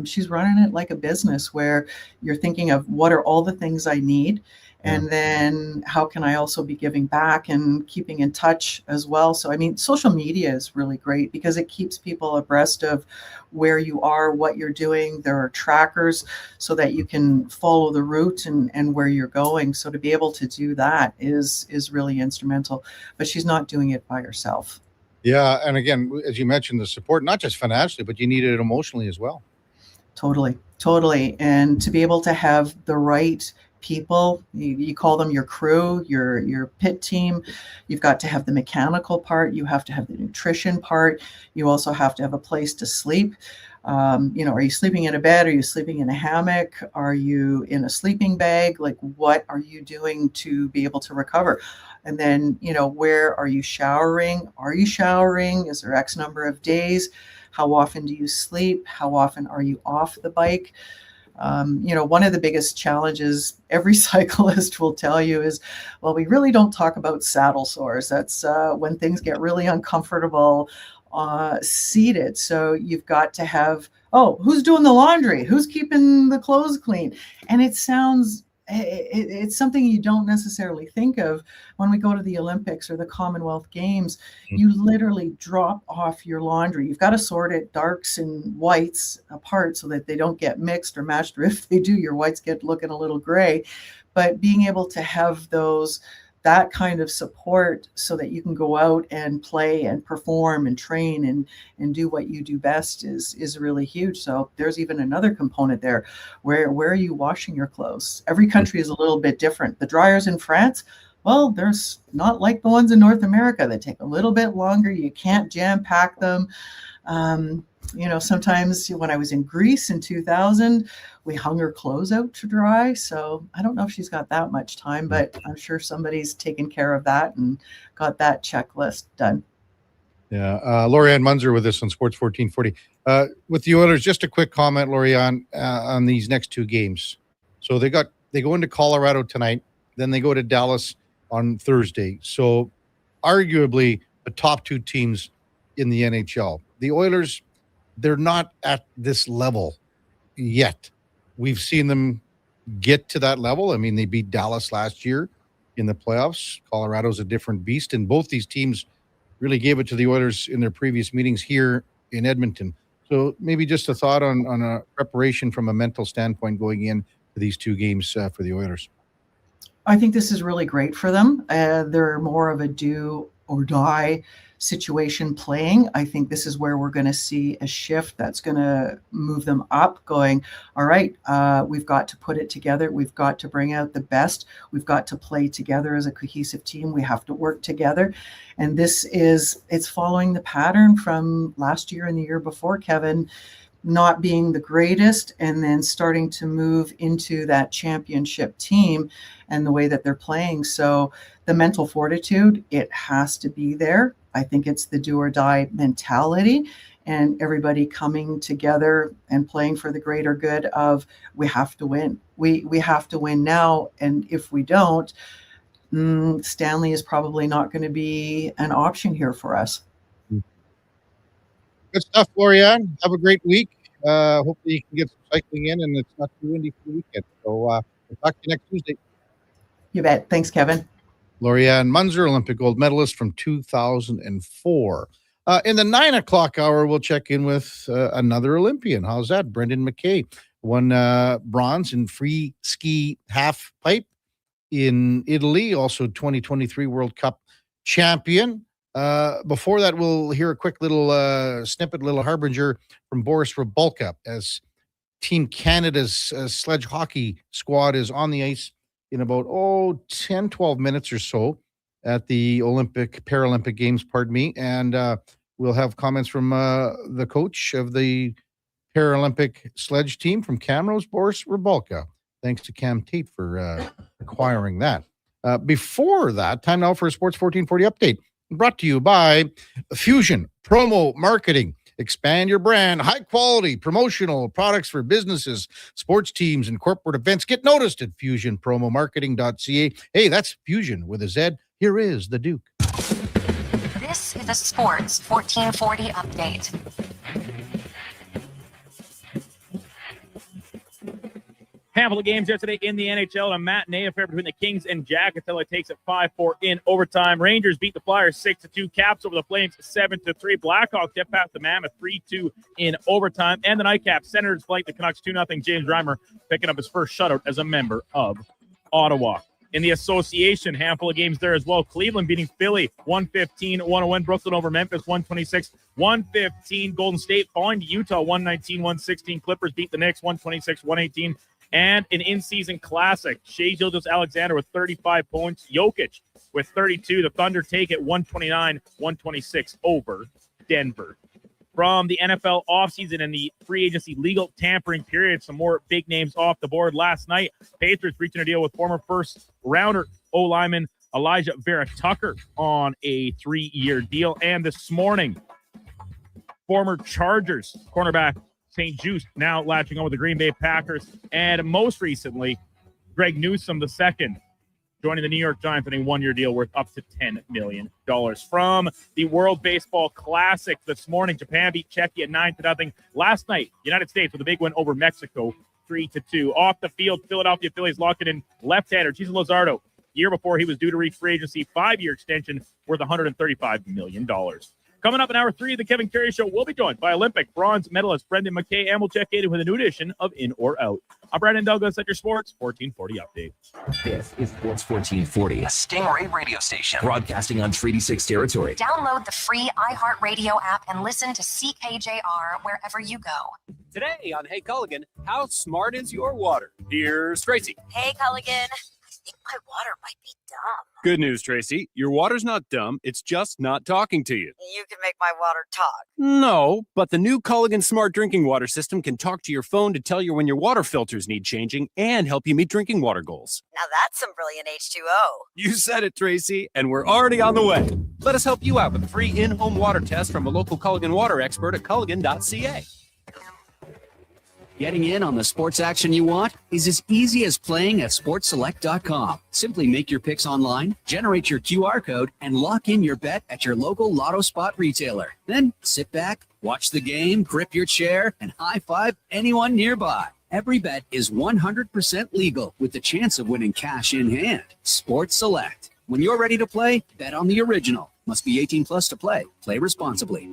she's running it like a business where you're thinking of what are all the things I need. And then how can I also be giving back and keeping in touch as well? So, I mean, social media is really great because it keeps people abreast of where you are, what you're doing. There are trackers so that you can follow the route and where you're going. So to be able to do that is really instrumental, but she's not doing it by herself. Yeah. And again, as you mentioned, the support, not just financially, but you need it emotionally as well. Totally. And to be able to have the right people, you call them your crew, your pit team. You've got to have the mechanical part. You have to have the nutrition part. You also have to have a place to sleep. Are you sleeping in a bed? Are you sleeping in a hammock? Are you in a sleeping bag? Like, what are you doing to be able to recover? And then, where are you showering? Are you showering? Is there X number of days? How often do you sleep? How often are you off the bike? One of the biggest challenges every cyclist will tell you is, well, we really don't talk about saddle sores. That's when things get really uncomfortable seated. So you've got to have, who's doing the laundry? Who's keeping the clothes clean? And it sounds, it's something you don't necessarily think of when we go to the Olympics or the Commonwealth Games. You literally drop off your laundry. You've got to sort it darks and whites apart so that they don't get mixed or matched, or if they do, your whites get looking a little gray. But being able to have that kind of support so that you can go out and play and perform and train and do what you do best is really huge. So there's even another component there. Where are you washing your clothes? Every country is a little bit different. The dryers in France, well, there's not like the ones in North America that take a little bit longer. You can't jam pack them. Sometimes when I was in Greece in 2000, we hung her clothes out to dry. So I don't know if she's got that much time, but I'm sure somebody's taken care of that and got that checklist done. Yeah. Lorianne Munzer with us on Sports 1440. With the Oilers, just a quick comment, Lorianne, on these next two games. So they go into Colorado tonight, then they go to Dallas on Thursday. So arguably the top two teams in the NHL. The Oilers, they're not at this level yet. We've seen them get to that level. I mean, they beat Dallas last year in the playoffs. Colorado's a different beast, and both these teams really gave it to the Oilers in their previous meetings here in Edmonton. So maybe just a thought on a preparation from a mental standpoint going in to these two games for the Oilers. I think this is really great for them. They're more of a do or die situation playing. I think this is where we're going to see a shift that's going to move them up, going, all right, we've got to put it together. We've got to bring out the best. We've got to play together as a cohesive team. We have to work together. And it's following the pattern from last year and the year before, Kevin, not being the greatest and then starting to move into that championship team and the way that they're playing. So the mental fortitude, it has to be there. I think it's the do or die mentality and everybody coming together and playing for the greater good of we have to win. We have to win now. And if we don't, Stanley is probably not going to be an option here for us. Good stuff, Lorianne. Have a great week. Hopefully you can get some cycling in and it's not too windy for the weekend. So we'll talk to you next Tuesday. You bet. Thanks, Kevin. Lorianne Munzer, Olympic gold medalist from 2004. In the 9 o'clock hour, we'll check in with another Olympian. How's that? Brendan McKay won bronze in free ski half pipe in Italy, also 2023 World Cup champion. Before that, we'll hear a quick little snippet, little harbinger from Boris Rybalka as Team Canada's sledge hockey squad is on the ice in about 10, 12 minutes or so at the Paralympic Games, pardon me. And we'll have comments from the coach of the Paralympic sledge team from Camrose, Boris Rybalka. Thanks to Cam Tate for acquiring that. Before that, time now for a Sports 1440 update. Brought to you by Fusion Promo Marketing. Expand your brand, high quality promotional products for businesses, sports teams, and corporate events. Get noticed at fusionpromomarketing.ca. Hey, that's Fusion with a Z. Here is the Duke. This is a Sports 1440 update. Handful of games yesterday in the NHL. A matinee affair between the Kings and Jackets. It takes it 5-4 in overtime. Rangers beat the Flyers 6-2. Caps over the Flames 7-3. Blackhawks get past the Mammoth 3-2 in overtime. And the Nightcaps, Senators flank the Canucks 2-0. James Reimer picking up his first shutout as a member of Ottawa. In the association, handful of games there as well. Cleveland beating Philly 115-101. Brooklyn over Memphis 126-115. Golden State falling to Utah 119-116. Clippers beat the Knicks 126-118. And an in-season classic, Shai Gilgeous-Alexander with 35 points. Jokic with 32. The Thunder take it 129-126 over Denver. From the NFL offseason and the free agency legal tampering period, some more big names off the board. Last night, Patriots reaching a deal with former first-rounder O-lineman Elijah Vera Tucker on a 3-year deal. And this morning, former Chargers cornerback St. Juste now latching on with the Green Bay Packers. And most recently, Greg Newsome II joining the New York Giants on a 1-year deal worth up to $10 million. From the World Baseball Classic this morning, Japan beat Czechia 9-0. Last night, United States with a big win over Mexico 3-2. Off the field, Philadelphia Phillies locked in left-hander Cesar Luzardo. Year before he was due to reach free agency, 5-year extension worth $135 million. Coming up in hour 3 of the Kevin Karius Show, we'll be joined by Olympic bronze medalist Brendan McKay, and we'll check in with a new edition of In or Out. I'm Brandon Douglas at your Sports 1440 update. This is Sports 1440, a Stingray radio station broadcasting on Treaty 6 territory. Download the free iHeartRadio app and listen to CKJR wherever you go. Today on Hey Culligan, how smart is your water? Here's Tracy. Hey Culligan, I think my water might be dumb. Good news, Tracy. Your water's not dumb. It's just not talking to you. You can make my water talk. No, but the new Culligan Smart Drinking Water System can talk to your phone to tell you when your water filters need changing and help you meet drinking water goals. Now that's some brilliant H2O. You said it, Tracy, and we're already on the way. Let us help you out with a free in-home water test from a local Culligan water expert at culligan.ca. Getting in on the sports action you want is as easy as playing at sportselect.com. Simply make your picks online, generate your QR code, and lock in your bet at your local Lotto Spot retailer. Then sit back, watch the game, grip your chair, and high-five anyone nearby. Every bet is 100% legal with the chance of winning cash in hand. Sports Select. When you're ready to play, bet on the original. Must be 18 plus to play. Play responsibly.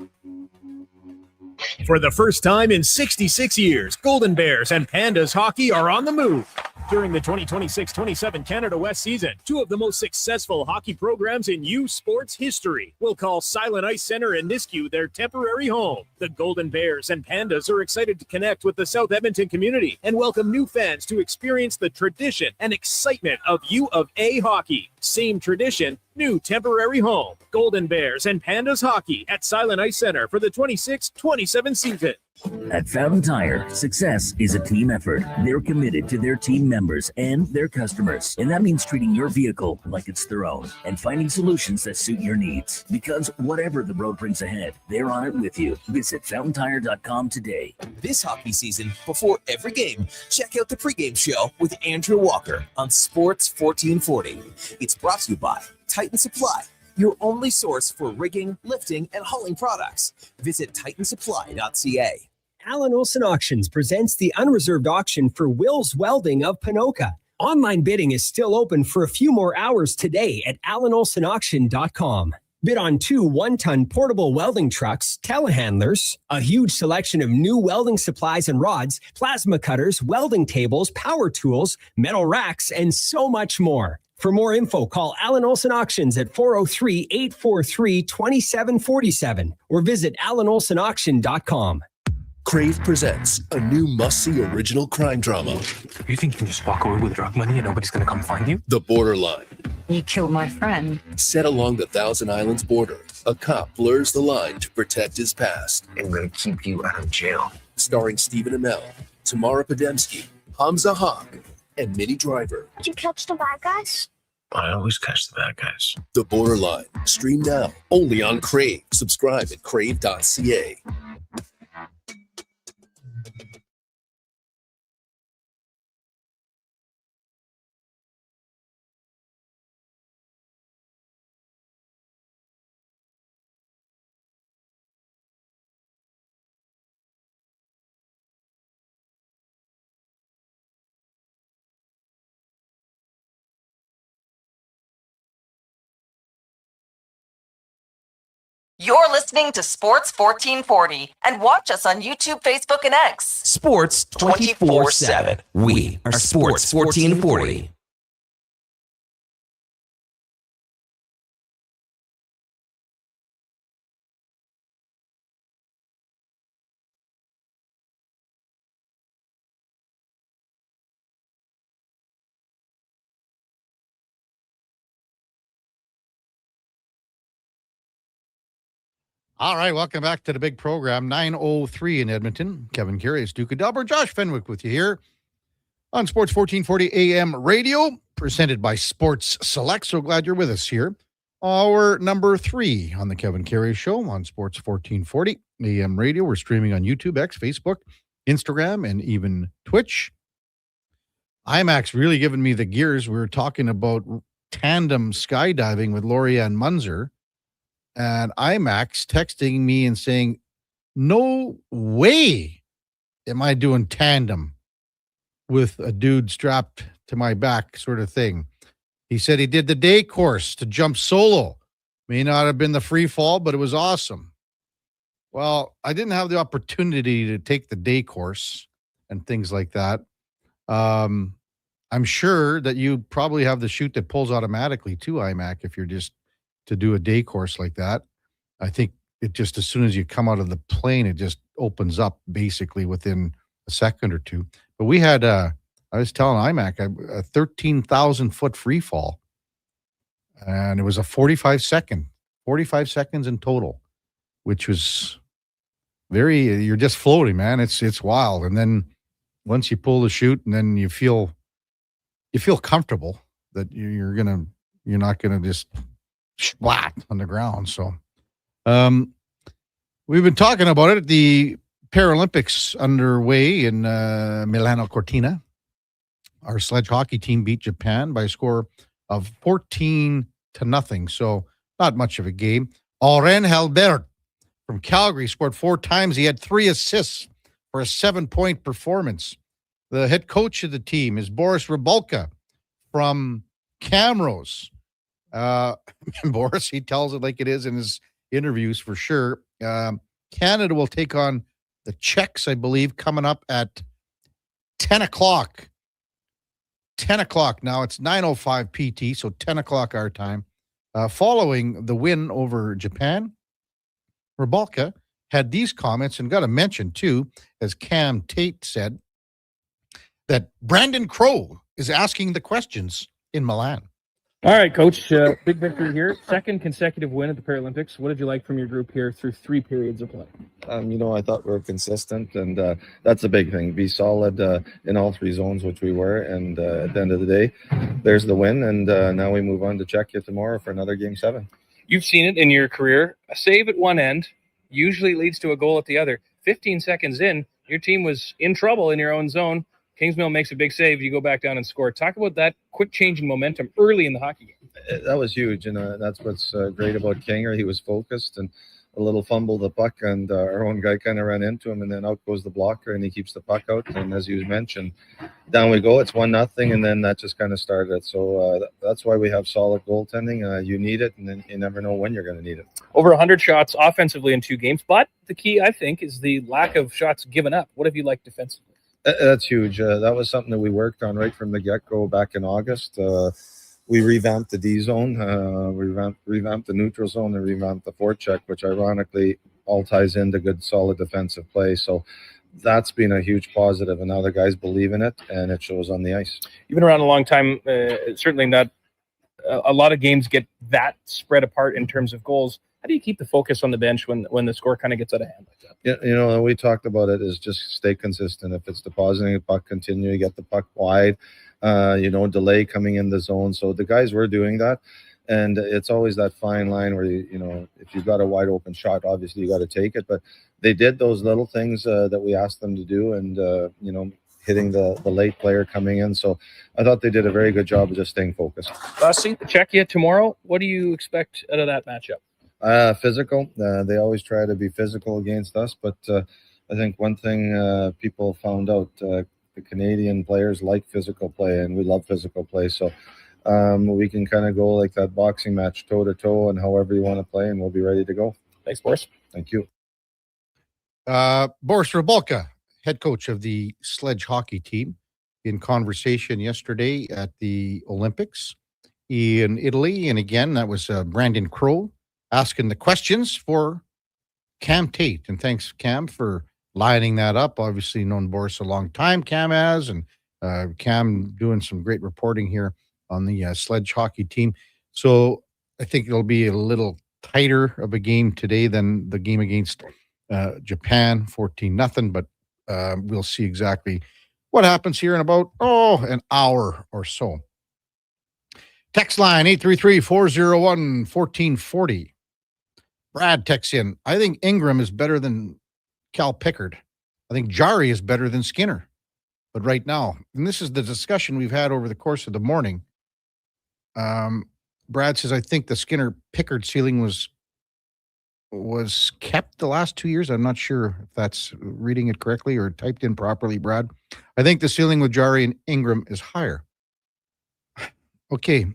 For the first time in 66 years, Golden Bears and Pandas hockey are on the move. During the 2026-27 Canada West season, two of the most successful hockey programs in U Sports history will call Silent Ice Center in Nisku their temporary home. The Golden Bears and Pandas are excited to connect with the South Edmonton community and welcome new fans to experience the tradition and excitement of U of A hockey. Same tradition, new temporary home. Golden Bears and Pandas hockey at Silent Ice Center for the 26-27 season. At Fountain Tire, success is a team effort. They're committed to their team members and their customers. And that means treating your vehicle like it's their own and finding solutions that suit your needs. Because whatever the road brings ahead, they're on it with you. Visit fountaintire.com today. This hockey season, before every game, check out the pregame show with Andrew Walker on Sports 1440. It's brought to you by Titan Supply, your only source for rigging, lifting, and hauling products. Visit titansupply.ca. Alan Olson Auctions presents the unreserved auction for Will's Welding of Panoka. Online bidding is still open for a few more hours today at alanolsonauction.com. Bid on 2 one-ton portable welding trucks, telehandlers, a huge selection of new welding supplies and rods, plasma cutters, welding tables, power tools, metal racks, and so much more. For more info, call Alan Olson Auctions at 403-843-2747 or visit alanolsonauction.com. Crave presents a new must-see original crime drama. You think you can just walk away with drug money and nobody's going to come find you? The Borderline. You killed my friend. Set along the Thousand Islands border, a cop blurs the line to protect his past. I'm going to keep you out of jail. Starring Stephen Amell, Tamara Podemski, Hamza Haq, and Minnie Driver. Did you catch the bad guys? I always catch the bad guys. The Borderline. Stream now, only on Crave. Subscribe at crave.ca. You're listening to Sports 1440 and watch us on YouTube, Facebook, and X. Sports 24/7. We are Sports 1440. All right, welcome back to the big program, 9:03 in Edmonton. Kevin Karius, Duke of Delburne, Josh Fenwick with you here on Sports 1440 AM radio, presented by Sports Select. So glad you're with us here. Our number 3 on the Kevin Karius Show on Sports 1440 AM radio. We're streaming on YouTube, X, Facebook, Instagram, and even Twitch. IMAX really giving me the gears. We were talking about tandem skydiving with Lorianne Munzer. And IMAX texting me and saying, no way am I doing tandem with a dude strapped to my back sort of thing. He said he did the day course to jump solo. May not have been the free fall, but it was awesome. Well, I didn't have the opportunity to take the day course and things like that. I'm sure that you probably have the chute that pulls automatically too, IMAC, if you're just to do a day course like that. I think it just, as soon as you come out of the plane, it just opens up basically within a second or two. But we had, I was telling IMAC, a 13,000 foot free fall. And it was a 45 seconds in total, which was you're just floating, man. It's wild. And then once you pull the chute, and then you feel comfortable that you're not gonna just splat on the ground. So we've been talking about it. The Paralympics underway in Milano Cortina. Our sledge hockey team beat Japan by a score of 14-0. So not much of a game. Oren Halbert from Calgary scored 4 times. He had 3 assists for a 7-point performance. The head coach of the team is Boris Rybalka from Camrose. Boris, he tells it like it is in his interviews for sure. Canada will take on the Czechs, I believe, coming up at 10 o'clock. 10 o'clock now. It's 9:05 PT, so 10 o'clock our time. Following the win over Japan, Rybalka had these comments, and got to mention too, as Cam Tate said, that Brandon Crow is asking the questions in Milan. All right, Coach. Big victory here. 2nd consecutive win at the Paralympics. What did you like from your group here through 3 periods of play? I thought we were consistent, and that's a big thing. Be solid in all 3 zones, which we were. And at the end of the day, there's the win. And now we move on to Czechia tomorrow for another Game 7. You've seen it in your career. A save at one end usually leads to a goal at the other. 15 seconds in, your team was in trouble in your own zone. Kingsmill makes a big save. You go back down and score. Talk about that quick change in momentum early in the hockey game. That was huge, and that's what's great about Kinger. He was focused, and a little fumble the puck, and our own guy kind of ran into him, and then out goes the blocker, and he keeps the puck out. And as you mentioned, down we go. It's 1-0, and then that just kind of started it. So that's why we have solid goaltending. You need it, and then you never know when you're going to need it. Over 100 shots offensively in 2 games, but the key, I think, is the lack of shots given up. What have you liked defensively? That's huge. That was something that we worked on right from the get-go back in August. We revamped the D zone, revamped the neutral zone, and revamped the forecheck, which ironically all ties into good, solid defensive play. So that's been a huge positive, and now the guys believe in it, and it shows on the ice. You've been around a long time. Certainly not a lot of games get that spread apart in terms of goals. How do you keep the focus on the bench when the score kind of gets out of hand like that? Yeah, we talked about it, is just stay consistent. If it's depositing the puck, continue to get the puck wide, delay coming in the zone. So the guys were doing that. And it's always that fine line where, if you've got a wide open shot, obviously you got to take it. But they did those little things that we asked them to do, and, hitting the late player coming in. So I thought they did a very good job of just staying focused. Lastly, Czechia tomorrow. What do you expect out of that matchup? Physical. They always try to be physical against us, but I think one thing people found out, the Canadian players like physical play, and we love physical play. So we can kind of go like that boxing match, toe to toe, and however you want to play, and we'll be ready to go. Thanks, Boris. Thank you. Boris Rabalka, head coach of the sledge hockey team, in conversation yesterday at the Olympics in Italy. And again, that was Brandon Crow asking the questions for Cam Tate. And thanks, Cam, for lining that up. Obviously known Boris a long time, Cam has, and Cam doing some great reporting here on the sledge hockey team. So I think it'll be a little tighter of a game today than the game against Japan, 14-0, but we'll see exactly what happens here in about, an hour or so. Text line 833-401-1440. Brad texts in, I think Ingram is better than Cal Pickard. I think Jari is better than Skinner. But right now, and this is the discussion we've had over the course of the morning, Brad says, I think the Skinner-Pickard ceiling was kept the last 2 years. I'm not sure if that's reading it correctly or typed in properly, Brad. I think the ceiling with Jari and Ingram is higher. Okay,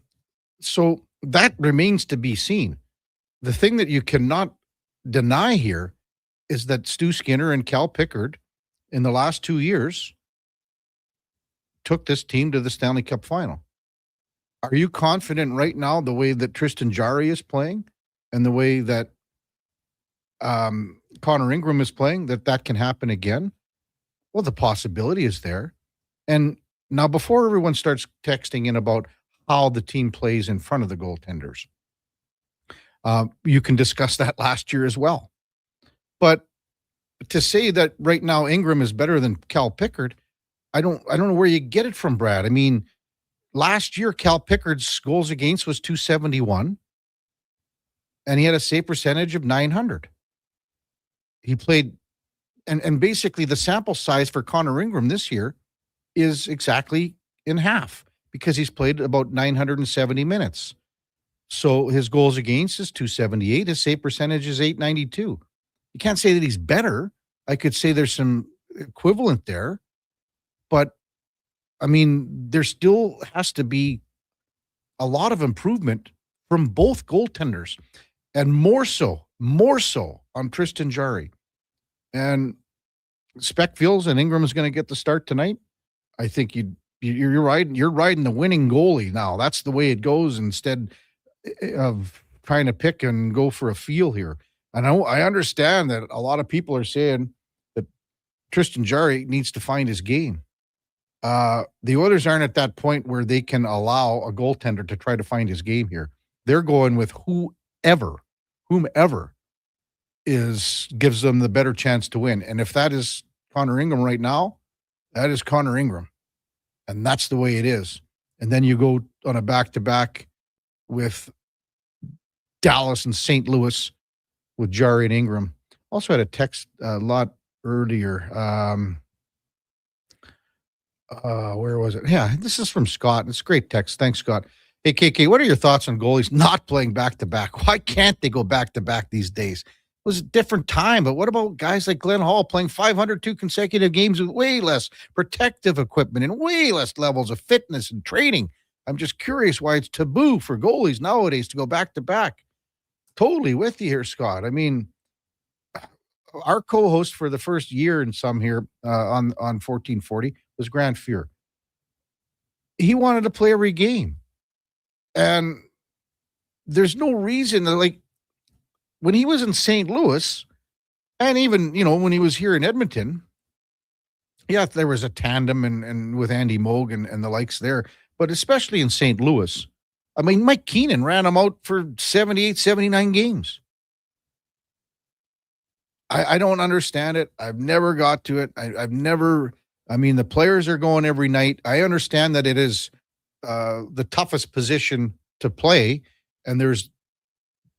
so that remains to be seen. The thing that you cannot deny here is that Stu Skinner and Cal Pickard in the last 2 years took this team to the Stanley Cup final. Are you confident right now the way that Tristan Jari is playing and the way that Connor Ingram is playing, that can happen again? Well, the possibility is there. And now, before everyone starts texting in about how the team plays in front of the goaltenders, you can discuss that last year as well. But to say that right now Ingram is better than Cal Pickard, I don't know where you get it from, Brad. I mean, last year Cal Pickard's goals against was 271, and he had a save percentage of 900. He played, and basically the sample size for Connor Ingram this year is exactly in half because he's played about 970 minutes. So his goals against is 278. His save percentage is 892. You can't say that he's better. I could say there's some equivalent there, but I mean, there still has to be a lot of improvement from both goaltenders, and more so on Tristan Jari. And Spec feels and Ingram is going to get the start tonight. I think you're riding the winning goalie now. That's the way it goes instead of trying to pick and go for a feel here. And I understand that a lot of people are saying that Tristan Jari needs to find his game. The Oilers aren't at that point where they can allow a goaltender to try to find his game here. They're going with whomever gives them the better chance to win. And if that is Connor Ingram right now, that is Connor Ingram. And that's the way it is. And then you go on a back-to-back with Dallas and St. Louis with Jari and Ingram. Also had a text a lot earlier. Where was it? Yeah, this is from Scott. It's a great text. Thanks, Scott. Hey, KK, what are your thoughts on goalies not playing back-to-back? Why can't they go back-to-back these days? It was a different time, but what about guys like Glenn Hall playing 502 consecutive games with way less protective equipment and way less levels of fitness and training? I'm just curious why it's taboo for goalies nowadays to go back-to-back. Totally with you here, Scott. I mean, our co-host for the first year and some here on 1440 was Grant Fuhr. He wanted to play every game. And there's no reason to, like, when he was in St. Louis, and even, when he was here in Edmonton, yeah, there was a tandem and with Andy Moog and the likes there. But especially in St. Louis, I mean, Mike Keenan ran him out for 78, 79 games. I don't understand it. I've never got to it. The players are going every night. I understand that it is the toughest position to play, and there's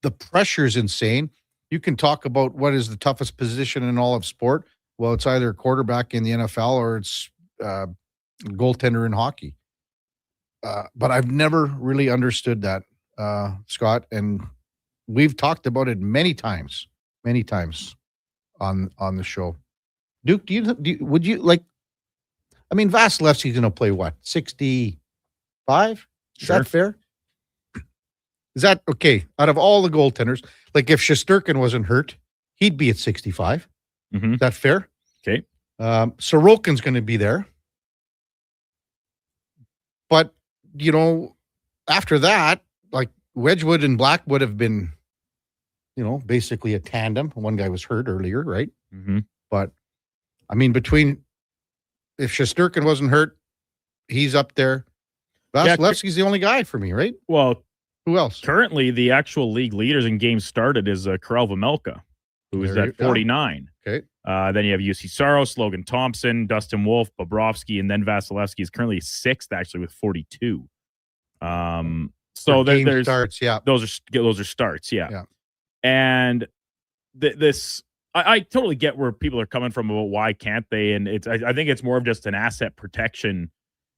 the pressure's insane. You can talk about what is the toughest position in all of sport. Well, it's either quarterback in the NFL or it's goaltender in hockey. But I've never really understood that, Scott, and we've talked about it many times on the show. Duke, would you like? I mean, Vasilevsky's going to play what, 65? Is that fair? Is that okay? Out of all the goaltenders, like if Shesterkin wasn't hurt, he'd be at 65. Is that fair? Okay. Sorokin's going to be there. But, after that, like Wedgwood and Blackwood have been, basically a tandem. One guy was hurt earlier, right? But, I mean, if Shesterkin wasn't hurt, he's up there. Vasilevsky's the only guy for me, right? Well, who else? Currently, the actual league leaders in games started is Karel Vejmelka, who is at 49. Okay. Then you have UC Saros, Logan Thompson, Dustin Wolf, Bobrovsky, and then Vasilevsky is currently 6th, actually, with 42. So there's starts, yeah. Those are starts, yeah. And I totally get where people are coming from about why can't they, and I think it's more of just an asset protection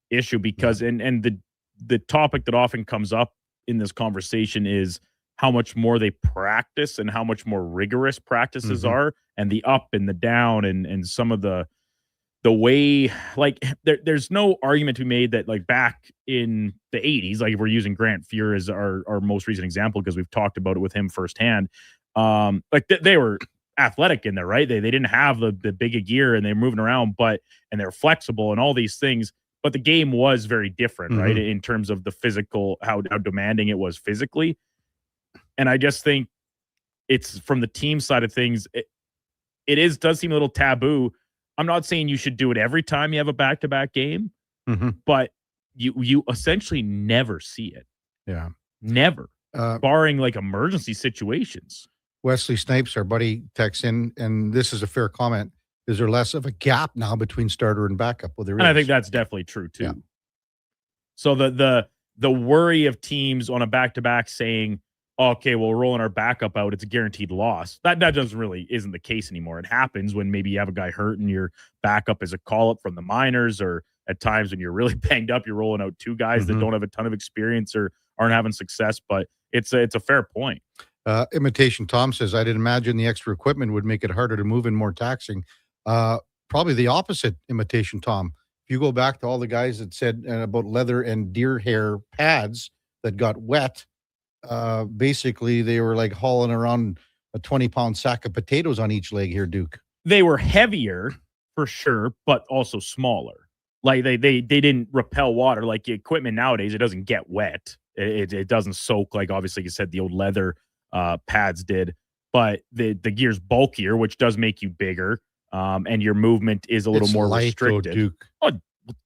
issue because and the topic that often comes up in this conversation is how much more they practice and how much more rigorous practices are, and the up and the down and some of the way, like there's no argument to be made that like back in the 80s, like if we're using Grant Fuhr as our most recent example because we've talked about it with him firsthand, they were athletic in there, right? They didn't have the big gear and they're moving around, and they're flexible and all these things. But the game was very different, right? In terms of the physical, how demanding it was physically. And I just think it's from the team side of things, it does seem a little taboo. I'm not saying you should do it every time you have a back-to-back game, but you essentially never see it. Yeah. Never. Barring like emergency situations. Wesley Snipes, our buddy, texts in, and this is a fair comment. Is there less of a gap now between starter and backup? Well, there is. And I think that's definitely true too. Yeah. So the worry of teams on a back-to-back saying, okay, well, we're rolling our backup out, it's a guaranteed loss. That isn't the case anymore. It happens when maybe you have a guy hurt and your backup is a call-up from the minors, or at times when you're really banged up, you're rolling out 2 guys that don't have a ton of experience or aren't having success. But it's a fair point. Imitation Tom says, I'd imagine the extra equipment would make it harder to move and more taxing. Probably the opposite, Imitation Tom. If you go back to all the guys that said about leather and deer hair pads that got wet, basically they were like hauling around a 20-pound sack of potatoes on each leg here, Duke. They were heavier for sure, but also smaller. Like they didn't repel water. Like the equipment nowadays, it doesn't get wet. It doesn't soak like obviously you said the old leather pads did. But the gear's bulkier, which does make you bigger. And your movement is a little more restricted. Duke. Oh,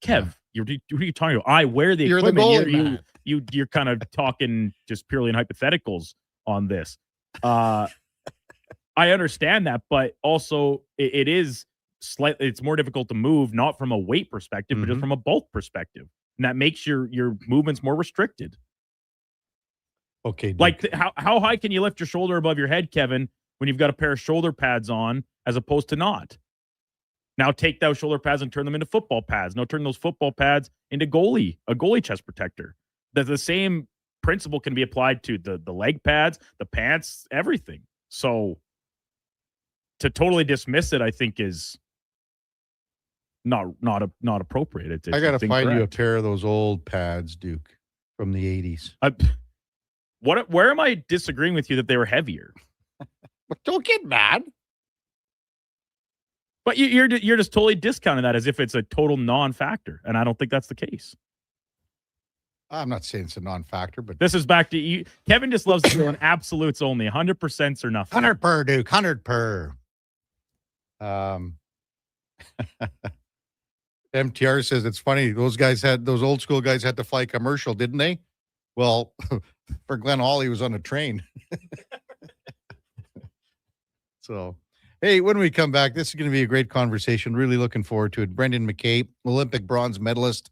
Kev, what are you talking about? I wear the equipment. You're kind of talking just purely in hypotheticals on this. I understand that, but also it is slightly, it's more difficult to move, not from a weight perspective, but just from a bulk perspective. And that makes your movements more restricted. Okay. Duke. Like how high can you lift your shoulder above your head, Kevin, when you've got a pair of shoulder pads on as opposed to not? Now take those shoulder pads and turn them into football pads. Now turn those football pads into a goalie chest protector. The same principle can be applied to the leg pads, the pants, everything. So to totally dismiss it, I think is not appropriate. I gotta find you a pair of those old pads, Duke, from the 80s. Where am I disagreeing with you that they were heavier? But don't get mad. But you're just totally discounting that as if it's a total non-factor, and I don't think that's the case. I'm not saying it's a non-factor, but this is back to you. Kevin just loves to go on absolutes only, 100% or nothing. 100 per, Duke, 100 per. MTR says it's funny. Those old school guys had to fly commercial, didn't they? Well, for Glenn Hall, he was on a train. So, hey, when we come back, this is going to be a great conversation. Really looking forward to it. Brendan McKay, Olympic bronze medalist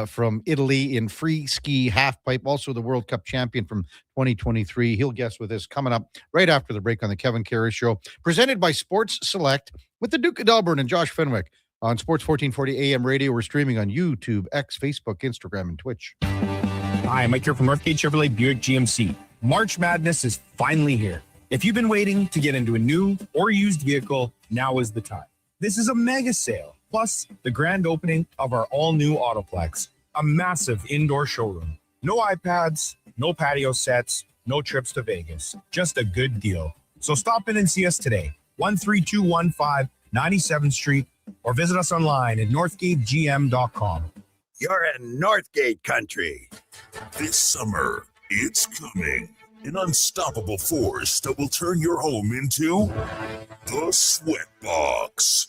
from Italy in free ski halfpipe, also the World Cup champion from 2023. He'll guest with us coming up right after the break on the Kevin Karius Show, presented by Sports Select with the Duke of Delburne and Josh Fenwick on Sports 1440 AM radio. We're streaming on YouTube, X, Facebook, Instagram, and Twitch. Hi, Mike here from Northgate Chevrolet Buick GMC. March Madness is finally here. If you've been waiting to get into a new or used vehicle, now is the time. This is a mega sale, plus the grand opening of our all-new Autoplex, a massive indoor showroom. No iPads, no patio sets, No trips to Vegas. Just a good deal. So stop in and see us today. 13215 97th Street, or visit us online at northgategm.com. You're in Northgate country. This summer, it's coming. An unstoppable force that will turn your home into the Sweatbox.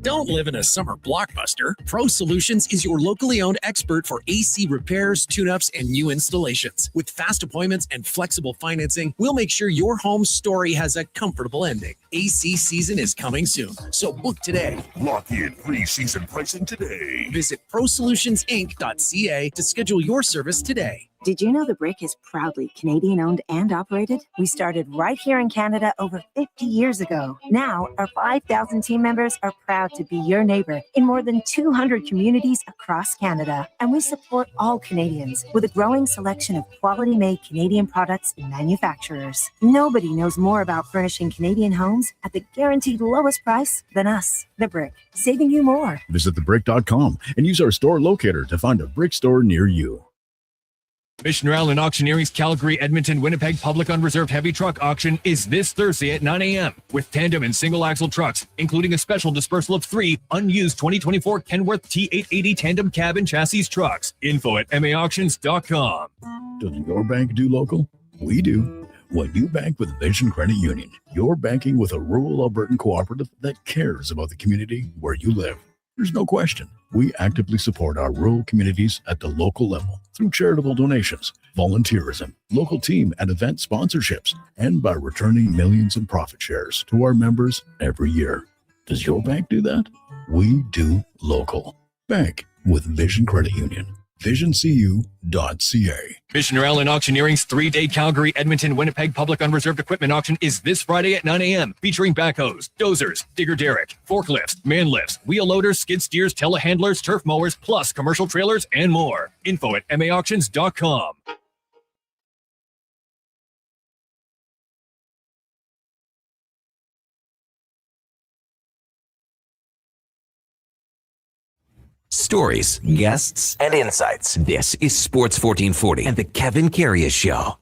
Don't live in a summer blockbuster. Pro Solutions is your locally owned expert for AC repairs, tune-ups, and new installations. With fast appointments and flexible financing, we'll make sure your home story has a comfortable ending. AC season is coming soon, so book today. Lock in pre-season pricing today. Visit prosolutionsinc.ca to schedule your service today. Did you know the Brick is proudly Canadian owned and operated? We started right here in Canada over 50 years ago. Now, our 5,000 team members are proud to be your neighbor in more than 200 communities across Canada. And we support all Canadians with a growing selection of quality made Canadian products and manufacturers. Nobody knows more about furnishing Canadian homes at the guaranteed lowest price than us. The Brick, saving you more. Visit thebrick.com and use our store locator to find a Brick store near you. Mission Island Auctioneering's Calgary, Edmonton, Winnipeg Public Unreserved Heavy Truck Auction is this Thursday at 9 a.m. with tandem and single axle trucks, including a special dispersal of 3 unused 2024 Kenworth T880 tandem cab and chassis trucks. Info at maauctions.com. Does your bank do local? We do. When you bank with Vision Credit Union, you're banking with a rural Albertan cooperative that cares about the community where you live. There's no question. We actively support our rural communities at the local level through charitable donations, volunteerism, local team and event sponsorships, and by returning millions in profit shares to our members every year. Does your bank do that? We do local. Bank with Vision Credit Union. VisionCU.ca. Mission Island Auctioneering's 3-day Calgary, Edmonton, Winnipeg Public Unreserved Equipment Auction is this Friday at 9 a.m. featuring backhoes, dozers, digger derrick, forklifts, man lifts, wheel loaders, skid steers, telehandlers, turf mowers, plus commercial trailers and more. Info at maauctions.com. Stories, guests, and insights. This is Sports 1440 and the Kevin Karius Show.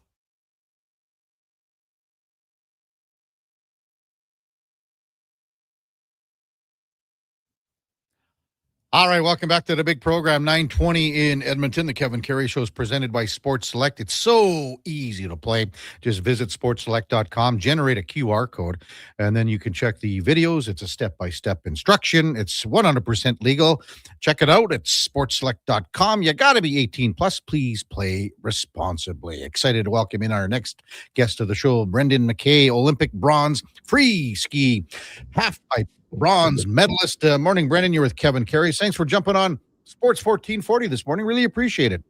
All right, welcome back to the big program, 9:20 in Edmonton. The Kevin Karius Show is presented by Sports Select. It's so easy to play. Just visit sportselect.com, generate a QR code, and then you can check the videos. It's a step-by-step instruction. It's 100% legal. Check it out at sportselect.com. You got to be 18 plus. Please play responsibly. Excited to welcome in our next guest of the show, Brendan McKay, Olympic bronze free ski halfpipe bronze medalist. Morning, Brendan. You're with Kevin Karius. Thanks for jumping on Sports 1440 this morning. Really appreciate it.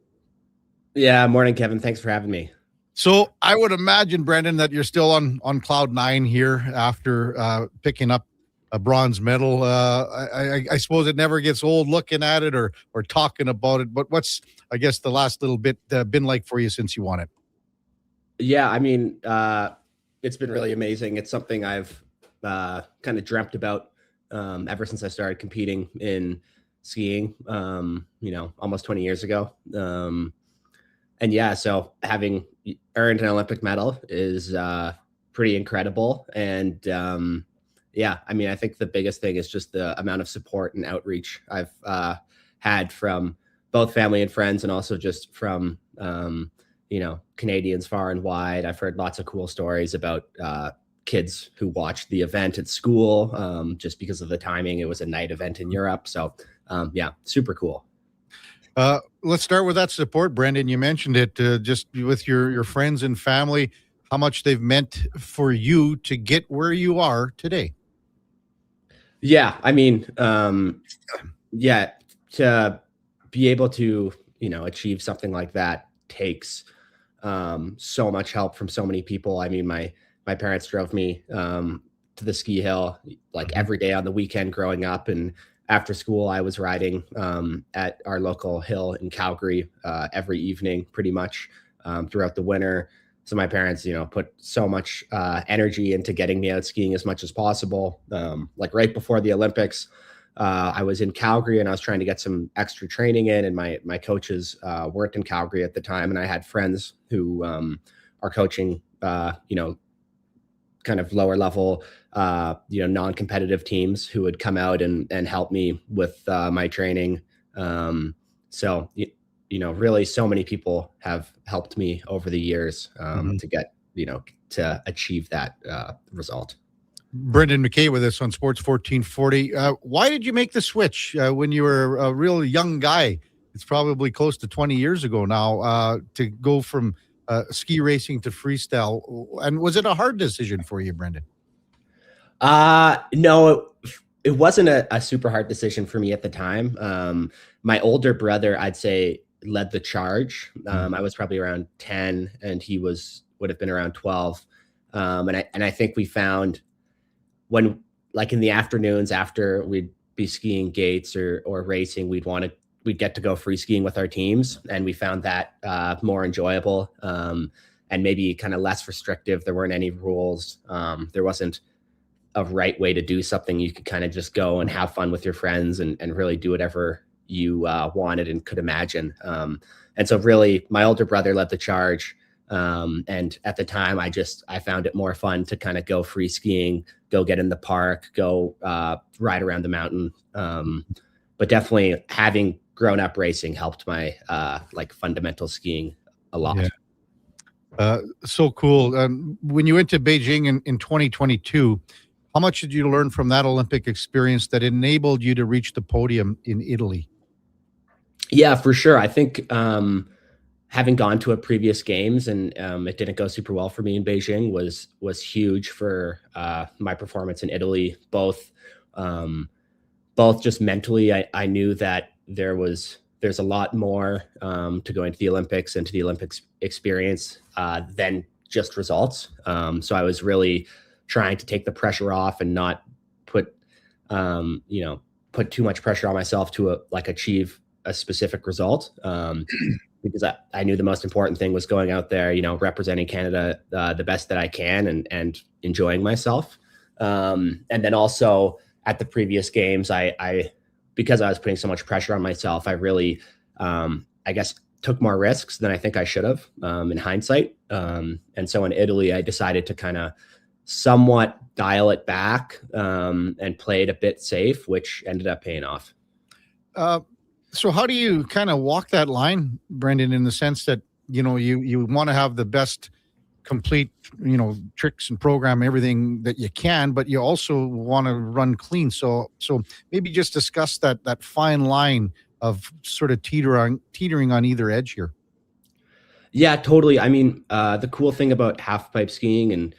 Yeah, morning, Kevin. Thanks for having me. So I would imagine, Brendan, that you're still on cloud 9 here after picking up a bronze medal. I suppose it never gets old looking at it or talking about it. But what's, I guess, the last little bit been like for you since you won it? Yeah, I mean, it's been really amazing. It's something I've kind of dreamt about ever since I started competing in skiing, almost 20 years ago. And yeah, so having earned an Olympic medal is pretty incredible. And yeah, I mean, I think the biggest thing is just the amount of support and outreach I've had from both family and friends, and also just from, Canadians far and wide. I've heard lots of cool stories about kids who watched the event at school just because of the timing. It was a night event in Europe. So yeah, super cool. Let's start with that support, Brendan. You mentioned it just with your friends and family, how much they've meant for you to get where you are today. Yeah, I mean, yeah, to be able to, achieve something like that takes so much help from so many people. I mean, my parents drove me to the ski hill like every day on the weekend growing up, and after school I was riding at our local hill in Calgary every evening pretty much throughout the winter. So my parents, put so much energy into getting me out skiing as much as possible. Like right before the Olympics, I was in Calgary and I was trying to get some extra training in, and my coaches weren't in Calgary at the time, and I had friends who are coaching, kind of lower level, non-competitive teams who would come out and help me with my training. So really so many people have helped me over the years to get, to achieve that result. Brendan McKay with us on Sports 1440. Why did you make the switch when you were a real young guy? It's probably close to 20 years ago now, to go from ski racing to freestyle. And was it a hard decision for you, Brendan? No, it wasn't a super hard decision for me at the time. My older brother, I'd say, led the charge. I was probably around 10 and he would have been around 12. And I think we found when, like in the afternoons after we'd be skiing gates or racing, we'd get to go free skiing with our teams. And we found that more enjoyable and maybe kind of less restrictive. There weren't any rules. There wasn't a right way to do something. You could kind of just go and have fun with your friends and really do whatever you wanted and could imagine. And so really my older brother led the charge. And at the time I found it more fun to kind of go free skiing, go get in the park, go ride around the mountain. But definitely having grown up racing helped my fundamental skiing a lot. Yeah. So cool. When you went to Beijing in 2022, how much did you learn from that Olympic experience that enabled you to reach the podium in Italy? Yeah, for sure. I think having gone to a previous games and it didn't go super well for me in Beijing was huge for my performance in Italy. Both just mentally, I knew that there's a lot more to going to the Olympics and to the Olympics experience than just results. So I was really trying to take the pressure off and not put too much pressure on myself to achieve a specific result. Because I knew the most important thing was going out there, representing Canada the best that I can and enjoying myself. And then also at the previous games, because I was putting so much pressure on myself, I really, took more risks than I think I should have in hindsight. And so in Italy, I decided to kind of somewhat dial it back and play it a bit safe, which ended up paying off. So how do you kind of walk that line, Brendan, in the sense that, you want to have the best complete, tricks and program, everything that you can, but you also want to run clean. So maybe just discuss that fine line of sort of teetering on either edge here. Yeah, totally. I mean, the cool thing about half pipe skiing and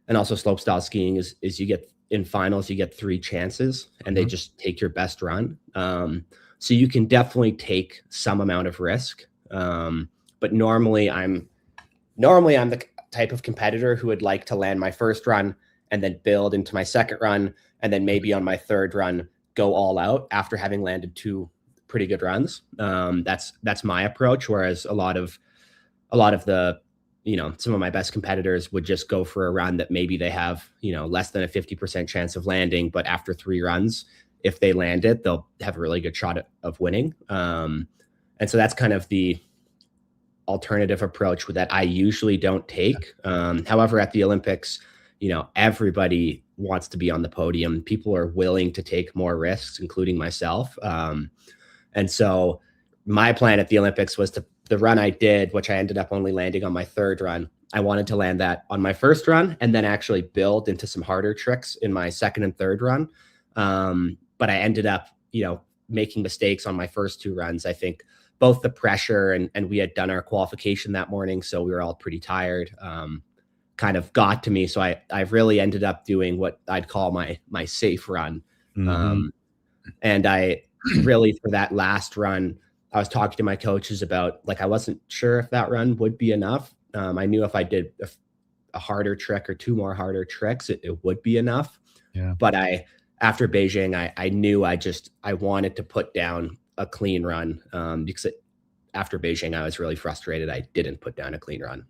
also slopestyle skiing is you get in finals, you get 3 chances and they just take your best run. So you can definitely take some amount of risk. But normally I'm the type of competitor who would like to land my first run and then build into my second run. And then maybe on my third run, go all out after having landed 2 pretty good runs. That's my approach. Whereas a lot of the, some of my best competitors would just go for a run that maybe they have, less than a 50% chance of landing, but after 3 runs, if they land it, they'll have a really good shot of winning. And so that's kind of the alternative approach that I usually don't take. However, at the Olympics, everybody wants to be on the podium. People are willing to take more risks, including myself. And so my plan at the Olympics was the run I did, which I ended up only landing on my third run. I wanted to land that on my first run and then actually build into some harder tricks in my second and third run. But I ended up, making mistakes on my first 2 runs. I think both the pressure and we had done our qualification that morning, so we were all pretty tired, kind of got to me. So I really ended up doing what I'd call my safe run. And I really, for that last run, I was talking to my coaches about, I wasn't sure if that run would be enough. I knew if I did a harder trick or 2 more harder tricks, it would be enough. Yeah. But after Beijing, I knew I wanted to put down a clean run because after Beijing, I was really frustrated. I didn't put down a clean run.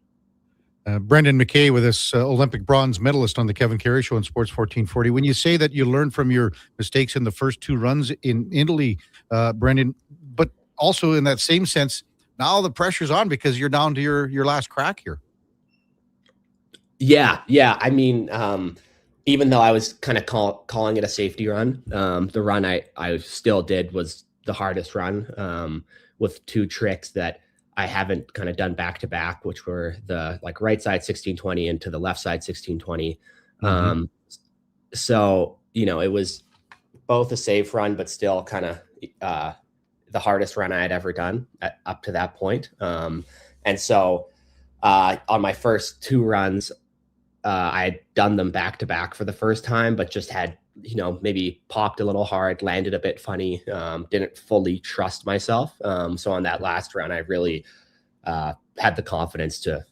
Brendan McKay with us, Olympic bronze medalist on the Kevin Karius Show on Sports 1440. When you say that you learned from your mistakes in the first 2 runs in Italy, Brendan, but also in that same sense, now the pressure's on because you're down to your last crack here. Yeah. I mean, even though I was kind of calling it a safety run, the run I still did was the hardest run, with two tricks that I haven't kind of done back to back, which were the like right side 1620 into the left side 1620. So, it was both a safe run, but still kind of the hardest run I had ever done up to that point. And so on my first two runs, I had done them back to back for the first time, but just had, maybe popped a little hard, landed a bit funny, didn't fully trust myself. So on that last run, I really had the confidence to,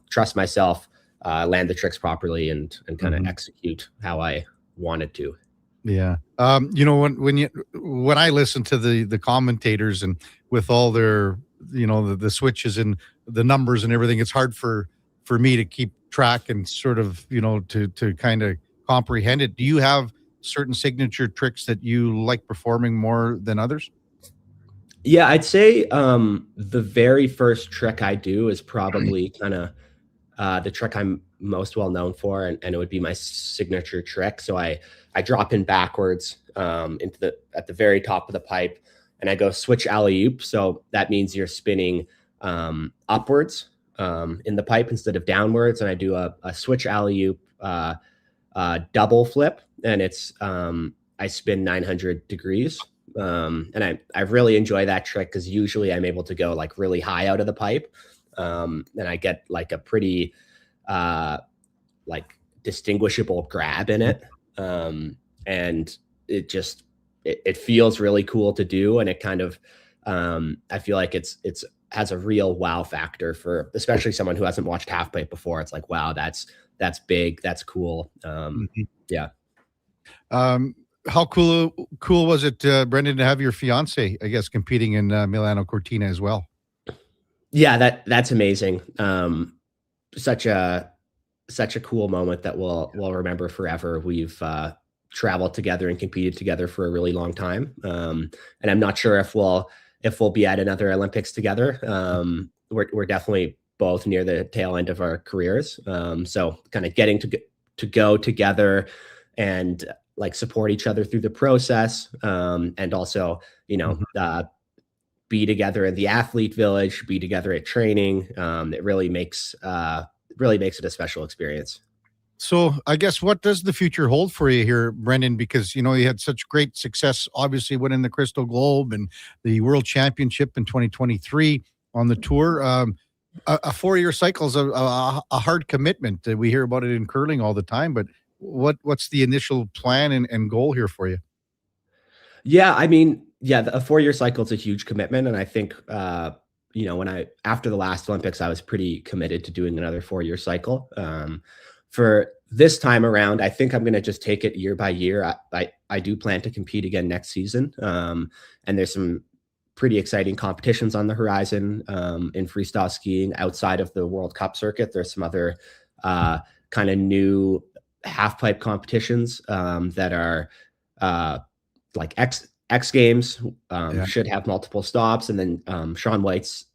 trust myself, land the tricks properly and kind of execute how I wanted to. Yeah. When I listen to the commentators and with all their, the switches and the numbers and everything, it's hard for me to keep track and sort of, to kind of comprehend it. Do you have certain signature tricks that you like performing more than others? Yeah, I'd say the very first trick I do is probably kind of the trick I'm most well known for, and it would be my signature trick. So I drop in backwards at the very top of the pipe, and I go switch alley-oop. So that means you're spinning upwards in the pipe instead of downwards, and I do a switch alley-oop double flip, and it's I spin 900 degrees. And I really enjoy that trick because usually I'm able to go like really high out of the pipe. And I get like a pretty like distinguishable grab in it. And it just, it feels really cool to do. And it kind of, I feel like it's has a real wow factor for especially someone who hasn't watched half pipe before. It's like, wow, that's big. That's cool. Yeah. How cool was it, Brendan, to have your fiance, I guess, competing in Milano Cortina as well? Yeah, that's amazing. Such a cool moment that we'll remember forever. We've traveled together and competed together for a really long time. And I'm not sure if we'll be at another Olympics together. We're definitely both near the tail end of our careers. So kind of getting to go together and like support each other through the process, and also, be together in the athlete village, be together at training. It really makes it a special experience. So I guess what does the future hold for you here, Brendan? Because, you had such great success, obviously winning the Crystal Globe and the World Championship in 2023 on the tour. A 4-year cycle is a hard commitment. We hear about it in curling all the time, but what's the initial plan and goal here for you? Yeah, I mean, a 4-year cycle is a huge commitment. And I think, after the last Olympics, I was pretty committed to doing another 4-year cycle. For this time around, I think I'm going to just take it year by year. I do plan to compete again next season. And there's some pretty exciting competitions on the horizon in freestyle skiing outside of the World Cup circuit. There's some other kind of new half pipe competitions that are like X Games should have multiple stops. And then Sean White's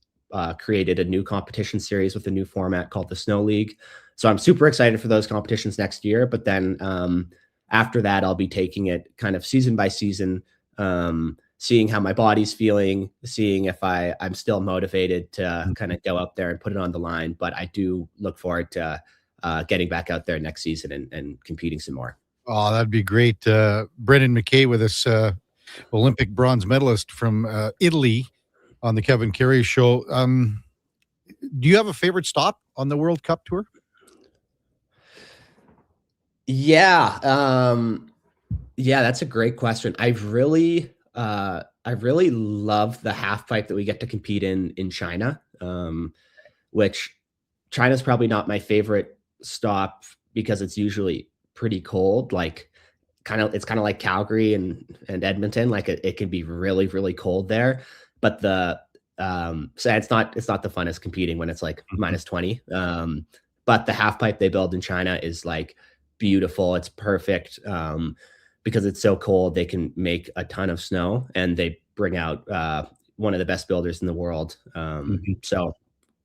created a new competition series with a new format called the Snow League. So I'm super excited for those competitions next year. But then after that, I'll be taking it kind of season by season, seeing how my body's feeling, seeing if I'm still motivated to kind of go up there and put it on the line. But I do look forward to getting back out there next season and competing some more. Oh, that'd be great. Brendan McKay with us, Olympic bronze medalist from Italy on the Kevin Karius Show. Do you have a favorite stop on the World Cup tour? Yeah. That's a great question. I really love the half pipe that we get to compete in China, which China's probably not my favorite stop because it's usually pretty cold. Like it's kind of like Calgary and Edmonton. Like it can be really, really cold there, but so it's not the funnest competing when it's like minus 20. But the half pipe they build in China is like beautiful. It's perfect. Because it's so cold, they can make a ton of snow, and they bring out one of the best builders in the world. So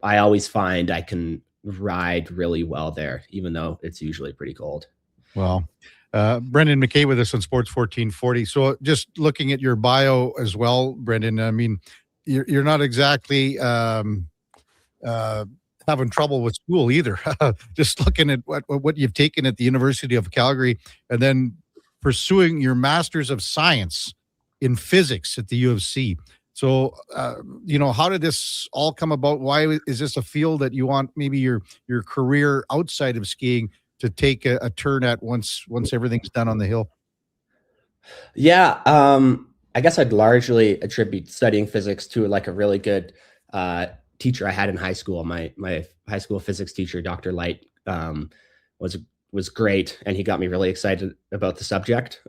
I always find I can ride really well there, even though it's usually pretty cold. Well, Brendan McKay with us on Sports 1440. So just looking at your bio as well, Brendan, I mean, you're not exactly having trouble with school either. Just looking at what you've taken at the University of Calgary and then pursuing your Master's of Science in Physics at the U of C. So, how did this all come about? Why is this a field that you want maybe your career outside of skiing to take a turn at once everything's done on the hill? Yeah, I guess I'd largely attribute studying physics to like a really good teacher I had in high school. My high school physics teacher, Dr. Light, was great, and he got me really excited about the subject.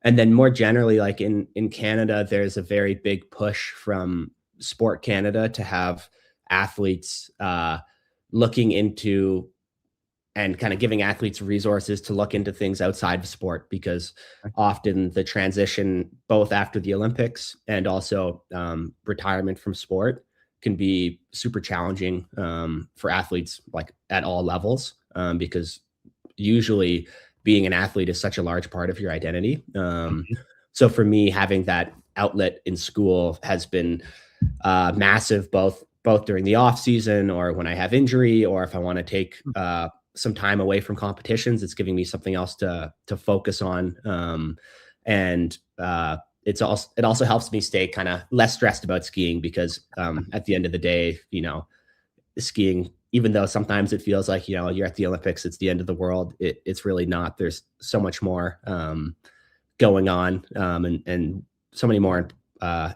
And then more generally, like in Canada, there's a very big push from Sport Canada to have athletes looking into and kind of giving athletes resources to look into things outside of sport, because often the transition, both after the Olympics and also retirement from sport, can be super challenging for athletes like at all levels, because usually being an athlete is such a large part of your identity. So for me, having that outlet in school has been massive, both during the off season or when I have injury, or if I want to take some time away from competitions, it's giving me something else to focus on. And it also helps me stay kind of less stressed about skiing, because at the end of the day, skiing, even though sometimes it feels like, you're at the Olympics, it's the end of the world. It's really not. There's so much more going on, and so many more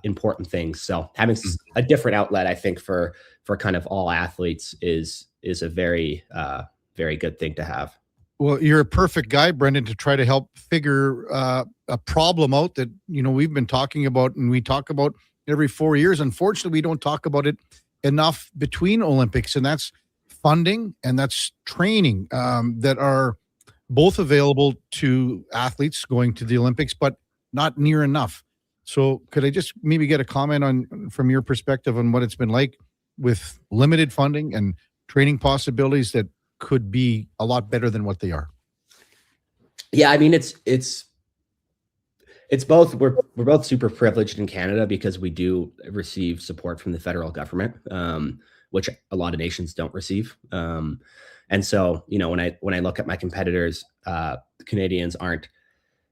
important things. So having a different outlet, I think, for kind of all athletes is a very, very good thing to have. Well, you're a perfect guy, Brendan, to try to help figure a problem out that, we've been talking about, and we talk about every 4 years. Unfortunately, we don't talk about it enough between Olympics, and that's funding and that's training that are both available to athletes going to the Olympics, but not near enough. So could I just maybe get a comment from your perspective on what it's been like with limited funding and training possibilities that could be a lot better than what they are? Yeah, I mean, it's both. We're both super privileged in Canada because we do receive support from the federal government, which a lot of nations don't receive. And so, when I look at my competitors, Canadians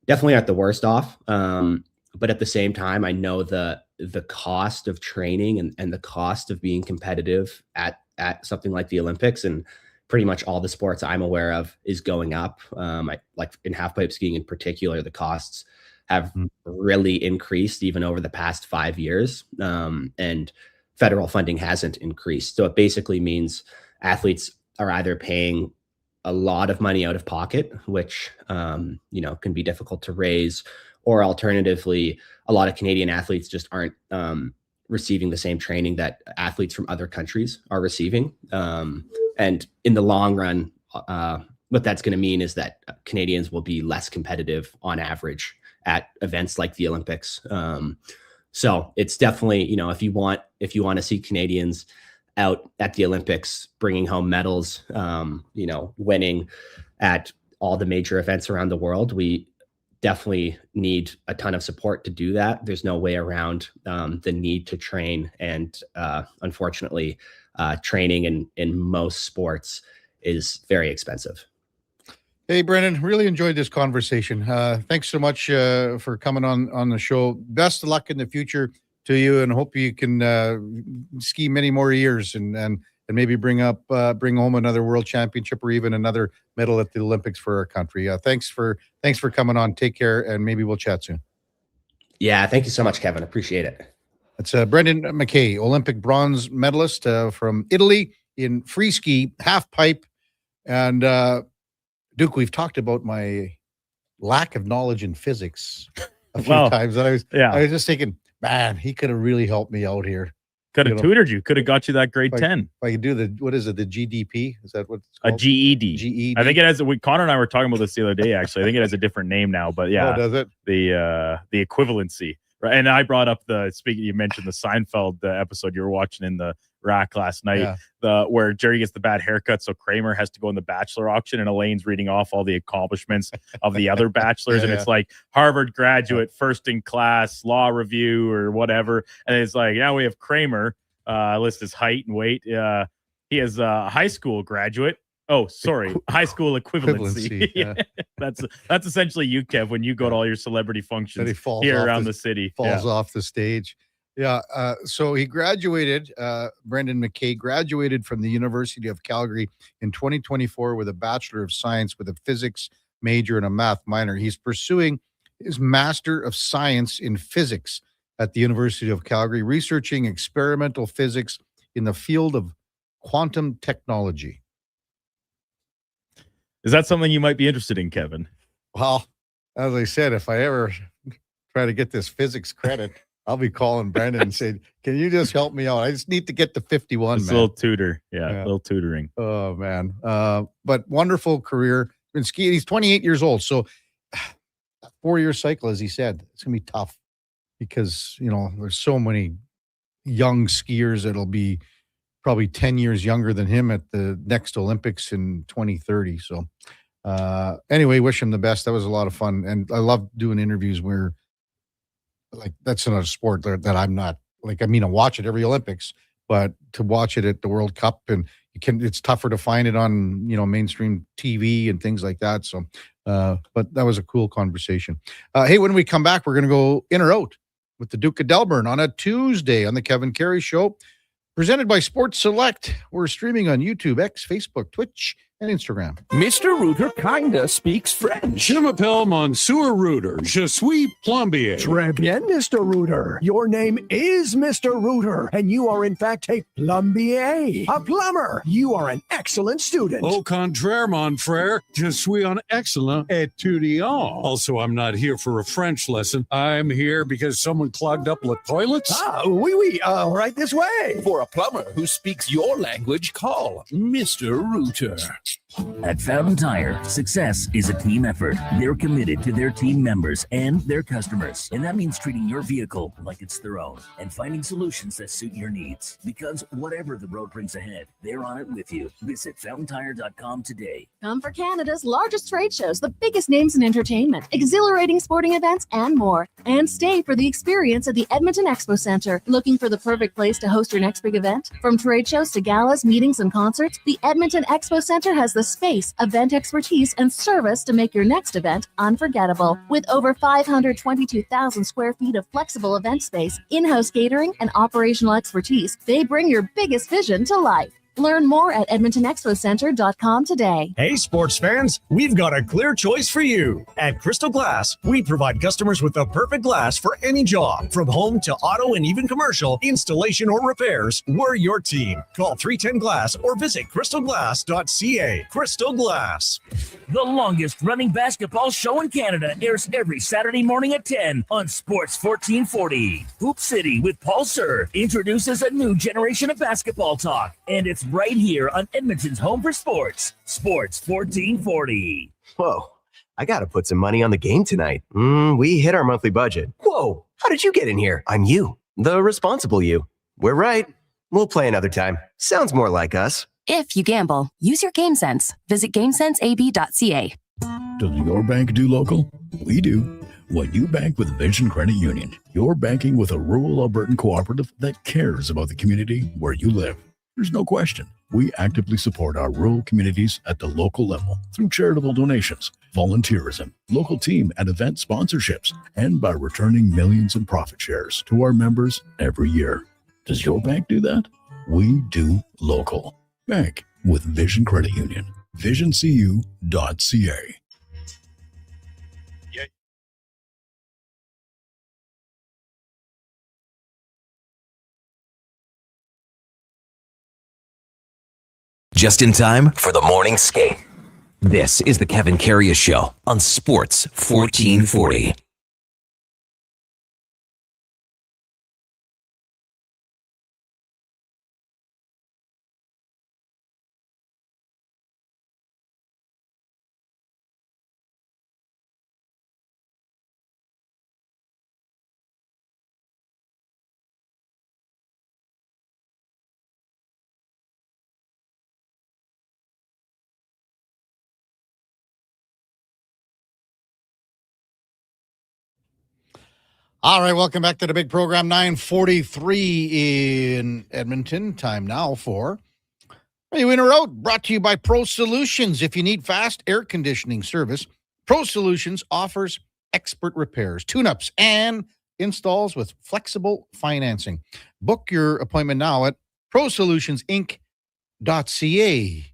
definitely aren't the worst off. But at the same time, I know the cost of training and the cost of being competitive at something like the Olympics, and pretty much all the sports I'm aware of, is going up. Like in halfpipe skiing in particular, the costs have really increased even over the past 5 years, and federal funding hasn't increased. So it basically means athletes are either paying a lot of money out of pocket, which can be difficult to raise, or alternatively, a lot of Canadian athletes just aren't receiving the same training that athletes from other countries are receiving. And in the long run, what that's going to mean is that Canadians will be less competitive on average at events like the Olympics. So it's definitely, if you want to see Canadians out at the Olympics, bringing home medals, winning at all the major events around the world, we definitely need a ton of support to do that. There's no way around the need to train. And unfortunately, training in most sports is very expensive. Hey, Brendan, really enjoyed this conversation. Thanks so much for coming on the show. Best of luck in the future to you, and hope you can ski many more years and maybe bring home another world championship or even another medal at the Olympics for our country. Thanks for coming on. Take care, and maybe we'll chat soon. Yeah, thank you so much, Kevin. Appreciate it. It's Brendan McKay, Olympic bronze medalist from Italy in free ski, half pipe. And Duke, we've talked about my lack of knowledge in physics a few times. And I was just thinking, man, he could have really helped me out here. Could have tutored you. Could have got you that grade 10. If I could do the GDP, is that what it's called? A GED. GED. I think it has. Connor and I were talking about this the other day. Actually, I think it has a different name now. But yeah, does it? The equivalency. Right. And I brought up you mentioned the Seinfeld episode you were watching in the rack last night, where Jerry gets the bad haircut. So Kramer has to go in the bachelor auction and Elaine's reading off all the accomplishments of the other bachelors. And it's like Harvard graduate, first in class, law review or whatever. And it's like, now we have Kramer, list his height and weight. He is a high school graduate. Oh, sorry. High school equivalency. That's essentially you, Kev, when you go to all your celebrity functions here around the city. Falls off the stage. Yeah. So he graduated, Brendan McKay graduated from the University of Calgary in 2024 with a Bachelor of Science with a physics major and a math minor. He's pursuing his Master of Science in Physics at the University of Calgary, researching experimental physics in the field of quantum technology. Is that something you might be interested in, Kevin? Well, as I said, if I ever try to get this physics credit, I'll be calling Brendan and saying, can you just help me out? I just need to get to 51, It's a little tutor. Yeah, a little tutoring. Oh, man. But wonderful career. Been skiing. He's 28 years old. So 4-year cycle, as he said, it's going to be tough because, there's so many young skiers that'll be probably 10 years younger than him at the next Olympics in 2030. So anyway, wish him the best. That was a lot of fun. And I love doing interviews where that's not a sport that I'm not I watch it every Olympics, but to watch it at the World Cup and it's tougher to find it on, mainstream TV and things like that. So, but that was a cool conversation. Hey, when we come back, we're going to go in or out with the Duke of Delburne on a Tuesday on the Kevin Carey Show. Presented by Sports Select. We're streaming on YouTube, X, Facebook, Twitch, and Instagram. Mr. Rooter kinda speaks French. Je m'appelle Monsieur Rooter. Je suis plombier. Très bien, Mr. Rooter. Your name is Mr. Rooter, and you are in fact a plombier. A plumber. You are an excellent student. Au contraire, mon frère. Je suis un excellent étudiant. Also, I'm not here for a French lesson. I'm here because someone clogged up the toilets. Ah, oui, right this way. For a plumber who speaks your language, call Mr. Rooter. At Fountain Tire, success is a team effort. They're committed to their team members and their customers. And that means treating your vehicle like it's their own and finding solutions that suit your needs. Because whatever the road brings ahead, they're on it with you. Visit FountainTire.com today. Come for Canada's largest trade shows, the biggest names in entertainment, exhilarating sporting events, and more. And stay for the experience at the Edmonton Expo Centre. Looking for the perfect place to host your next big event? From trade shows to galas, meetings, and concerts, the Edmonton Expo Centre has the space, event expertise, and service to make your next event unforgettable. With over 522,000 square feet of flexible event space, in-house catering, and operational expertise, they bring your biggest vision to life. Learn more at EdmontonExpoCenter.com today. Hey, sports fans, we've got a clear choice for you. At Crystal Glass, we provide customers with the perfect glass for any job. From home to auto and even commercial, installation or repairs, we're your team. Call 310-GLASS or visit crystalglass.ca. Crystal Glass. The longest running basketball show in Canada airs every Saturday morning at 10 on Sports 1440. Hoop City with Paul Sir introduces a new generation of basketball talk, and it's right here on Edmonton's home for sports, Sports 1440. Whoa, I gotta put some money on the game tonight. We hit our monthly budget. Whoa, how did you get in here? I'm you, the responsible you. We're right. We'll play another time. Sounds more like us. If you gamble, use your game sense. Visit GameSenseAB.ca. Does your bank do local? We do. When you bank with Vision Credit Union, you're banking with a rural Albertan cooperative that cares about the community where you live. There's no question. We actively support our rural communities at the local level through charitable donations, volunteerism, local team and event sponsorships, and by returning millions in profit shares to our members every year. Does your bank do that? We do local. Bank with Vision Credit Union. VisionCU.ca. Just in time for the morning skate. This is the Kevin Karius Show on Sports 1440. All right, welcome back to the big program. 9:43 in Edmonton. Time now for Are You In or Out? Brought to you by Pro Solutions. If you need fast air conditioning service, Pro Solutions offers expert repairs, tune-ups, and installs with flexible financing. Book your appointment now at prosolutionsinc.ca.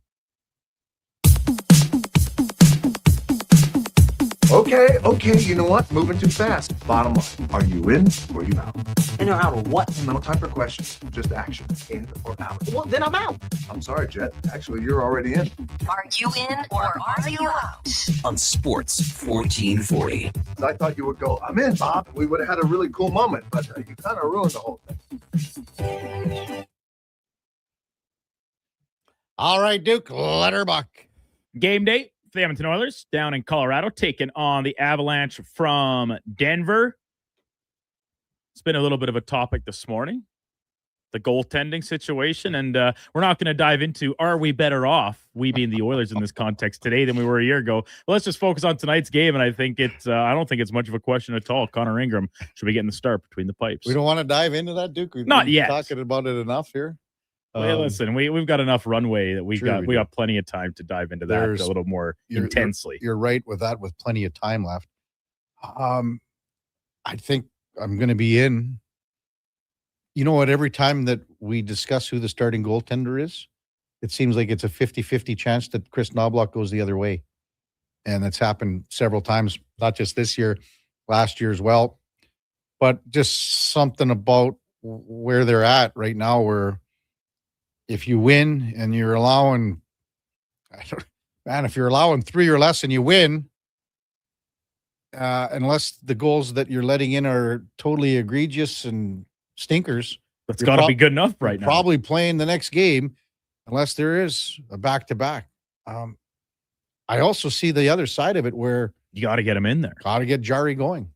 Okay, you know what? Moving too fast. Bottom line, are you in or are you out? In or out of what? No time for questions, just action. In or out? Well, then I'm out. I'm sorry, Jet. Actually, you're already in. Are you in or are you out? On Sports 1440. I thought you would go, I'm in, Bob. We would have had a really cool moment, but you kind of ruined the whole thing. All right, Duke, let her buck. Game day. The Edmonton Oilers down in Colorado taking on the Avalanche from Denver. It's been a little bit of a topic this morning, the goaltending situation, and we're not going to dive into are we better off, we being the Oilers in this context today, than we were a year ago. Well, let's just focus on tonight's game, and I think I don't think it's much of a question at all. Connor Ingram should be getting the start between the pipes. We don't want to dive into that, Duke. We've Not been yet. Talking about it enough here. Well, listen, we've got enough runway that we got plenty of time to dive into that a little more intensely. You're right with that, with plenty of time left. I think I'm going to be in. You know what? Every time that we discuss who the starting goaltender is, it seems like it's a 50-50 chance that Chris Knoblauch goes the other way. And it's happened several times, not just this year, last year as well. But just something about where they're at right now where if you win and you're allowing, if you're allowing 3 or less and you win, unless the goals that you're letting in are totally egregious and stinkers, that's got to be good enough right now. Probably playing the next game, unless there is a back-to-back. I also see the other side of it where you got to get him in there. Got to get Jari going.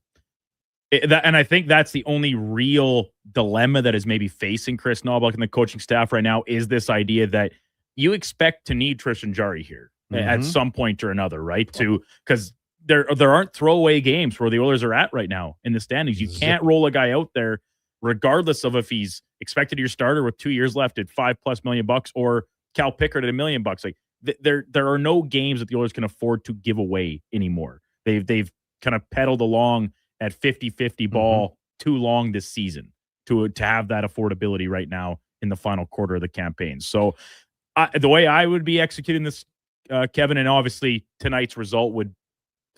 And I think that's the only real dilemma that is maybe facing Chris Knoblauch and the coaching staff right now is this idea that you expect to need Tristan Jarry here at some point or another, right? Because there aren't throwaway games where the Oilers are at right now in the standings. You can't roll a guy out there regardless of if he's expected to be your starter with 2 years left at $5+ million or Cal Pickard at $1 million. Like there are no games that the Oilers can afford to give away anymore. They've kind of pedaled along at 50-50 ball too long this season to have that affordability right now in the final quarter of the campaign. So the way I would be executing this, Kevin, and obviously tonight's result would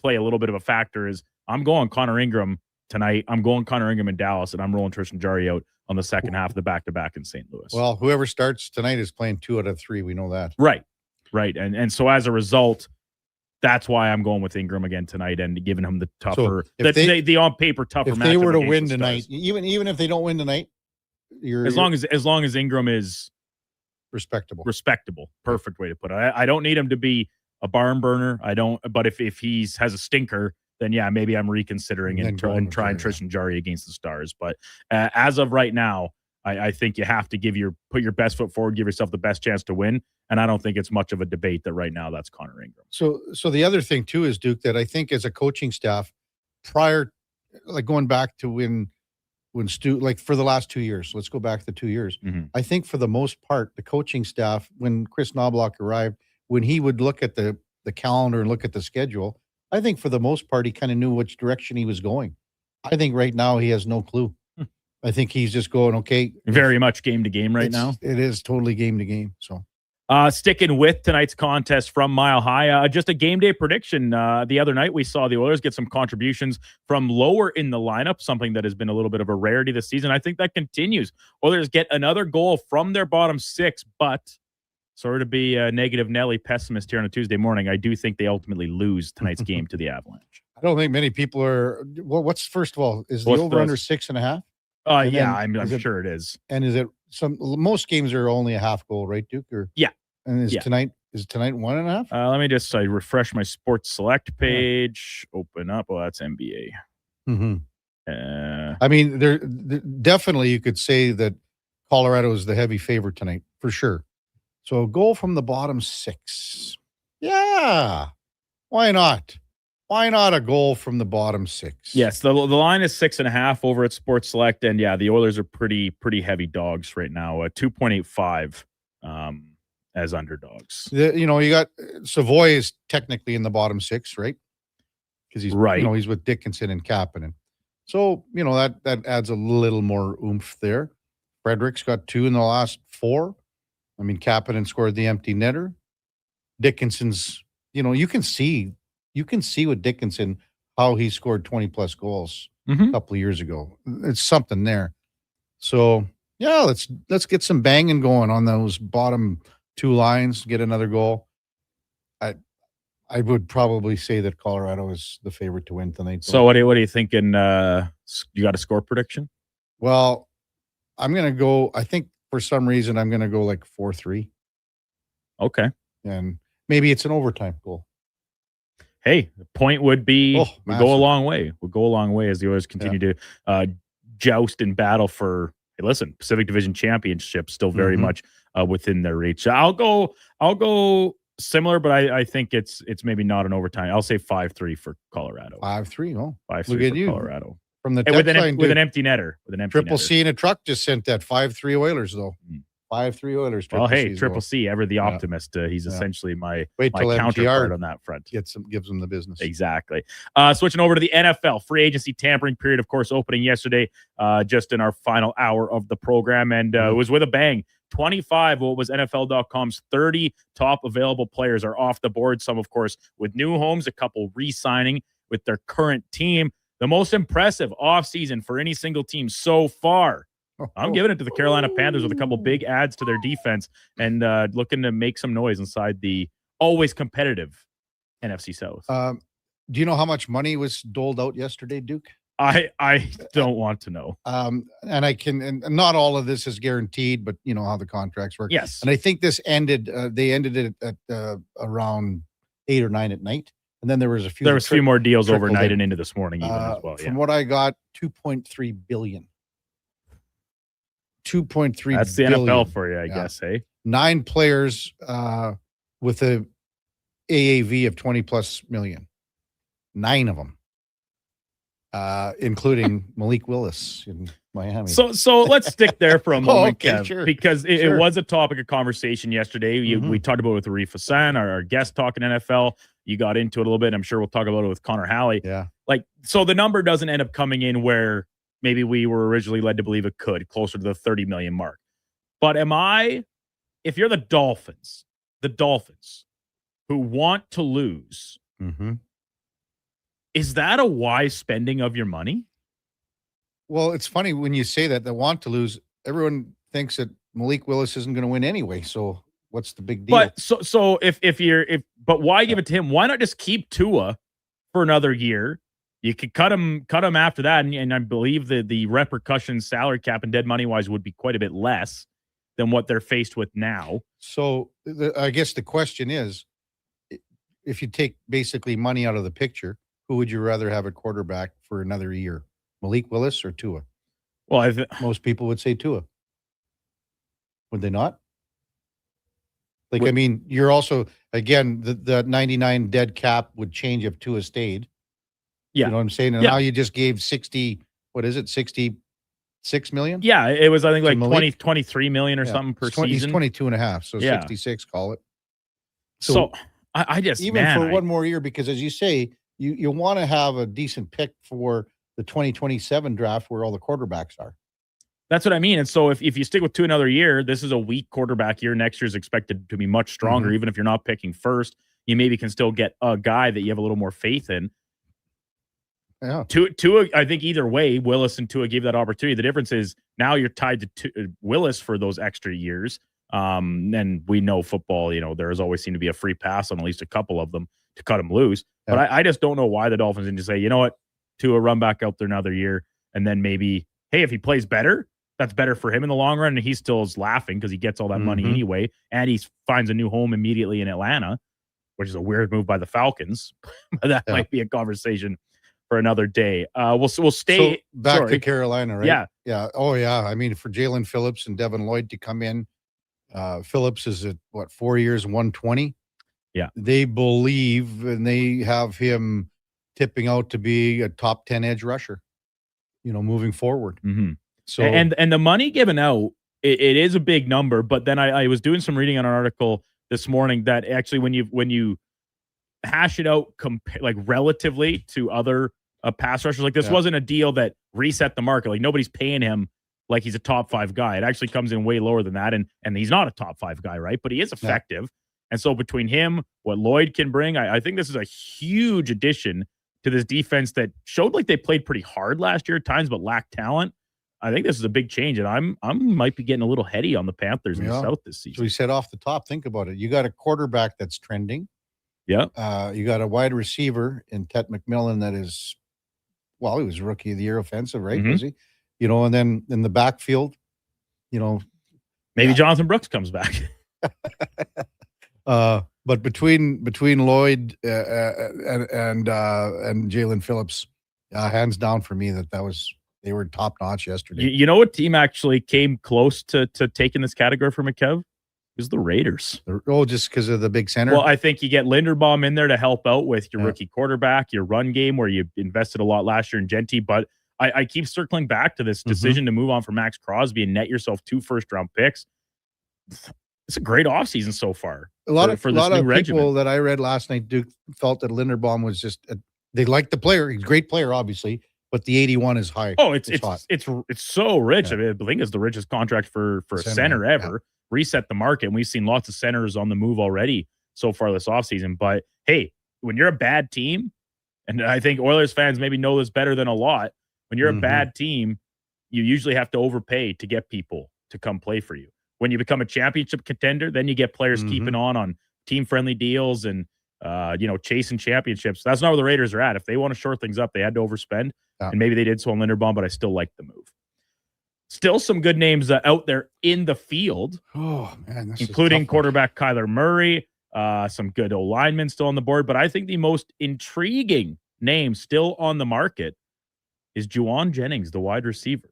play a little bit of a factor, is I'm going Connor Ingram tonight. I'm going Connor Ingram in Dallas, and I'm rolling Tristan Jarry out on the second half of the back-to-back in St. Louis. Well, whoever starts tonight is playing 2 out of 3. We know that. Right. And so as a result, that's why I'm going with Ingram again tonight and giving him the tougher, the on paper tougher matchup. If they were to win tonight, even if they don't win tonight, as long as Ingram is respectable, perfect way to put it. I don't need him to be a barn burner. But if he has a stinker, then yeah, maybe I'm reconsidering and trying Tristan Jarry against the Stars. But as of right now, I think you have to put your best foot forward, give yourself the best chance to win. And I don't think it's much of a debate that right now that's Connor Ingram. So the other thing too is, Duke, that I think as a coaching staff, prior, like going back to when Stu, like for the last 2 years, let's go back to 2 years. I think for the most part, the coaching staff, when Chris Knoblauch arrived, when he would look at the calendar and look at the schedule, I think for the most part, he kind of knew which direction he was going. I think right now he has no clue. I think he's just going, okay. Very much game to game right now. It is totally game to game. So sticking with tonight's contest from Mile High, just a game day prediction. The other night we saw the Oilers get some contributions from lower in the lineup, something that has been a little bit of a rarity this season. I think that continues. Oilers get another goal from their bottom 6, but sorry to be a negative Nelly pessimist here on a Tuesday morning, I do think they ultimately lose tonight's game to the Avalanche. I don't think many people are. Well, first of all, is the over under 6.5? Yeah, I'm sure it is. And is it most games are only a half goal, right, Duke? Yeah. And is tonight 1.5? Let me just refresh my Sports Select page. Open up. Oh, that's NBA. I mean, there definitely you could say that Colorado is the heavy favorite tonight for sure. So a goal from the bottom 6. Yeah. Why not? Why not a goal from the bottom six? Yes, the line is 6.5 over at Sports Select, and yeah, the Oilers are pretty heavy dogs right now. 2.85 as underdogs. You got Savoy is technically in the bottom six, right? Because he's right. He's with Dickinson and Kapanen. So, that adds a little more oomph there. Frederick's got 2 in the last 4. I mean, Kapanen scored the empty netter. Dickinson's, you can see with Dickinson how he scored 20-plus goals a couple of years ago. It's something there. So, yeah, let's get some banging going on those bottom 2 lines, get another goal. I would probably say that Colorado is the favorite to win tonight. So what are you thinking? You got a score prediction? Well, I'm going to go, I think for some reason, I'm going to go like 4-3. Okay. And maybe it's an overtime goal. Hey, the point would be we go a long way. We'll go a long way as the Oilers continue to joust and battle for, hey, listen, Pacific Division Championship still very much within their reach. I'll go similar, but I think it's maybe not an overtime. I'll say 5-3 for Colorado. 5-3. Oh, 5-3 look at for you. Colorado. From the with an empty netter. Triple C in a truck just sent that 5-3 Oilers though. 5-3 Oilers. Well, hey, Triple C, ever the optimist. He's essentially my counterpart on that front. Gives them the business. Exactly. Switching over to the NFL free agency tampering period, of course, opening yesterday, just in our final hour of the program, and it was with a bang. 25, what was NFL.com's 30 top available players are off the board. Some, of course, with new homes, a couple re-signing with their current team. The most impressive offseason for any single team so far. I'm giving it to the Carolina Panthers with a couple big adds to their defense and looking to make some noise inside the always competitive NFC South. Do you know how much money was doled out yesterday, Duke? I don't want to know. And not all of this is guaranteed, but you know how the contracts work. Yes. And I think this ended, they ended it at around 8 or 9 at night. And then there was a few more deals overnight and into this morning even as well. From what I got, $2.3 billion. 2.3 That's the billion. NFL for you, I guess, hey? 9 players with a AAV of 20+ million. 9 of them. Including Malik Willis in Miami. So let's stick there for a moment, okay, Kev, sure. because it was a topic of conversation yesterday. We talked about it with Arif Hassan, our guest talking NFL. You got into it a little bit. I'm sure we'll talk about it with Connor Halley. Yeah. So the number doesn't end up coming in where maybe we were originally led to believe it could, closer to the 30 million mark. But if you're the Dolphins who want to lose, is that a wise spending of your money? Well, it's funny when you say that, they want to lose. Everyone thinks that Malik Willis isn't going to win anyway. So what's the big deal? But but why give it to him? Why not just keep Tua for another year? You could cut him after that, and I believe the repercussions, salary cap and dead money wise, would be quite a bit less than what they're faced with now. So I guess the question is, if you take basically money out of the picture, who would you rather have at quarterback for another year, Malik Willis or Tua? Well, most people would say Tua. Would they not? I mean, you're also, again, the 99 dead cap would change if Tua stayed. Yeah. You know what I'm saying? And now you just gave 66 million? Yeah, it was, I think, like 23 million or something per season. He's 22 and a half, so 66, call it. So I just, even for one more year, because as you say, you want to have a decent pick for the 2027 draft where all the quarterbacks are. That's what I mean. And so if you stick with Tua another year, this is a weak quarterback year. Next year is expected to be much stronger. Even if you're not picking first, you maybe can still get a guy that you have a little more faith in. Yeah. Tua, I think either way, Willis and Tua gave that opportunity. The difference is now you're tied to Willis for those extra years. And we know football, there's always seemed to be a free pass on at least a couple of them to cut him loose. Yeah. But I just don't know why the Dolphins didn't just say, you know what, Tua, run back out there another year. And then maybe, hey, if he plays better, that's better for him in the long run. And he still is laughing because he gets all that money anyway. And he finds a new home immediately in Atlanta, which is a weird move by the Falcons. But that might be a conversation for another day. We'll stay back to Carolina, right? Yeah. Yeah. Oh, yeah. I mean, for Jalen Phillips and Devin Lloyd to come in, Phillips is at 4 years, 120. Yeah. They believe, and they have him tipping out to be a top 10 edge rusher, moving forward. Mm-hmm. So and the money given out, it is a big number. But then I was doing some reading on an article this morning that actually when you hash it out like relatively to other pass rushers, like this wasn't a deal that reset the market. Like nobody's paying him like he's a top 5 guy. It actually comes in way lower than that. And he's not a top 5 guy, right? But he is effective. And so between him, what Lloyd can bring, I think this is a huge addition to this defense that showed like they played pretty hard last year at times, but lacked talent. I think this is a big change, and I might be getting a little heady on the Panthers in the South this season. So we said off the top, think about it. You got a quarterback that's trending. Yeah. You got a wide receiver in Ted McMillan that is, well, he was Rookie of the Year offensive, right? Mm-hmm. Was he? And then in the backfield, maybe Jonathan Brooks comes back. But between Lloyd and Jalen Phillips, hands down for me they were top notch yesterday. You know what team actually came close to taking this category for McKev? It was the Raiders. Just because of the big center? Well, I think you get Linderbaum in there to help out with your rookie quarterback, your run game, where you invested a lot last year in Genty. But I keep circling back to this decision to move on from Max Crosby and net yourself 2 first-round picks. It's a great offseason so far. A lot of people that I read last night, Duke, felt that Linderbaum was just they liked the player. He's a great player, obviously, but the 81 is high. Oh, it's so rich. Yeah. I mean, I think it's the richest contract for a center ever. Reset the market, and we've seen lots of centers on the move already so far this offseason. But hey, when you're a bad team, and I think Oilers fans maybe know this better than a lot, when you're a bad team, you usually have to overpay to get people to come play for you. When you become a championship contender, then you get players keeping on team-friendly deals and chasing championships. That's not where the Raiders are at. If they want to short things up, they had to overspend, and maybe they did so on Linderbaum, but I still like the move. Still some good names out there in the field, including quarterback Kyler Murray, some good O-linemen still on the board, but I think the most intriguing name still on the market is Juwan Jennings, the wide receiver.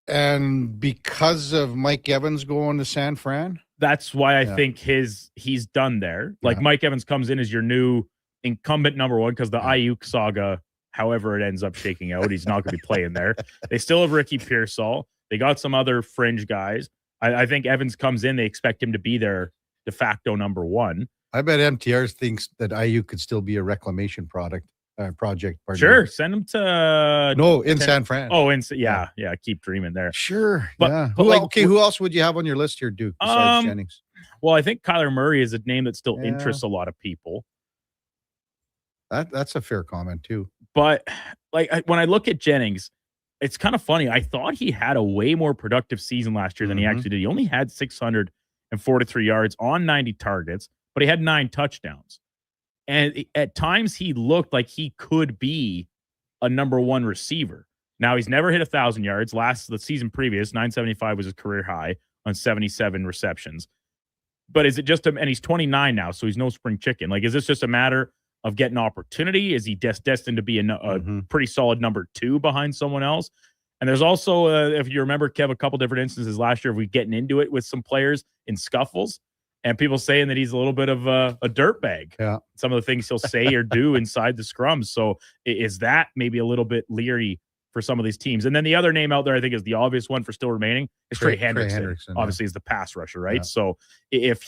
And because of Mike Evans going to San Fran? That's why I think he's done there. Like Mike Evans comes in as your new incumbent number one because the Ayuk saga, however it ends up shaking out, he's not going to be playing there. They still have Ricky Pearsall. They got some other fringe guys. I think Evans comes in. They expect him to be their de facto number one. I bet MTR thinks that Ayuk could still be a reclamation project. Sure, send him to San Fran. Oh, yeah, keep dreaming there. Sure, but who else would you have on your list here, Duke, besides Jennings? Well, I think Kyler Murray is a name that still interests a lot of people. That's a fair comment too. But when I look at Jennings, it's kind of funny. I thought he had a way more productive season last year than he actually did. He only had 643 yards on 90 targets, but he had 9 touchdowns. And at times he looked like he could be a number one receiver. Now he's never hit 1,000 yards. The season previous, 975 was his career high on 77 receptions. But is it just and he's 29 now, so he's no spring chicken. Like, is this just a matter of getting opportunity? Is he destined to be a pretty solid number 2 behind someone else? And there's also, if you remember, Kev, a couple different instances last year of we getting into it with some players in scuffles. And people saying that he's a little bit of a dirtbag. Yeah. Some of the things he'll say or do inside the scrums. So is that maybe a little bit leery for some of these teams? And then the other name out there, I think, is the obvious one for still remaining is Trey Hendrickson. Obviously, is the pass rusher, right? Yeah. So if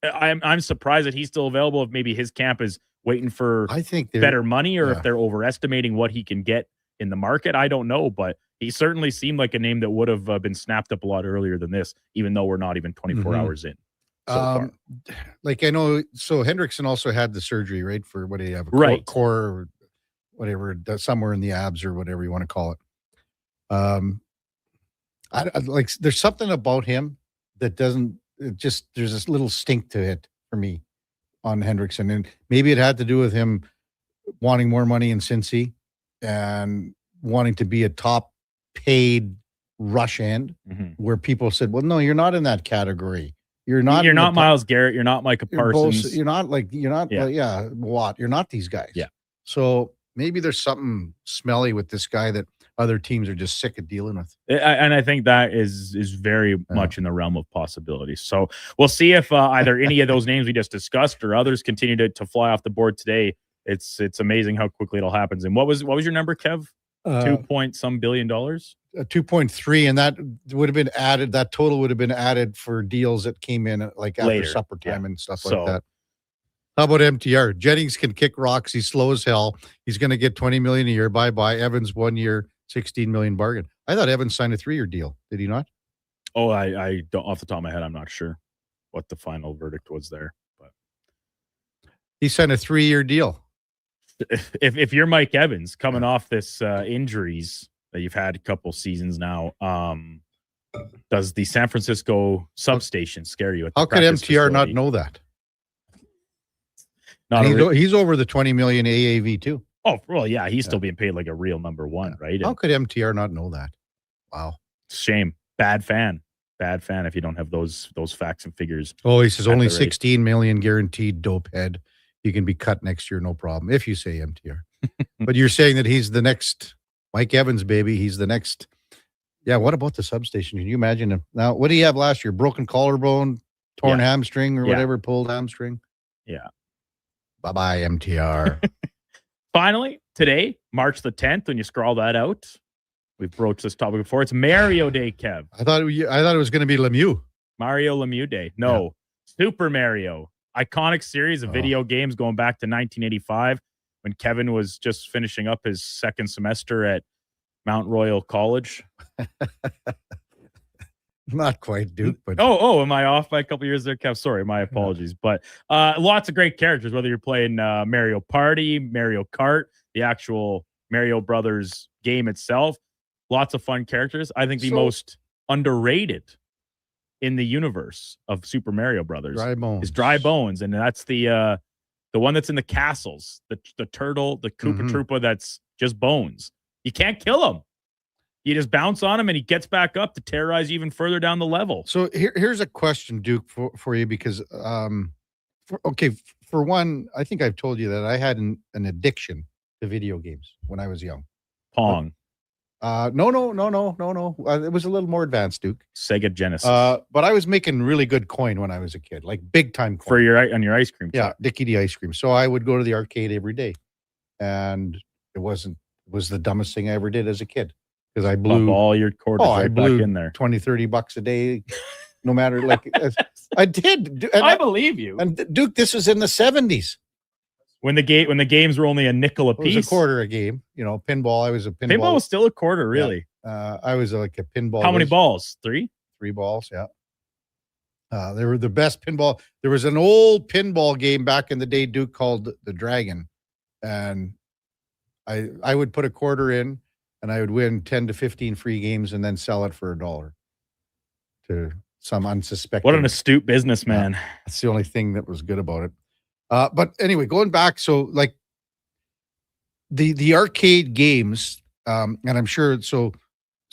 I'm surprised that he's still available. If maybe his camp is waiting for better money, or if they're overestimating what he can get in the market. I don't know, but he certainly seemed like a name that would have been snapped up a lot earlier than this, even though we're not even 24 hours in. So far. Like I know, so Hendrickson also had the surgery, right? For what do you have? Core or whatever, somewhere in the abs or whatever you want to call it. I like. There's something about him that doesn't. There's this little stink to it for me on Hendrickson, and maybe it had to do with him wanting more money in Cincy and wanting to be a top paid rush end, where people said, "Well, no, you're not in that category. You're not Myles Garrett. You're not Micah Parsons. You're not Watt. You're not these guys." Yeah. So maybe there's something smelly with this guy that other teams are just sick of dealing with. And I think that is very much in the realm of possibilities. So we'll see if either any of those names we just discussed or others continue to fly off the board today. It's amazing how quickly it all happens. And what was your number, Kev? 2-point-some billion dollars? 2.3, and that would have been added. That total would have been added for deals that came in like after Later. supper time and stuff like that. How about MTR? Jennings can kick rocks. He's slow as hell. He's going to get $20 million a year. Bye. Evans 1 year, $16 million bargain. I thought Evans signed a 3-year deal. Did he not? Oh, I don't, off the top of my head, I'm not sure what the final verdict was there. But he signed a 3-year deal. If you're Mike Evans coming off this injuries that you've had a couple seasons now, does the San Francisco substation scare you? How could MTR not know that? He's over the $20 million AAV too. Oh, well, yeah, he's still being paid like a real number one, right? How could MTR not know that? Wow. Shame. Bad fan if you don't have those facts and figures. Oh, he says only 16 million guaranteed, dope head. You can be cut next year, no problem, if you say MTR. But you're saying that he's the next Mike Evans, baby. He's the next. Yeah, what about the substation? Can you imagine him? Now, what did he have last year? Broken collarbone, torn hamstring or whatever, pulled hamstring? Yeah. Bye-bye, MTR. Finally, today, March the 10th, when you scroll that out, we've broached this topic before. It's Mario Day, Kev. I thought it was going to be Lemieux. Mario Lemieux Day. No, Super Mario. Iconic series of video games going back to 1985 when Kevin was just finishing up his second semester at Mount Royal College. Not quite, Duke, but am I off by a couple years there, Kev? Sorry, my apologies. But lots of great characters, whether you're playing Mario Party, Mario Kart, the actual Mario Brothers game itself. Lots of fun characters. I think the most underrated in the universe of Super Mario Brothers is Dry Bones, and that's the one that's in the castles, the turtle, the Koopa Troopa that's just bones. You can't kill him. You just bounce on him and he gets back up to terrorize you even further down the level. So here's a question, Duke, for you, because for one, I think I've told you that I had an addiction to video games when I was young. Pong. No. It was a little more advanced, Duke. Sega Genesis. But I was making really good coin when I was a kid, like big time coin. On your ice cream. Yeah, Dickie D ice cream. So I would go to the arcade every day, and it was the dumbest thing I ever did as a kid. Because I blew all your quarters right back in there. $20-$30 a day, no matter I did. I believe you. And Duke, this was in the 70s. When the games were only a nickel a piece. It was a quarter a game. Pinball. I was a pinball. Pinball was still a quarter, really. Yeah. I was like a pinball. How many balls? 3? 3 balls, yeah. They were the best pinball. There was an old pinball game back in the day, Duke, called The Dragon. And I would put a quarter in, and I would win 10 to 15 free games and then sell it for $1 to some unsuspecting. What an astute businessman. That's the only thing that was good about it. But anyway, going back, so like the arcade games, and I'm sure, so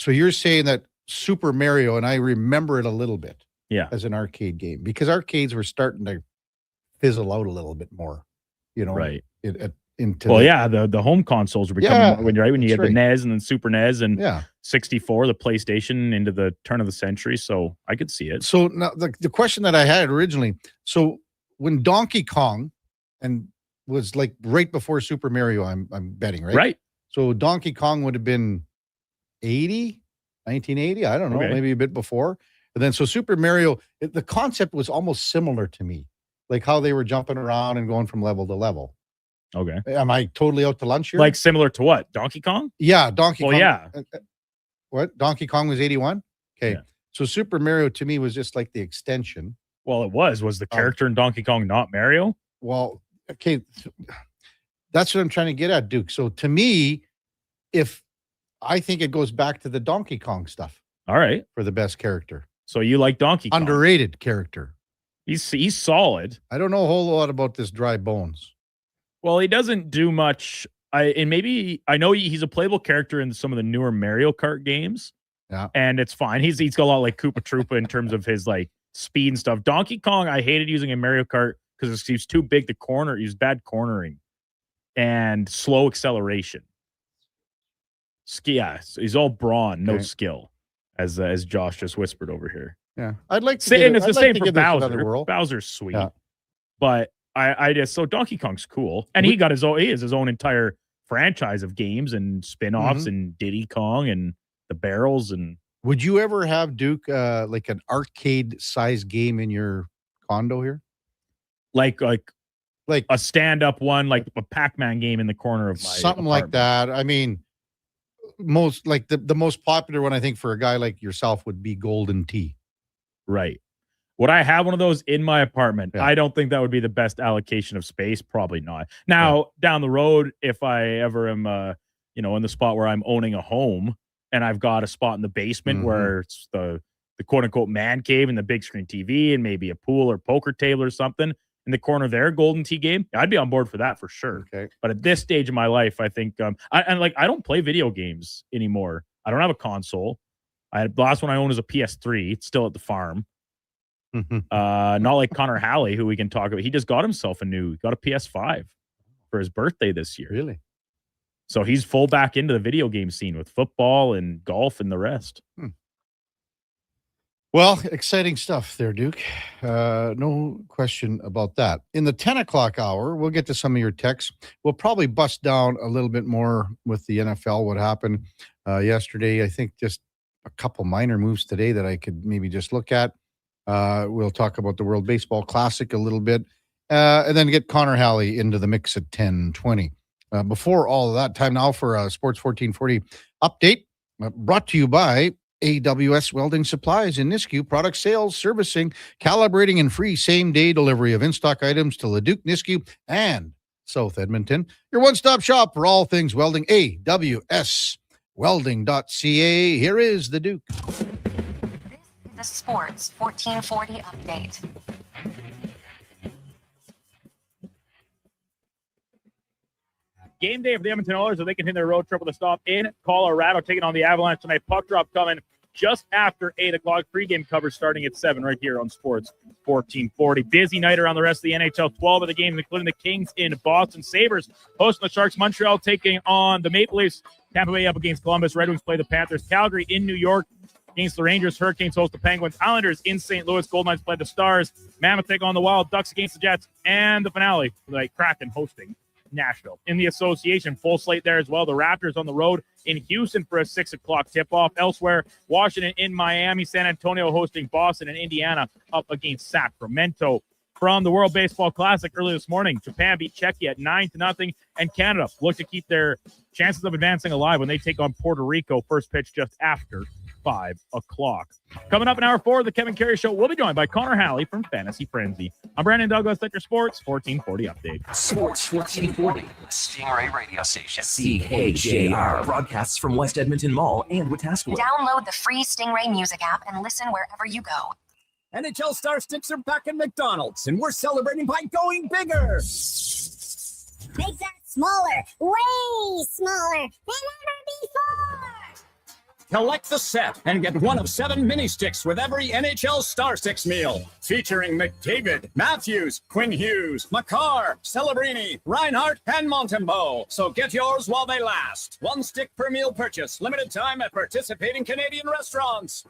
you're saying that Super Mario, and I remember it a little bit as an arcade game, because arcades were starting to fizzle out a little bit more, right. The home consoles were becoming when you had the NES and then Super NES and 64, the PlayStation into the turn of the century. So I could see it. So now the question that I had originally, so when Donkey Kong and was like right before Super Mario, I'm betting, right? Right. So Donkey Kong would have been 1980. I don't know, maybe a bit before. And then so Super Mario, the concept was almost similar to me, like how they were jumping around and going from level to level. Okay. Am I totally out to lunch here? Like similar to what? Donkey Kong? Yeah, Donkey Kong. Yeah. What? Donkey Kong was 81? Okay. Yeah. So Super Mario to me was just like the extension. Well, it was. Was the character in Donkey Kong not Mario? Well, okay. That's what I'm trying to get at, Duke. So to me, I think it goes back to the Donkey Kong stuff. All right. For the best character. So you like Donkey Kong? Underrated character. He's solid. I don't know a whole lot about this Dry Bones. Well, he doesn't do much. I know he's a playable character in some of the newer Mario Kart games. Yeah. And it's fine. He's got a lot like Koopa Troopa in terms of his like speed and stuff. Donkey Kong, I hated using in Mario Kart because he was too big to corner. He was bad cornering. and slow acceleration. Yeah, he's all brawn, no skill, as Josh just whispered over here. Yeah, I'd like to. And it's the same for Bowser. Bowser's sweet, but I just Donkey Kong's cool, and he has his own entire franchise of games and spin-offs and Diddy Kong and the barrels. And would you ever have, Duke, like an arcade size game in your condo here? Like a stand-up one, like a Pac-Man game in the corner of my something apartment. like that. I mean, most like the most popular one I think for a guy like yourself would be Golden Tee. Right. Would I have one of those in my apartment? I don't think that would be the best allocation of space. Probably not. Now, down the road, if I ever am, in the spot where I'm owning a home and I've got a spot in the basement where it's the quote unquote man cave and the big screen TV and maybe a pool or poker table or something in the corner there, Golden Tee game, I'd be on board for that for sure. Okay. But at this stage of my life, I think I don't play video games anymore. I don't have a console. The last one I own is a PS3. It's still at the farm. Not like Connor Halley, who we can talk about. He just got himself a PS5 for his birthday this year. Really? So he's full back into the video game scene with football and golf and the rest. Well, exciting stuff there, Duke. No question about that. In the 10 o'clock hour, we'll get to some of your texts. We'll probably bust down a little bit more with the NFL, what happened yesterday. I think just a couple minor moves today that I could maybe just look at. We'll talk about the World Baseball Classic a little bit, and then get Connor Halley into the mix at 10:20. Before all of that, time now for a Sports 1440 update, brought to you by AWS Welding Supplies in Nisku. Product sales, servicing, calibrating, and free same-day delivery of in-stock items to Leduc, Nisku, and South Edmonton. Your one-stop shop for all things welding, awswelding.ca. Here is the Duke. The Sports 1440 update. Game day for the Edmonton Oilers as they continue their road trip with a stop in Colorado, taking on the Avalanche tonight. Puck drop coming just after 8 o'clock. Pregame coverage starting at 7 right here on Sports 1440. Busy night around the rest of the NHL. 12 of the games, including the Kings in Boston. Sabres hosting the Sharks. Montreal taking on the Maple Leafs. Tampa Bay up against Columbus. Red Wings play the Panthers. Calgary in New York against the Rangers. Hurricanes host the Penguins. Islanders in St. Louis. Golden Knights play the Stars. Mammoth take on the Wild. Ducks against the Jets. And the finale, like Kraken hosting Nashville. In the association, full slate there as well. The Raptors on the road in Houston for a 6 o'clock tip-off. Elsewhere, Washington in Miami, San Antonio hosting Boston, and Indiana up against Sacramento. From the World Baseball Classic early this morning, Japan beat Czechia at 9-0, and Canada look to keep their chances of advancing alive when they take on Puerto Rico. First pitch just after 5 o'clock. Coming up in hour 4 of the Kevin Karius Show, we'll be joined by Connor Halley from Fantasy Frenzy. I'm Brandon Douglas at your Sports 1440 update. Sports 1440, Stingray radio station. CHJR broadcasts from West Edmonton Mall and Wetaskiwin. Download the free Stingray music app and listen wherever you go. NHL Star Sticks are back at McDonald's, and we're celebrating by going bigger. Make that smaller, way smaller than ever before. Collect the set and get one of 7 mini sticks with every NHL Star Sticks meal. Featuring McDavid, Matthews, Quinn Hughes, McCarr, Celebrini, Reinhardt, and Montembeau. So get yours while they last. 1 stick per meal purchase. Limited time at participating Canadian restaurants.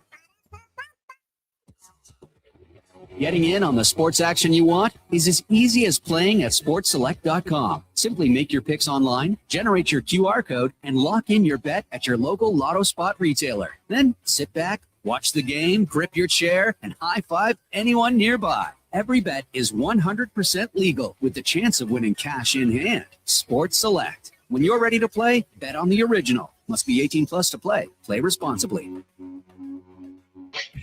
Getting in on the sports action you want is as easy as playing at sportselect.com. Simply make your picks online, generate your QR code, and lock in your bet at your local Lotto Spot retailer. Then sit back, watch the game, grip your chair, and high-five anyone nearby. Every bet is 100% legal with the chance of winning cash in hand. Sports Select. When you're ready to play, bet on the original. Must be 18 plus to play. Play responsibly.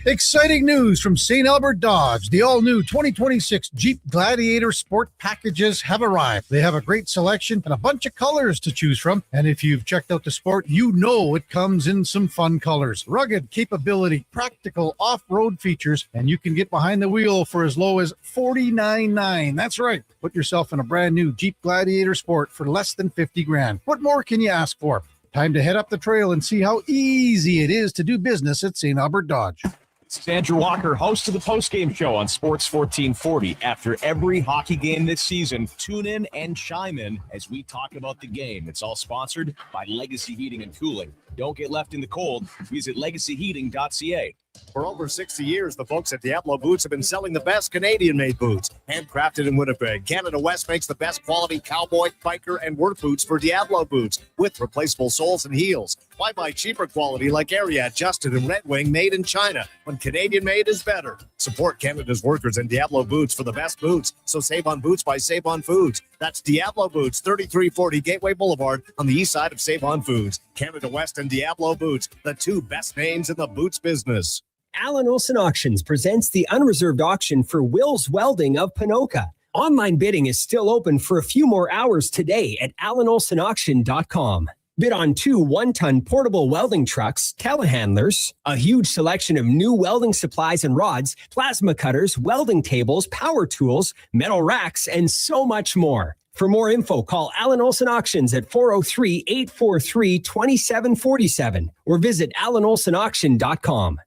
Exciting news from St. Albert Dodge. The all-new 2026 Jeep Gladiator Sport packages have arrived. They have a great selection and a bunch of colors to choose from. And if you've checked out the Sport, you know it comes in some fun colors. Rugged capability, practical off-road features, and you can get behind the wheel for as low as $49,900. That's right. Put yourself in a brand new Jeep Gladiator Sport for less than $50,000. What more can you ask for? Time to head up the trail and see how easy it is to do business at St. Albert Dodge. This is Andrew Walker, host of the postgame show on Sports 1440. After every hockey game this season, tune in and chime in as we talk about the game. It's all sponsored by Legacy Heating and Cooling. Don't get left in the cold. Visit legacyheating.ca. For over 60 years, the folks at Diablo Boots have been selling the best Canadian-made boots. Handcrafted in Winnipeg, Canada West makes the best quality cowboy, biker, and work boots for Diablo Boots with replaceable soles and heels. Why buy cheaper quality like Ariat, Justin, and Red Wing made in China when Canadian-made is better? Support Canada's workers and Diablo Boots for the best boots. So save on boots by Save On Foods. That's Diablo Boots, 3340 Gateway Boulevard on the east side of Save On Foods. Canada West and Diablo Boots, the two best names in the boots business. Allen Olson Auctions presents the unreserved auction for Will's Welding of Panoka. Online bidding is still open for a few more hours today at allenolsonauction.com. Bid on 2 one-ton portable welding trucks, telehandlers, a huge selection of new welding supplies and rods, plasma cutters, welding tables, power tools, metal racks, and so much more. For more info, call Allen Olson Auctions at 403-843-2747 or visit allenolsonauction.com.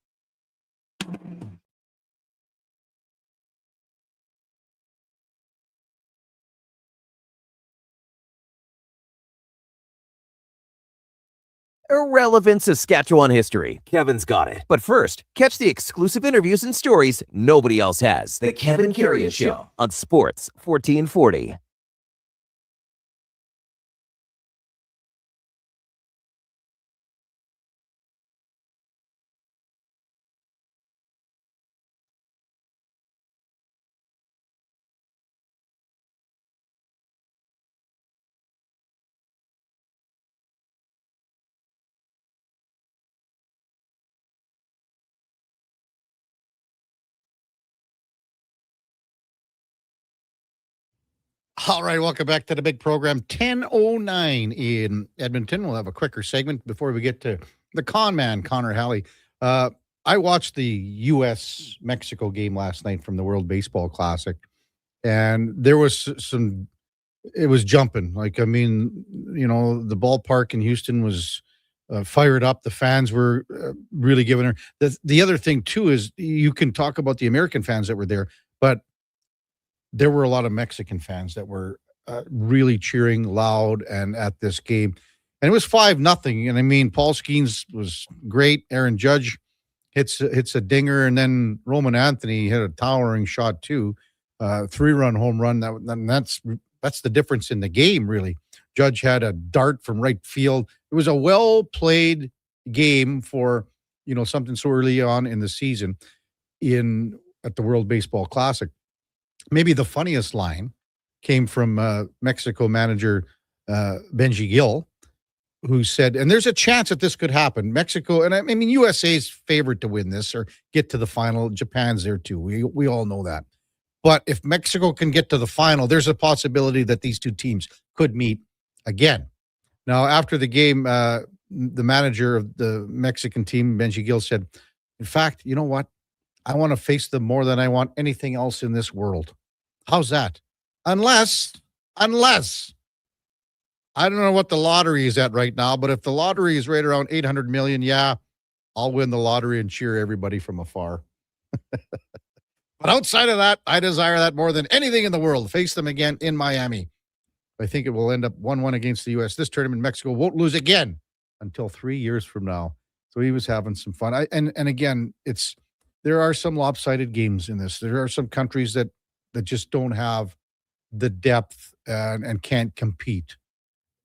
Irrelevant Saskatchewan history. Kevin's got it. But first, catch the exclusive interviews and stories nobody else has. The Kevin Karius Show on Sports 1440. All right, welcome back to the big program. 10:09 in Edmonton. We'll have a quicker segment before we get to the con man, Connor Halley. I watched the U.S.-Mexico game last night from the World Baseball Classic, and there was it was jumping. Like, I mean, you know, the ballpark in Houston was fired up. The fans were really giving her. The other thing, too, is you can talk about the American fans that were there, but there were a lot of Mexican fans that were really cheering loud and at this game. And it was 5-0. And I mean, Paul Skeens was great. Aaron Judge hits a dinger. And then Roman Anthony hit a towering shot too. 3-run home run. That's the difference in the game, really. Judge had a dart from right field. It was a well-played game for, you know, something so early on in the season at the World Baseball Classic. Maybe the funniest line came from Mexico manager Benji Gill, who said, and there's a chance that this could happen. Mexico, and I mean, USA's favored to win this or get to the final. Japan's there too. We all know that. But if Mexico can get to the final, there's a possibility that these two teams could meet again. Now, after the game, the manager of the Mexican team, Benji Gill, said, in fact, you know what? I want to face them more than I want anything else in this world. How's that? Unless, I don't know what the lottery is at right now, but if the lottery is right around 800 million, yeah, I'll win the lottery and cheer everybody from afar. But outside of that, I desire that more than anything in the world. Face them again in Miami. I think it will end up 1-1 against the U.S. This tournament, Mexico won't lose again until 3 years from now. So he was having some fun. And again, there are some lopsided games in this. There are some countries that just don't have the depth and can't compete.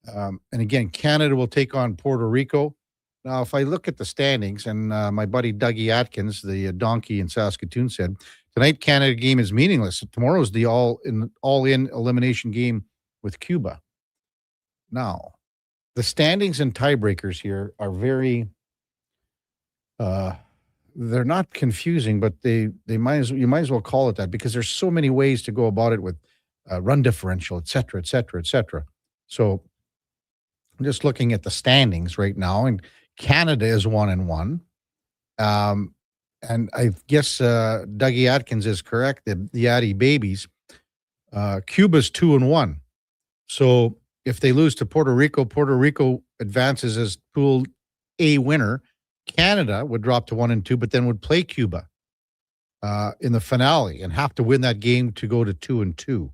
And again, Canada will take on Puerto Rico. Now, if I look at the standings, and my buddy Dougie Atkins, the donkey in Saskatoon, said, tonight Canada game is meaningless. Tomorrow's the all-in elimination game with Cuba. Now, the standings and tiebreakers here are very they're not confusing, but you might as well call it that, because there's so many ways to go about it with run differential, et cetera, et cetera, et cetera. So I'm just looking at the standings right now, and Canada is 1-1. And I guess Dougie Atkins is correct. The Addy Babies, Cuba's 2-1. So if they lose to Puerto Rico advances as Pool A winner, Canada would drop to 1-2, but then would play Cuba in the finale and have to win that game to go to 2-2.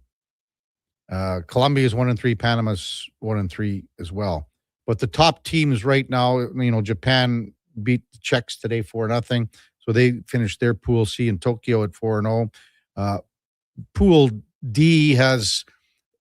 Colombia is 1-3. Panama's 1-3 as well. But the top teams right now, Japan beat the Czechs today 4-0. So they finished their Pool C in Tokyo at 4-0. Pool D has,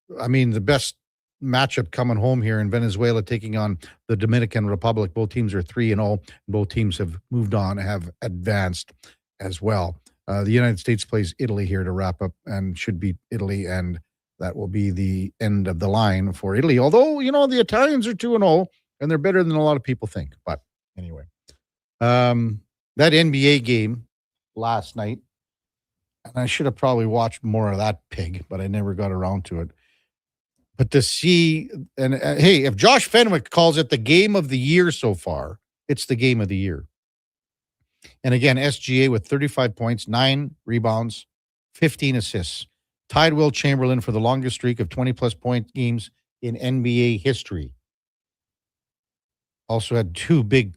the best matchup coming home here in Venezuela taking on the Dominican Republic. Both teams are 3-0. Both teams have moved on, have advanced as well. The United States plays Italy here to wrap up and should beat Italy, and that will be the end of the line for Italy. Although, the Italians are 2-0, and they're better than a lot of people think. But anyway, that NBA game last night, and I should have probably watched more of that pig, but I never got around to it. But to see, and hey, if Josh Fenwick calls it the game of the year so far, it's the game of the year. And again, SGA with 35 points, 9 rebounds, 15 assists. Tied Will Chamberlain for the longest streak of 20-plus point games in NBA history. Also had 2 big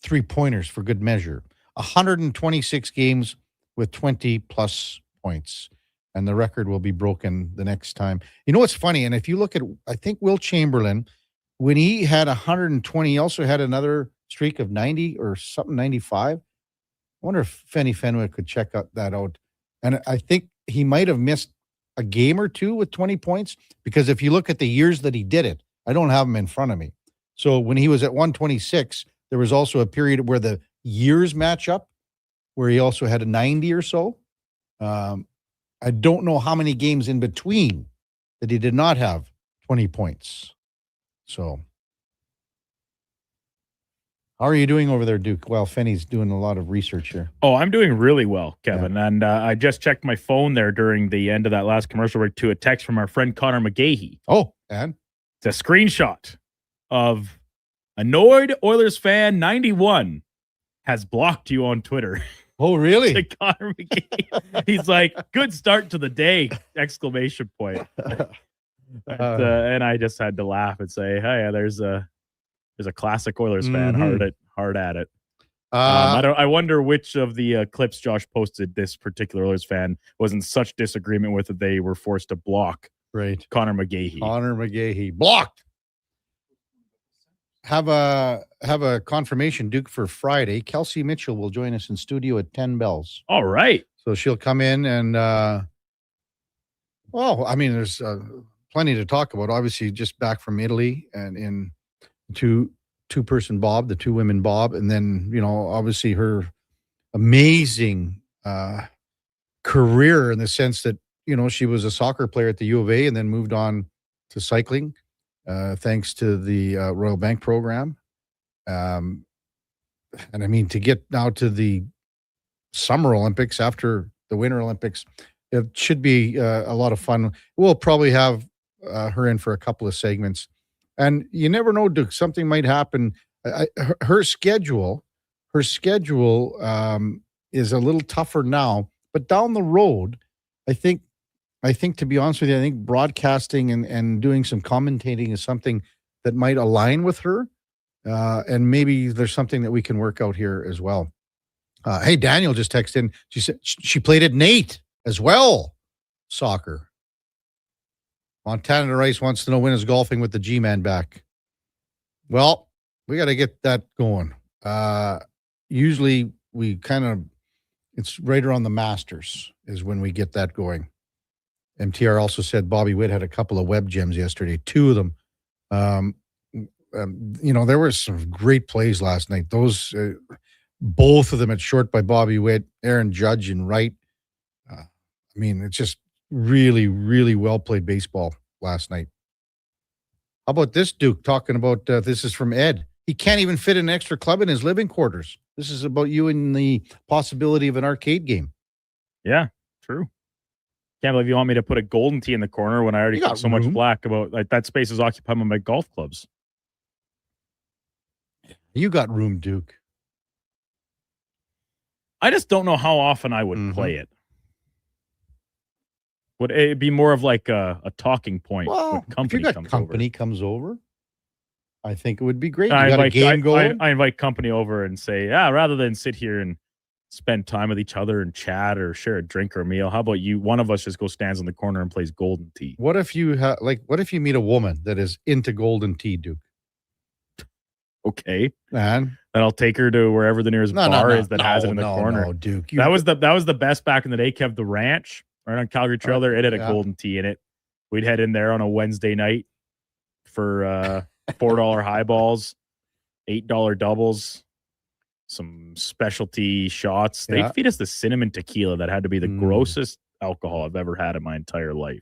three-pointers for good measure. 126 games with 20-plus points. And the record will be broken the next time. You know what's funny? And if you look at, I think Will Chamberlain, when he had 120, he also had another streak of 90 or something, 95. I wonder if Fenwick could check that out. And I think he might have missed a game or two with 20 points, because if you look at the years that he did it, I don't have them in front of me. So when he was at 126, there was also a period where the years match up, where he also had a 90 or so. I don't know how many games in between that he did not have 20 points. So how are you doing over there, Duke? Well, Fenny's doing a lot of research here. Oh, I'm doing really well, Kevin. Yeah. And I just checked my phone there during the end of that last commercial break to a text from our friend Connor McGee. Oh, and? It's a screenshot of Annoyed Oilers Fan 91 has blocked you on Twitter. Oh, really? To Connor McGee. He's like, good start to the day, exclamation point. And I just had to laugh and say, hey, there's a classic Oilers fan hard at it. I wonder which of the clips Josh posted this particular Oilers fan was in such disagreement with that they were forced to block Connor McGee. Connor McGee blocked. Have a confirmation, Duke, for Friday. Kelsey Mitchell will join us in studio at 10 bells. All right. So she'll come in and, there's plenty to talk about. Obviously, just back from Italy and in two-person Bob, the two women Bob, and then, obviously her amazing career in the sense that, she was a soccer player at the U of A and then moved on to cycling. Thanks to the Royal Bank program. And to get now to the Summer Olympics after the Winter Olympics, it should be a lot of fun. We'll probably have her in for a couple of segments. And you never know, Duke, something might happen. Her schedule is a little tougher now, but down the road, I think, to be honest with you, I think broadcasting and doing some commentating is something that might align with her. And maybe there's something that we can work out here as well. Hey, Daniel just texted in. She said she played at Nate as well. Soccer. Montana Rice wants to know when is golfing with the G-Man back. Well, we got to get that going. Usually we it's right around the Masters is when we get that going. MTR also said Bobby Witt had a couple of web gems yesterday, 2 of them. There were some great plays last night. Those, both of them at short by Bobby Witt, Aaron Judge and Wright. It's just really, really well played baseball last night. How about this, Duke, talking about, this is from Ed. He can't even fit an extra club in his living quarters. This is about you and the possibility of an arcade game. Yeah, true. Can't believe you want me to put a golden tee in the corner when I already got so much flack about that space is occupied by my golf clubs. You got room, Duke. I just don't know how often I would play it. Would it be more of like a talking point when company comes over? I think it would be great. You got a game going. I invite company over and say, rather than sit here and spend time with each other and chat or share a drink or a meal, how about one of us just go stands in the corner and plays Golden Tee? What if you what if you meet a woman that is into Golden Tee, Duke? Okay, man. Then I'll take her to wherever the nearest bar is that has it in the corner. No, Duke. That was the best back in the day, Kev. The ranch right on Calgary Trail there, it had a Golden Tee in it. We'd head in there on a Wednesday night for $4 highballs, $8 doubles, some specialty shots. They'd feed us the cinnamon tequila that had to be the grossest alcohol I've ever had in my entire life.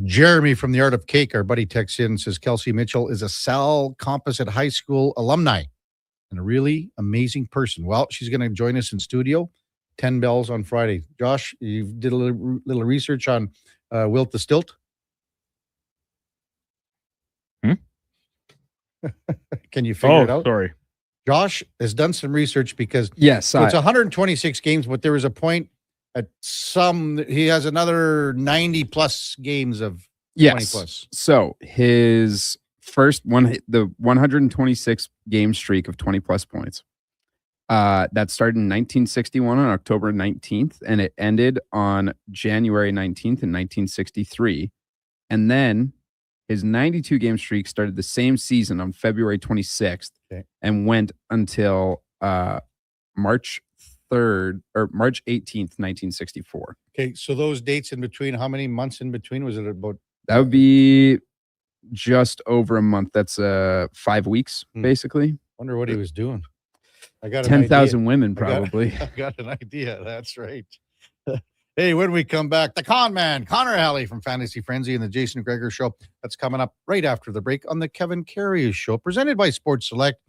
Jeremy from the Art of Cake, our buddy, texts in and says Kelsey Mitchell is a Sal Composite High School alumni and a really amazing person. Well, she's going to join us in studio, 10 bells on Friday. Josh, you did a little research on Wilt the Stilt? Can you figure it out? Sorry. Josh has done some research because it's 126 games, but there was a point at he has another 90 plus games of 20 plus. So his first one, the 126 game streak of 20 plus points, that started in 1961 on October 19th, and it ended on January 19th in 1963. And then his 92 game streak started the same season on February 26th and went until March 3rd or March 18th, 1964. Okay, so those dates in between, how many months in between? Was it about? That would be just over a month. That's 5 weeks, basically. Wonder what he was doing. I got 10,000 women, probably. I got an idea. That's right. Hey, when we come back, the con man, Connor McGee from Fantasy Frenzy and the Jason Gregor Show. That's coming up right after the break on the Kevin Karius Show, presented by Sports Select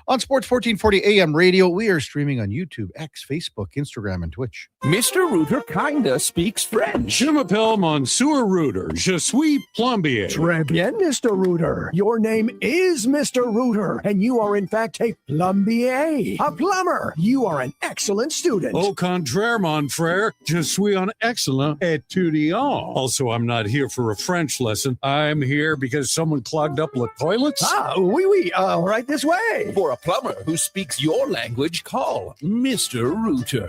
on Sports 1440 AM radio. We are streaming on YouTube, X, Facebook, Instagram, and Twitch. Mr. Rooter kinda speaks French. Je m'appelle Monsieur Rooter. Je suis plombier. Très bien, Mr. Rooter. Your name is Mr. Rooter, and you are in fact a plombier, a plumber. You are an excellent student. Au contraire, mon frère. Je suis un excellent étudiant. Also, I'm not here for a French lesson. I'm here because someone clogged up the toilets. Oui, right this way. For a plumber who speaks your language, call Mr. Rooter.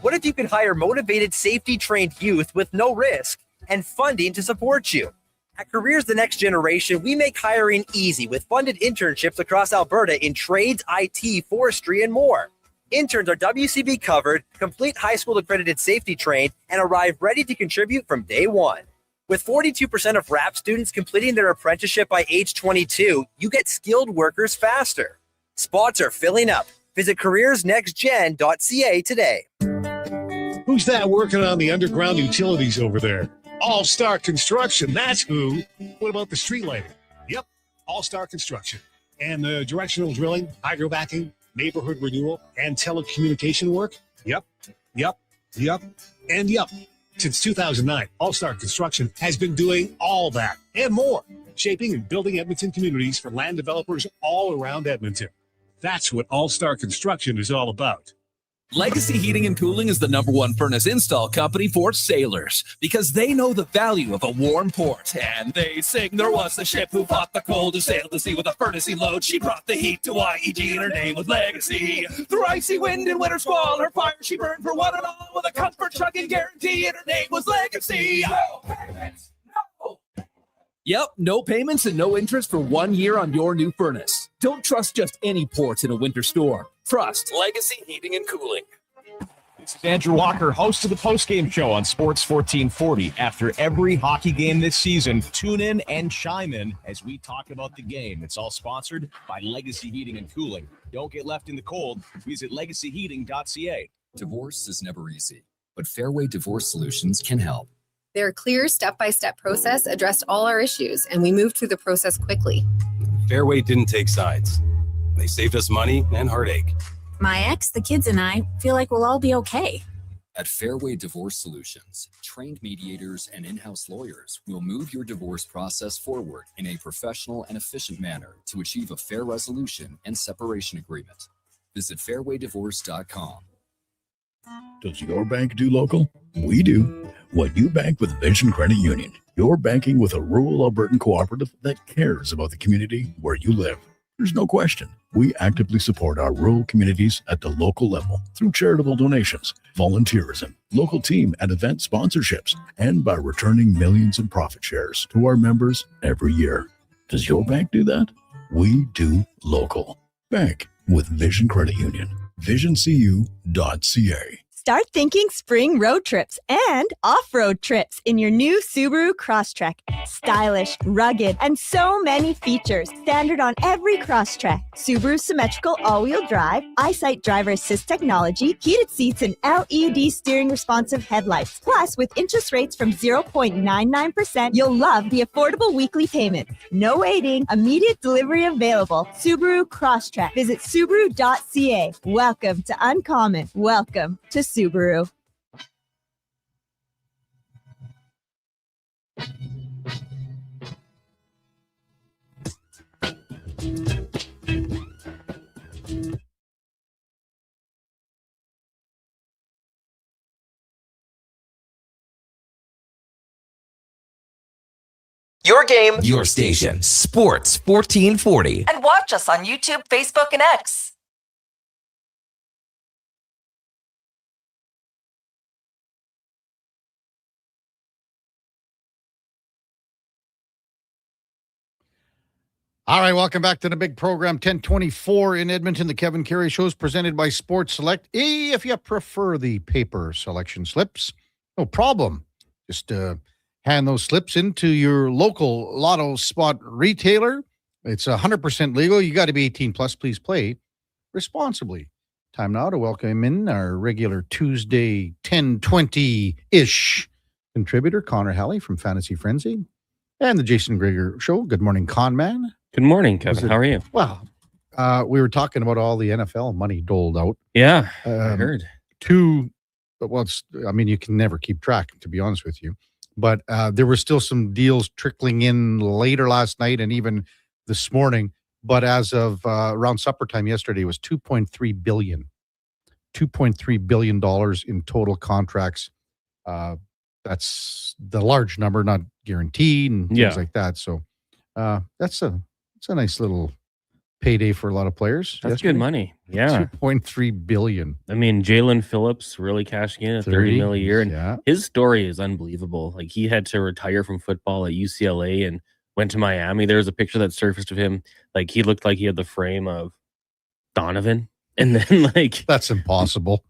What if you could hire motivated, safety-trained youth with no risk and funding to support you? At Careers The Next Generation, we make hiring easy with funded internships across Alberta in trades, IT, forestry, and more. Interns are WCB covered, complete high school accredited safety trained, and arrive ready to contribute from day one. With 42% of RAP students completing their apprenticeship by age 22, you get skilled workers faster. Spots are filling up. Visit careersnextgen.ca today. Who's that working on the underground utilities over there? All-Star Construction, that's who. What about the street lighting? Yep, All-Star Construction. And the directional drilling, hydrovacking, neighborhood renewal, and telecommunication work? Yep. Since 2009, All-Star Construction has been doing all that and more, shaping and building Edmonton communities for land developers all around Edmonton. That's what All-Star Construction is all about. Legacy Heating and Cooling is the #1 furnace install company for sailors because they know the value of a warm port. And they sing, there was a ship who fought the cold, who sailed the sea with a furnacey load. She brought the heat to IEG and her name was Legacy. Through icy wind and winter squall, her fire she burned for one and all with a comfort chugging guarantee, and her name was Legacy. No payments, no. Yep, no payments and no interest for 1 year on your new furnace. Don't trust just any ports in a winter storm. Trust Legacy Heating and Cooling. This is Andrew Walker, host of the postgame show on Sports 1440. After every hockey game this season, tune in and chime in as we talk about the game. It's all sponsored by Legacy Heating and Cooling. Don't get left in the cold. Visit legacyheating.ca. Divorce is never easy, but Fairway Divorce Solutions can help. Their clear step-by-step process addressed all our issues, and we moved through the process quickly. Fairway didn't take sides. They saved us money and heartache. My ex, the kids, and I feel like we'll all be okay. At Fairway Divorce Solutions, trained mediators and in-house lawyers will move your divorce process forward in a professional and efficient manner to achieve a fair resolution and separation agreement. Visit fairwaydivorce.com. Does your bank do local? We do. When you bank with Vision Credit Union, you're banking with a rural Albertan cooperative that cares about the community where you live. There's no question. We actively support our rural communities at the local level through charitable donations, volunteerism, local team and event sponsorships, and by returning millions in profit shares to our members every year. Does your bank do that? We do local. Bank with Vision Credit Union. VisionCU.ca. Start thinking spring road trips and off-road trips in your new Subaru Crosstrek. Stylish, rugged, and so many features. Standard on every Crosstrek. Subaru symmetrical all-wheel drive, EyeSight driver assist technology, heated seats, and LED steering responsive headlights. Plus, with interest rates from 0.99%, you'll love the affordable weekly payment. No waiting, immediate delivery available. Subaru Crosstrek. Visit Subaru.ca. Welcome to Uncommon. Welcome to Subaru. Your game, Your station, Sports 1440. and watch us on YouTube, Facebook, and X. All right, welcome back to the big program, 1024 in Edmonton. The Kevin Karius Show is presented by Sports Select. If you prefer the paper selection slips, no problem. Just hand those slips into your local lotto spot retailer. It's 100% legal. You got to be 18 plus. Please play responsibly. Time now to welcome in our regular Tuesday 10:20-ish contributor, Connor McGee from Fantasy Frenzy, and the Jason Greger Show. Good morning, Con Man. Good morning, Kevin. How are you? Well, we were talking about all the NFL money doled out. Yeah, I heard. You can never keep track, to be honest with you. But there were still some deals trickling in later last night and even this morning. But as of around supper time yesterday, it was $2.3 billion. $2.3 billion in total contracts. That's the large number, not guaranteed and things like that. So that's a nice little payday for a lot of players. That's good money. Yeah. $2.3 billion. I mean, Jalen Phillips really cashing in at $30 million a year. And his story is unbelievable. Like, he had to retire from football at UCLA and went to Miami. There was a picture that surfaced of him. Like, he looked like he had the frame of Donovan. And then, like... That's impossible.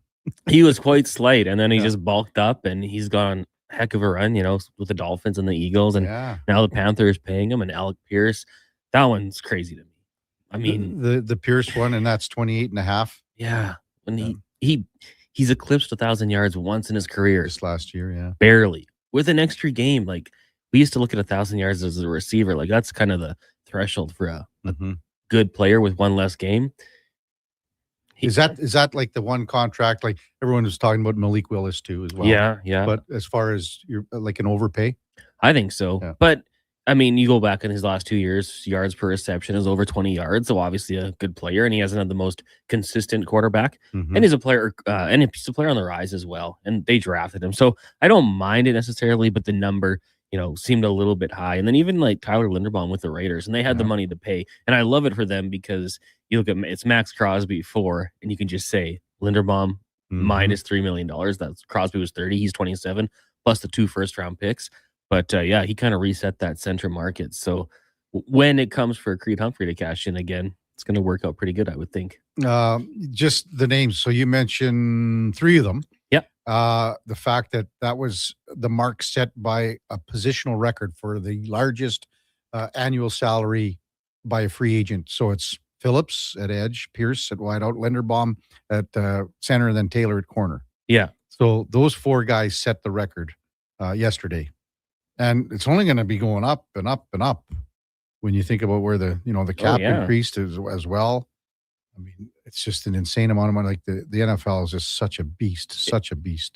He was quite slight. And then he just bulked up and he's gone a heck of a run, with the Dolphins and the Eagles. And now the Panthers paying him, and Alec Pierce. That one's crazy to me. I mean, the Pierce one, and that's 28.5. Yeah. And he's eclipsed 1,000 yards once in his career. Just last year, yeah. Barely. With an extra game. Like, we used to look at 1,000 yards as a receiver. Like, that's kind of the threshold for a good player with one less game. Is that like the one contract, like everyone was talking about Malik Willis too as well? Yeah. But as far as you're like an overpay? I think so. Yeah. But I mean, you go back in his last 2 years, yards per reception is over 20 yards. So obviously a good player, and he hasn't had the most consistent quarterback. And he's a player, and he's a player on the rise as well. And they drafted him. So I don't mind it necessarily, but the number, seemed a little bit high. And then even like Tyler Linderbaum with the Raiders, and they had the money to pay. And I love it for them because you look at it's Max Crosby 4, and you can just say Linderbaum minus $3 million. That's Crosby was 30, he's 27, plus the 2 first-round picks. But he kind of reset that center market. So when it comes for Creed Humphrey to cash in again, it's going to work out pretty good, I would think. Just the names. So you mentioned 3 of them. Yep. The fact that was the mark set by a positional record for the largest annual salary by a free agent. So it's Phillips at edge, Pierce at wideout, Linderbaum at center, and then Taylor at corner. Yeah. So those 4 guys set the record yesterday. And it's only going to be going up and up and up when you think about where the cap increased as well. I mean, it's just an insane amount of money. Like the NFL is just such a beast.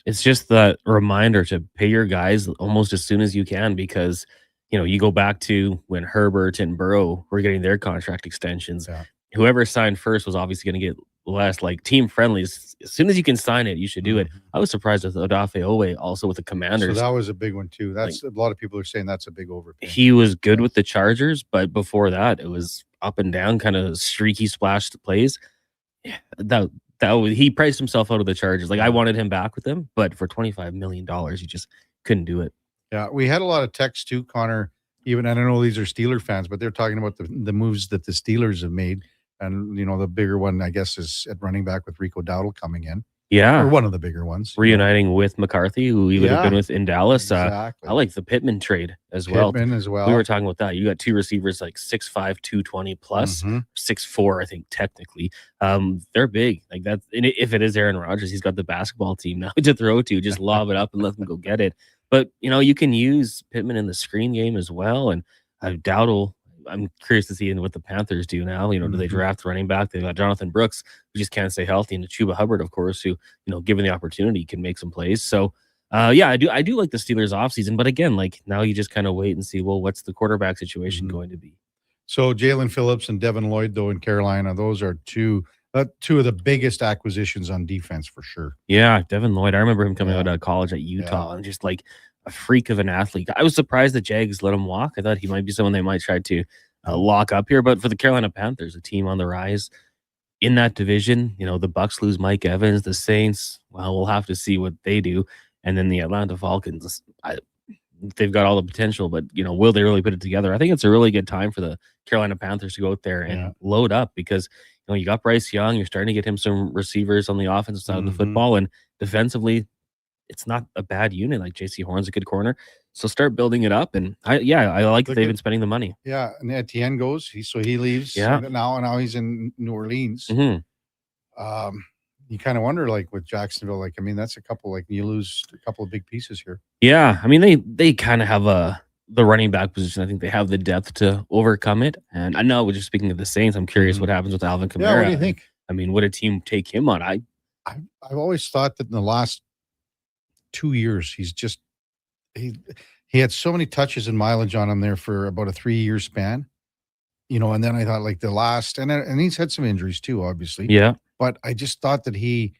It's just that reminder to pay your guys almost as soon as you can, because, you go back to when Herbert and Burrow were getting their contract extensions. Yeah. Whoever signed first was obviously going to get less like team friendlies. As soon as you can sign it, you should do it. I was surprised with Odafe Owe also with the Commanders. So that was a big one too. That's a lot of people are saying that's a big overpay. He was good with the Chargers, but before that, it was up and down, kind of streaky splash plays. Yeah, he priced himself out of the Chargers. Like I wanted him back with them, but for $25 million, you just couldn't do it. Yeah, we had a lot of texts too, Connor. Even I don't know these are Steeler fans, but they're talking about the moves that the Steelers have made. And, the bigger one, I guess, is at running back with Rico Dowdle coming in. Yeah. Or one of the bigger ones. Reuniting with McCarthy, who he would have been with in Dallas. Exactly. I like the Pittman trade as well. Pittman as well. We were talking about that. You got two receivers like 6'5", 220 plus, 6'4", I think, technically. They're big. Like that. And if it is Aaron Rodgers, he's got the basketball team now to throw to. Just lob it up and let them go get it. But, you can use Pittman in the screen game as well. And Dowdle, I'm curious to see what the Panthers do now. Do they draft running back? They got Jonathan Brooks, who just can't stay healthy, and Chuba Hubbard, of course, who, given the opportunity, can make some plays. So, I do like the Steelers offseason. But again, like now you just kind of wait and see, well, what's the quarterback situation going to be? So Jalen Phillips and Devin Lloyd, though, in Carolina, those are two of the biggest acquisitions on defense for sure. Yeah, Devin Lloyd. I remember him coming out of college at Utah and just like a freak of an athlete. I was surprised the Jags let him walk. I thought he might be someone they might try to lock up here. But for the Carolina Panthers, a team on the rise in that division, the Bucks lose Mike Evans, the Saints, well, we'll have to see what they do. And then the Atlanta Falcons, they've got all the potential, but, will they really put it together? I think it's a really good time for the Carolina Panthers to go out there and load up because, you got Bryce Young. You're starting to get him some receivers on the offensive side of the football. And defensively, it's not a bad unit. Like JC Horn's a good corner. So start building it up. And I like that they've been spending the money. Yeah. And Etienne goes. He leaves now he's in New Orleans. You kind of wonder, like with Jacksonville, like, I mean, that's a couple, like you lose a couple of big pieces here. Yeah. I mean, they kind of have the running back position. I think they have the depth to overcome it. And I know we're just speaking of the Saints. I'm curious what happens with Alvin Kamara. Yeah, what do you think? I mean, would a team take him on? I've always thought that in the last 2 years, he had so many touches and mileage on him there for about a 3-year span, and then I thought like the last, and he's had some injuries too, obviously. Yeah. But I just thought that he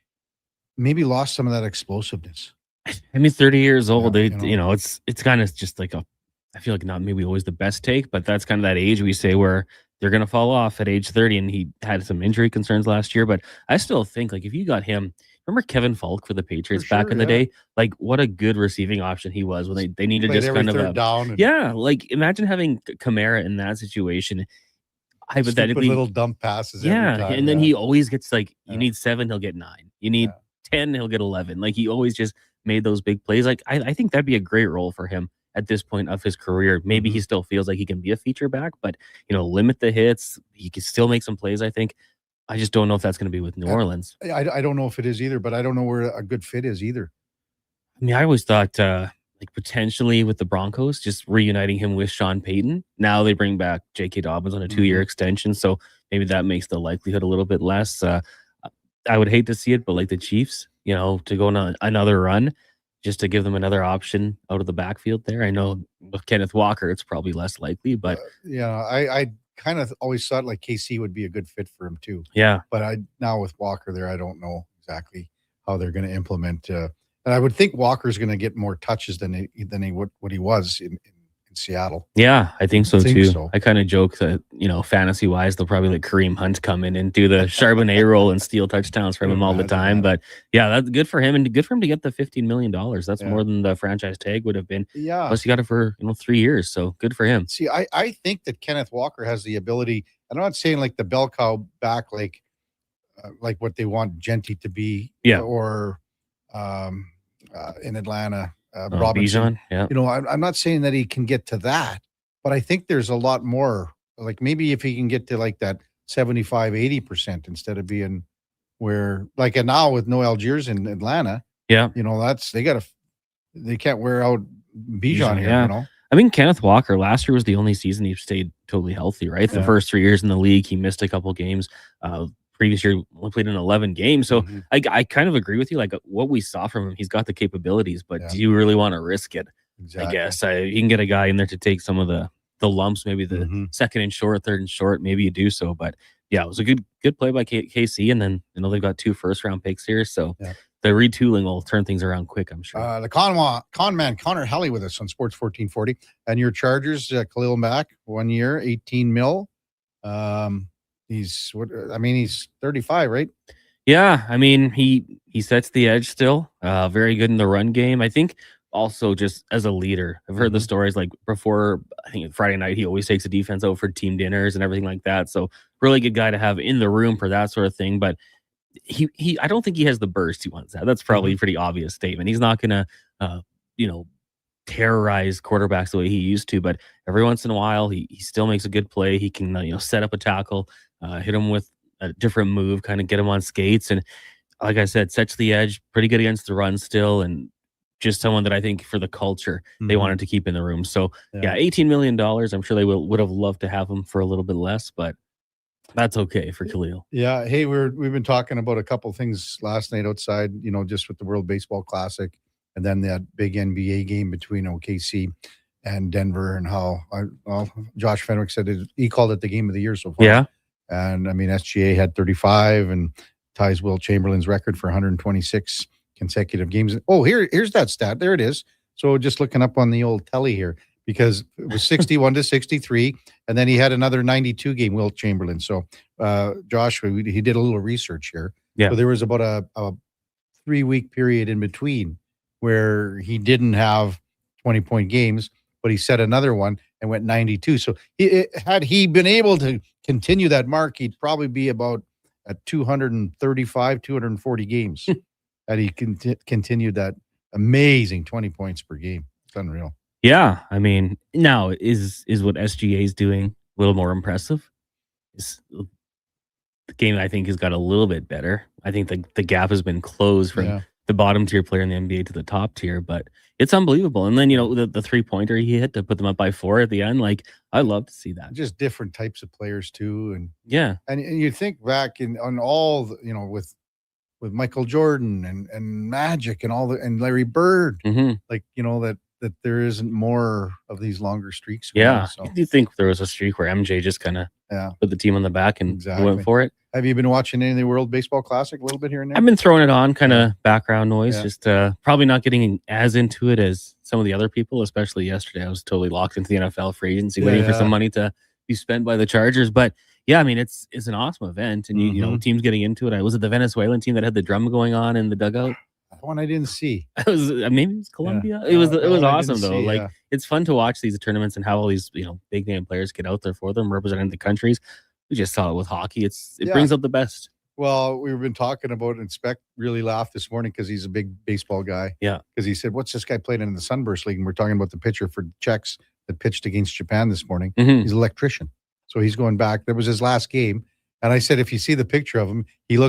maybe lost some of that explosiveness. I mean, 30 years old, it's kind of just like I feel like not maybe always the best take, but that's kind of that age we say where they're going to fall off at age 30, and he had some injury concerns last year. But I still think like if you got him, remember Kevin Falk for the Patriots back in the day? Like what a good receiving option he was when they needed just kind of down. Like imagine having Kamara in that situation. Hypothetically, little dump passes. Yeah, every time, and then he always gets like you need 7, he'll get 9. You need 10, he'll get 11. Like he always just made those big plays. Like I think that'd be a great role for him at this point of his career. Maybe he still feels like he can be a feature back, but limit the hits. He can still make some plays. I think. I just don't know if that's going to be with New Orleans. I don't know if it is either, but I don't know where a good fit is either. I mean, I always thought like potentially with the Broncos, just reuniting him with Sean Payton. Now they bring back J.K. Dobbins on a 2-year extension, so maybe that makes the likelihood a little bit less. I would hate to see it, but like the Chiefs, to go on another run, just to give them another option out of the backfield there. I know with Kenneth Walker, it's probably less likely, but I kind of always thought like KC would be a good fit for him too. Yeah. But now with Walker there, I don't know exactly how they're going to implement. And I would think Walker's going to get more touches than what he was in Seattle. Yeah, I think so too. So. I kind of joke that, fantasy wise, they'll probably let Kareem Hunt come in and do the Charbonnet role and steal touchdowns from him all the time. But yeah, that's good for him, and good for him to get the $15 million. That's more than the franchise tag would have been. Yeah. Plus, he got it for 3 years, so good for him. See, I think that Kenneth Walker has the ability. I'm not saying like the bell cow back, like what they want Genty to be, or in Atlanta. Robinson. Bijan, I'm not saying that he can get to that, but I think there's a lot more. Like maybe if he can get to like that 75-80% instead of being where like and now with no Algiers in Atlanta. Yeah, they can't wear out Bijan here. Yeah. I mean, Kenneth Walker last year was the only season he stayed totally healthy. Right, the first 3 years in the league, he missed a couple games. Previous year only played in 11 games. So I kind of agree with you. Like what we saw from him, he's got the capabilities, but do you really want to risk it? Exactly. I guess you can get a guy in there to take some of the lumps, maybe the second and short, third and short, maybe you do so, but yeah, it was a good play by KC. And then, they've got 2 first-round picks here. So the retooling will turn things around quick, I'm sure. The con man, Connor McGee with us on Sports 1440. And your Chargers, Khalil Mack, 1 year, $18 million. He's 35, right? Yeah, I mean, he sets the edge still. Very good in the run game. I think also just as a leader. I've heard the stories like before, I think Friday night, he always takes the defense out for team dinners and everything like that. So really good guy to have in the room for that sort of thing. But he I don't think he has the burst he wants. That's probably a pretty obvious statement. He's not going to, terrorize quarterbacks the way he used to. But every once in a while, he still makes a good play. He can, set up a tackle, hit him with a different move, kind of get him on skates. And like I said, sets the edge, pretty good against the run still. And just someone that I think for the culture they wanted to keep in the room. So $18 million. I'm sure they would have loved to have him for a little bit less, but that's okay for Khalil. Yeah. Hey, we've been talking about a couple things last night outside, just with the World Baseball Classic and then that big NBA game between OKC and Denver, and how Josh Fenwick said he called it the game of the year so far. Yeah. And I mean, SGA had 35 and ties Wilt Chamberlain's record for 126 consecutive games. Oh, here's that stat. There it is. So just looking up on the old telly here, because it was 61 to 63, and then he had another 92 game, Wilt Chamberlain. So Josh, he did a little research here. Yeah. So there was about a 3-week period in between where he didn't have 20-point games, but he set another one and went 92. So had he been able to continue that mark, he'd probably be about at 235, 240 games. Had he continued that amazing 20 points per game. It's unreal. Yeah, I mean, now is what SGA is doing a little more impressive? The game, I think, has got a little bit better. I think the gap has been closed from the bottom tier player in the NBA to the top tier, but it's unbelievable. And then, the 3-pointer he hit to put them up by 4 at the end, like, I love to see that. Just different types of players too. And yeah. And you think back on all the, with Michael Jordan and Magic and and Larry Bird, like, that there isn't more of these longer streaks. Yeah. So. Do you think there was a streak where MJ just kind of put the team on the back and went for it? Have you been watching any of the World Baseball Classic a little bit here and there? I've been throwing it on, kind of background noise, just probably not getting as into it as some of the other people, especially yesterday. I was totally locked into the NFL free agency, waiting for some money to be spent by the Chargers. But yeah, I mean, it's an awesome event, and teams getting into it. Was it the Venezuelan team that had the drum going on in the dugout? That one I didn't see. It was maybe it was Colombia. Yeah. It was awesome though. It's fun to watch these tournaments and how all these big name players get out there for them, representing the countries. We just saw it with hockey. It brings out the best. Well, we've been talking about, and Speck really laughed this morning because he's a big baseball guy. Yeah. Because he said, "What's this guy playing in the Sunburst League?" And we're talking about the pitcher for Czechs that pitched against Japan this morning. He's an electrician. So he's going back. That was his last game. And I said, if you see the picture of him, he's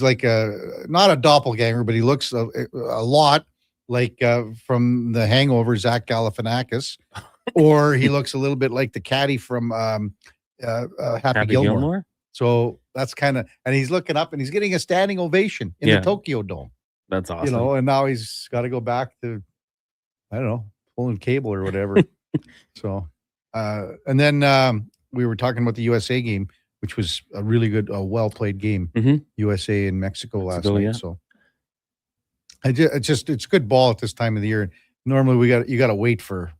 like not a doppelganger, but he looks a lot like from The Hangover, Zach Galifianakis, or he looks a little bit like the caddy from Happy Gilmore. So that's kind of, and he's looking up and he's getting a standing ovation in the Tokyo Dome. That's awesome. And now he's got to go back to, I don't know, pulling cable or whatever. So, and then we were talking about the USA game, which was a really good, well-played game. USA and Mexico last night. Yeah. So it's good ball at this time of the year. Normally you got to wait for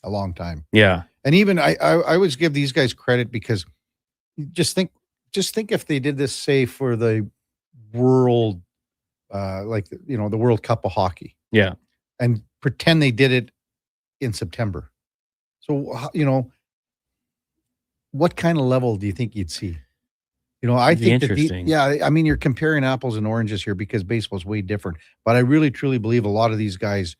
a long time. Yeah. And even I always give these guys credit because just think if they did this, say, for the world, the World Cup of hockey. Yeah. And pretend they did it in September. So, what kind of level do you think you'd see? I think interesting. I mean, you're comparing apples and oranges here because baseball's way different. But I really, truly believe a lot of these guys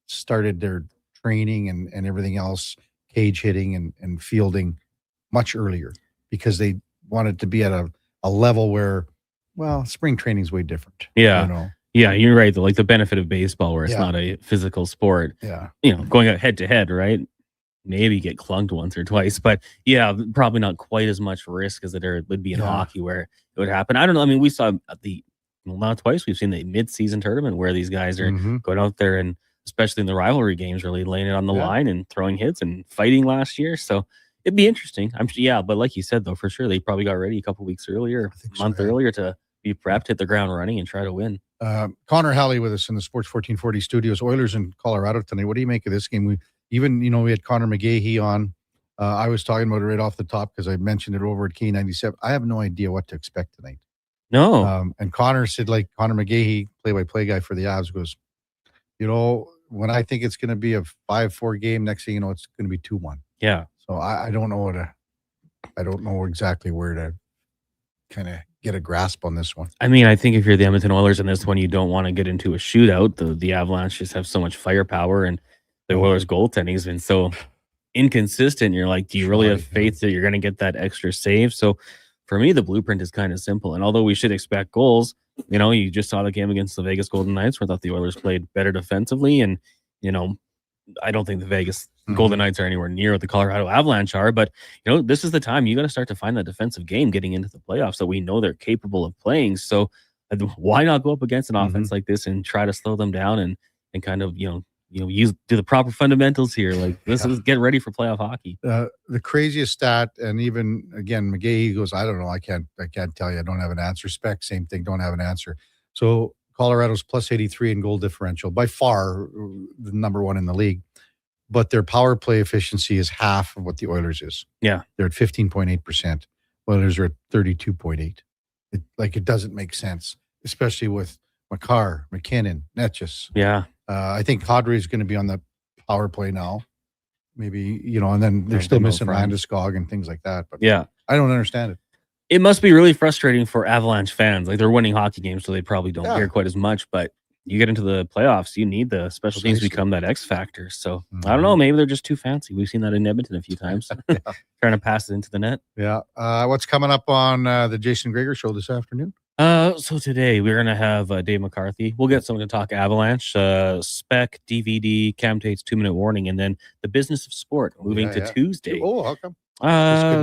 started their training and everything else, cage hitting and fielding much earlier because they wanted to be at a level where, well, spring training is way different. Yeah. Yeah, you're right. Like the benefit of baseball where it's not a physical sport. Yeah. Going out head to head, right? Maybe get clunked once or twice, but probably not quite as much risk as there would be in hockey where it would happen. I don't know. I mean, we saw at not twice, we've seen the mid-season tournament where these guys are going out there and especially in the rivalry games, really laying it on the line and throwing hits and fighting last year. So It'd be interesting. But like you said, though, for sure, they probably got ready a couple weeks earlier, a month earlier to be prepped, hit the ground running, and try to win. Connor Halley with us in the Sports 1440 studios. Oilers in Colorado tonight. What do you make of this game? We had Connor McGee on. I was talking about it right off the top because I mentioned it over at K97. I have no idea what to expect tonight. No. And Connor said, like Connor McGee, play-by-play guy for the Avs, goes, when I think it's going to be a 5-4 game, next thing you know, it's going to be 2-1. Yeah. So I don't know I don't know exactly where to kind of get a grasp on this one. I mean, I think if you're the Edmonton Oilers in this one, you don't want to get into a shootout. The Avalanche just have so much firepower, and the Oilers goaltending has been so inconsistent. You're like, do you really have faith that you're going to get that extra save? So for me, the blueprint is kind of simple. And although we should expect goals, you just saw the game against the Vegas Golden Knights where I thought the Oilers played better defensively. And, I don't think the Vegas Golden Knights are anywhere near what the Colorado Avalanche are. But, this is the time you got to start to find that defensive game getting into the playoffs that we know they're capable of playing. So why not go up against an offense like this and try to slow them down and kind of, do the proper fundamentals here. Like, this is get ready for playoff hockey. The craziest stat, and even again, McGee goes, I don't know, I can't tell you. I don't have an answer. Spec, same thing, don't have an answer. So Colorado's plus 83 in goal differential, by far the number one in the league. But their power play efficiency is half of what the Oilers is. Yeah, they're at 15.8%. Oilers are at 32.8. It doesn't make sense, especially with Makar, McKinnon, Netchus. Yeah. I think Kadri is going to be on the power play now. Maybe, and then they're still missing Landeskog and things like that. But yeah, I don't understand it. It must be really frustrating for Avalanche fans. Like, they're winning hockey games, so they probably don't care quite as much. But you get into the playoffs, you need the special teams to become that X factor. So I don't know. Maybe they're just too fancy. We've seen that in Edmonton a few times, trying to pass it into the net. Yeah. What's coming up on the Jason Gregor show this afternoon? So today we're going to have Dave McCarthy. We'll get someone to talk Avalanche, Spec, DVD, Cam Tate's 2-minute warning, and then the business of sport moving to Tuesday. Oh, how come?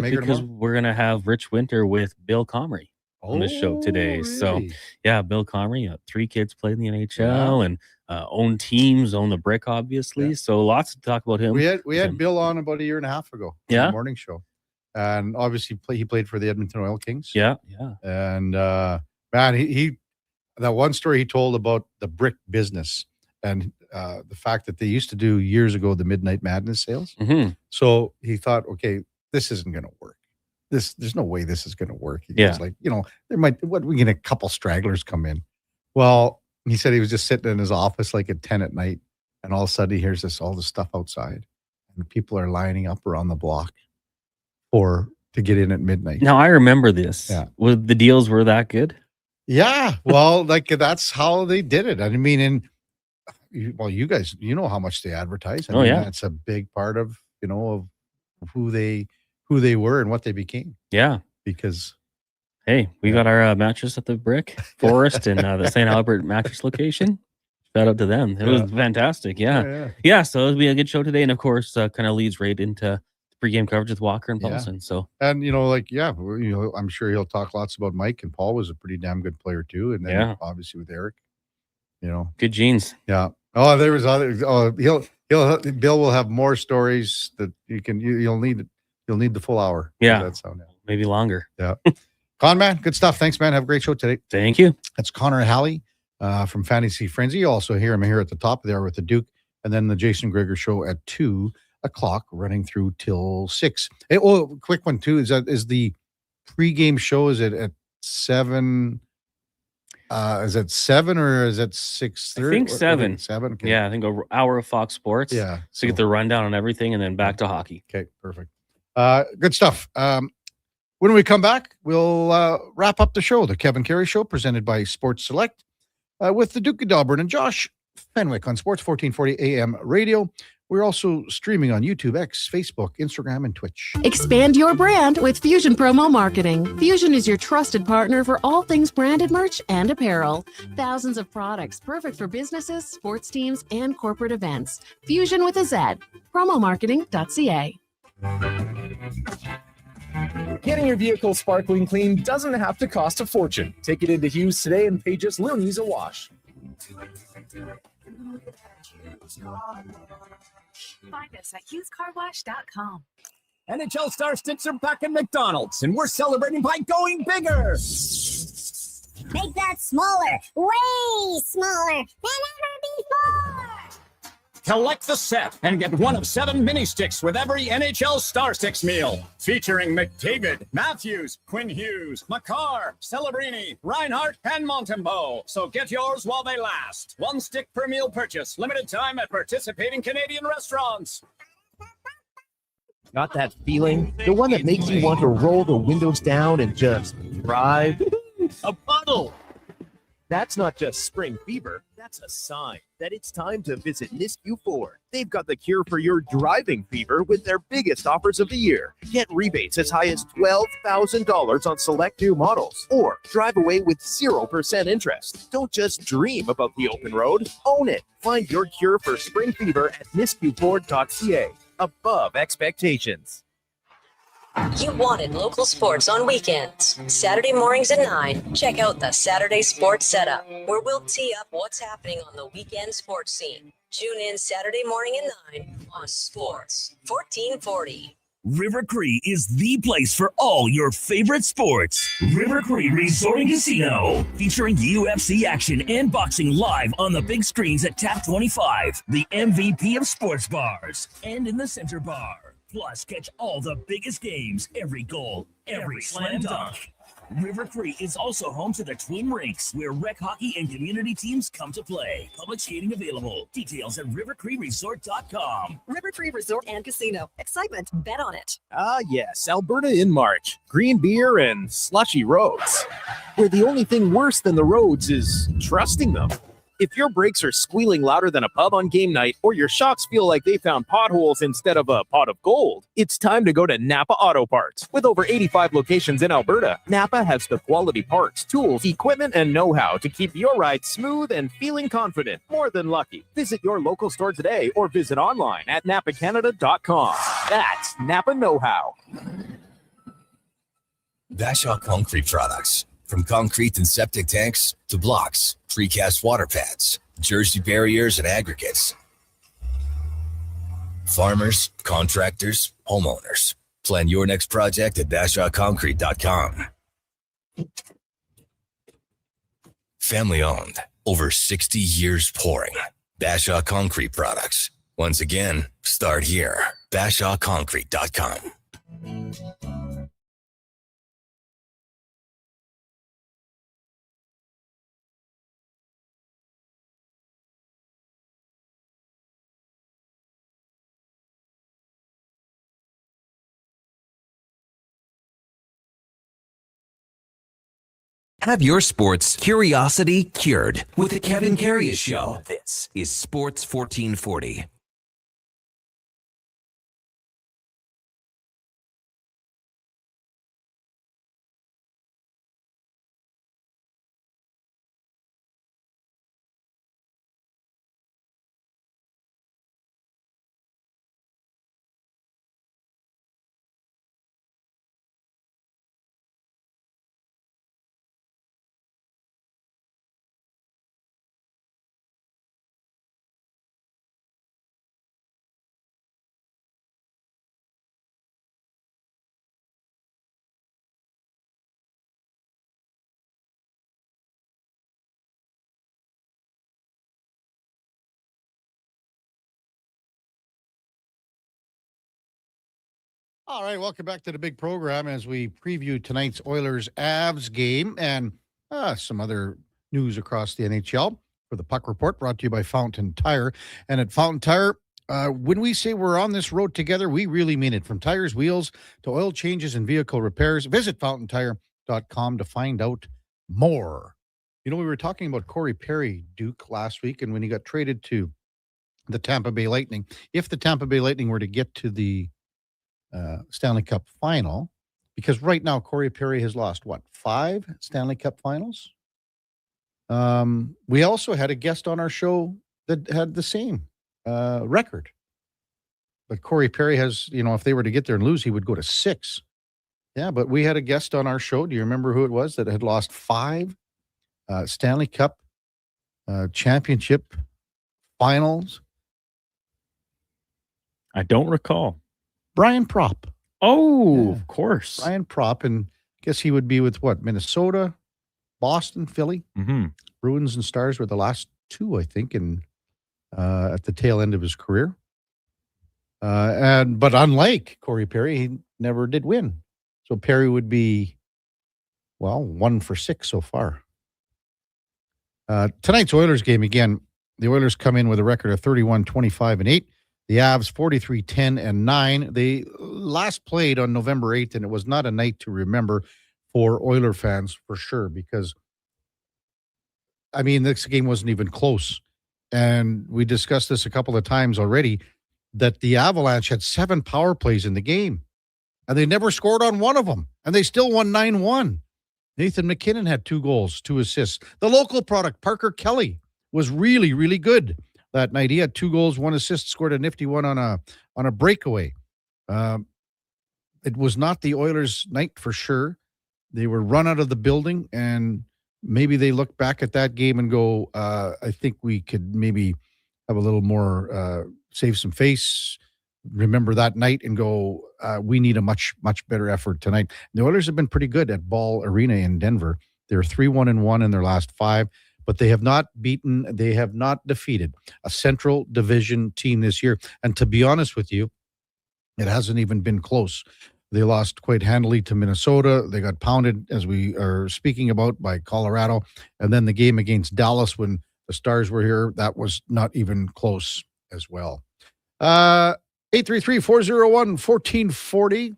Because we're going to have Rich Winter with Bill Comrie on the show today. Really? So, yeah, Bill Comrie, 3 kids played in the NHL and own teams, own the brick, obviously. Yeah. So lots to talk about him. We had Bill on about a year and a half ago. Yeah. On the morning show. And obviously he played for the Edmonton Oil Kings. Yeah. And man, he that one story he told about the brick business and the fact that they used to do years ago the Midnight Madness sales. Mm-hmm. So he thought, okay, this isn't going to work. There's no way this is going to work. He was like, we get a couple stragglers come in. Well, he said he was just sitting in his office like at 10 at night, and all of a sudden he hears all this stuff outside, and people are lining up around the block to get in at midnight. Now I remember this. Yeah. The deals were that good? Yeah. Well, that's how they did it. I mean, you guys, how much they advertise. I mean, that's a big part of, of who they were and what they became. Yeah. Because hey, we got our mattress at the Brick Forest and the St. Albert mattress location. Shout out to them. It was fantastic. Yeah. So it'll be a good show today. And of course, kind of leads right into pregame coverage with Walker and Paulson. So, and I'm sure he'll talk lots about Mike, and Paul was a pretty damn good player too. And then obviously with Eric, good genes. Yeah. Oh, there was other. Oh, Bill will have more stories that you'll need the full hour. Yeah. That's how. Maybe longer. Yeah. Con man, good stuff. Thanks, man. Have a great show today. Thank you. That's Connor Halley from Fantasy Frenzy. You also hear him here at the top there with the Duke, and then the Jason Gregor show at 2 o'clock, running through till 6. Hey, quick one too. Is the pregame show? Is it at 7? Is it 7 or is it 6:30? I think 7. 7. Okay. Yeah, I think an hour of Fox Sports. Yeah. So get the rundown on everything, and then back to hockey. Okay, perfect. Good stuff. When we come back, we'll wrap up the show, the Kevin Carey Show, presented by Sports Select, with the Duke of Delburne and Josh Fenwick on Sports 1440 AM radio. We're also streaming on YouTube, X, Facebook, Instagram, and Twitch. Expand your brand with Fusion Promo Marketing. Fusion is your trusted partner for all things branded merch and apparel. Thousands of products perfect for businesses, sports teams, and corporate events. Fusion with a Z. Promomarketing.ca. Getting your vehicle sparkling clean doesn't have to cost a fortune. Take it into Hughes today and pay just loonies a wash. Find us at HughesCarWash.com. NHL Star Sticks are back at McDonald's, and we're celebrating by going bigger. Make that smaller, way smaller than ever before. Collect the set and get one of 7 mini sticks with every NHL Star Sticks meal. Featuring McDavid, Matthews, Quinn Hughes, Makar, Celebrini, Reinhardt, and Montembeau. So get yours while they last. 1 stick per meal purchase. Limited time at participating Canadian restaurants. Got that feeling? The one that makes you want to roll the windows down and just drive? A puddle! That's not just spring fever. That's a sign that it's time to visit Nisku Ford. They've got the cure for your driving fever with their biggest offers of the year. Get rebates as high as $12,000 on select new models, or drive away with 0% interest. Don't just dream about the open road. Own it. Find your cure for spring fever at niskuford.ca. Above expectations. You wanted local sports on weekends. Saturday mornings at 9, check out the Saturday Sports Setup, where we'll tee up what's happening on the weekend sports scene. Tune in Saturday morning at 9 on Sports 1440. River Cree is the place for all your favorite sports. River Cree Resort and Casino, featuring UFC action and boxing live on the big screens at Tap 25, the MVP of sports bars, and in the center bar. Plus, catch all the biggest games, every goal, every slam dunk. River Cree is also home to the Twin Rinks, where rec hockey and community teams come to play. Public skating available. Details at rivercreeresort.com. River Cree Resort and Casino. Excitement. Bet on it. Ah, yes, Alberta in March. Green beer and slushy roads. Where the only thing worse than the roads is trusting them. If your brakes are squealing louder than a pub on game night, or your shocks feel like they found potholes instead of a pot of gold, it's time to go to Napa Auto Parts. With over 85 locations in Alberta, Napa has the quality parts, tools, equipment, and know-how to keep your ride smooth and feeling confident. More than lucky. Visit your local store today or visit online at napacanada.com. That's Napa Know-How. Bashaw Concrete Products. From concrete and septic tanks to blocks, precast water pads, Jersey barriers and aggregates. Farmers, contractors, homeowners. Plan your next project at BashawConcrete.com. Family owned, over 60 years pouring. Bashaw Concrete Products. Once again, start here. BashawConcrete.com. Have your sports curiosity cured with the Kevin Karius Show. This is Sports 1440. All right, welcome back to the big program as we preview tonight's Oilers-Avs game and some other news across the NHL for the Puck Report, brought to you by Fountain Tire. And at Fountain Tire, when we say we're on this road together, we really mean it. From tires, wheels, to oil changes and vehicle repairs, visit fountaintire.com to find out more. You know, we were talking about Corey Perry, Duke, last week, and when he got traded to the Tampa Bay Lightning. If the Tampa Bay Lightning were to get to the Stanley Cup final, because right now Corey Perry has lost 5 Stanley Cup finals. We also had a guest on our show that had the same record, but Corey Perry has, if they were to get there and lose, he would go to 6. Yeah, but we had a guest on our show. Do you remember who it was that had lost 5 Stanley Cup championship finals? I don't recall. Brian Propp. Oh, of course. Ryan Propp, and I guess he would be with what? Minnesota, Boston, Philly. Mm-hmm. Bruins and Stars were the last two, I think, in at the tail end of his career. But unlike Corey Perry, he never did win. So Perry would be, 1 for 6 so far. Tonight's Oilers game, again, the Oilers come in with a record of 31, 25, and 8. The Avs 43, 10, and 9. They last played on November 8th, and it was not a night to remember for Oiler fans for sure, because, this game wasn't even close. And we discussed this a couple of times already, that the Avalanche had 7 power plays in the game, and they never scored on one of them, and they still won 9-1. Nathan McKinnon had 2 goals, 2 assists. The local product, Parker Kelly, was really, really good that night. He had 2 goals, 1 assist, scored a nifty one on a breakaway. It was not the Oilers' night for sure. They were run out of the building, and maybe they look back at that game and go, I think we could maybe have a little more, save some face, remember that night and go, we need a much, much better effort tonight. The Oilers have been pretty good at Ball Arena in Denver. They're 3-1-1 in their last 5, but they have not defeated a Central Division team this year. And to be honest with you, it hasn't even been close. They lost quite handily to Minnesota. They got pounded, as we are speaking about, by Colorado. And then the game against Dallas when the Stars were here, that was not even close as well. 833-401-1440.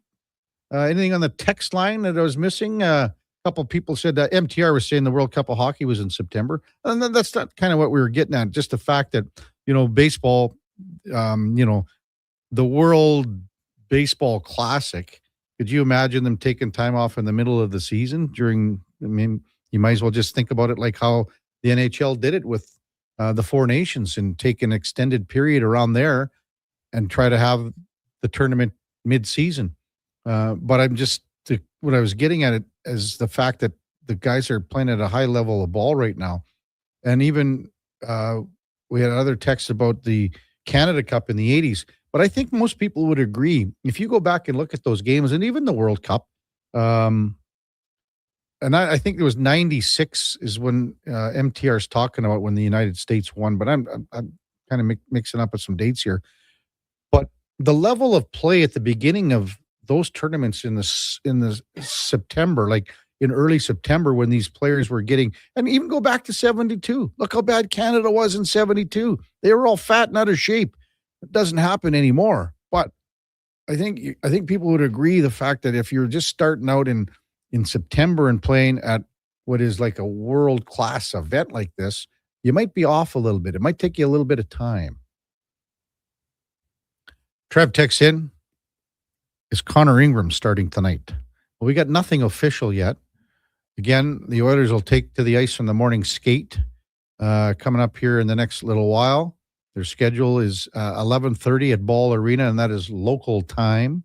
Anything on the text line that I was missing? A couple people said that MTR was saying the World Cup of Hockey was in September. And that's not kind of what we were getting at. Just the fact that, baseball, the World Baseball Classic, could you imagine them taking time off in the middle of the season you might as well just think about it like how the NHL did it with the Four Nations and take an extended period around there and try to have the tournament mid-season. But what I was getting at it is the fact that the guys are playing at a high level of ball right now. And even we had other texts about the Canada Cup in the 80s. But I think most people would agree, if you go back and look at those games and even the World Cup, and I think it was 96 is when MTR's talking about when the United States won, but I'm kind of mixing up with some dates here. But the level of play at the beginning of those tournaments in the September, like in early September, when these players were getting, and even go back to 72. Look how bad Canada was in 72. They were all fat and out of shape. It doesn't happen anymore. But I think people would agree the fact that if you're just starting out in September and playing at what is like a world-class event like this, you might be off a little bit. It might take you a little bit of time. Trev texts in, is Connor Ingram starting tonight? Well, we got nothing official yet. Again, the Oilers will take to the ice from the morning skate coming up here in the next little while. Their schedule is 11:30 at Ball Arena, and that is local time.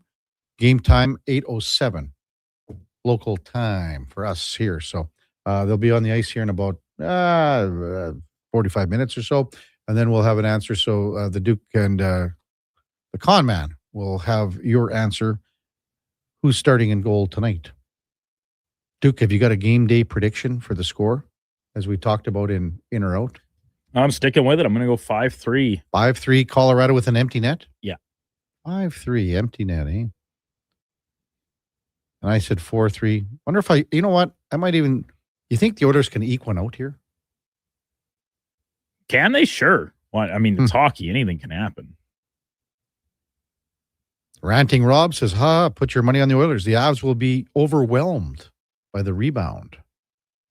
Game time, 8:07. Local time for us here. So they'll be on the ice here in about 45 minutes or so, and then we'll have an answer. So the Duke and the Con Man will have your answer. Who's starting in goal tonight? Duke, have you got a game day prediction for the score, as we talked about in or out? I'm sticking with it. I'm going to go 5-3. 5-3, Colorado with an empty net? Yeah. 5-3, empty net, eh? And I said 4-3. Wonder if you know what? I might even, you think the Oilers can eke one out here? Can they? Sure. Well, it's hockey. Anything can happen. Ranting Rob says, put your money on the Oilers. The Avs will be overwhelmed by the rebound.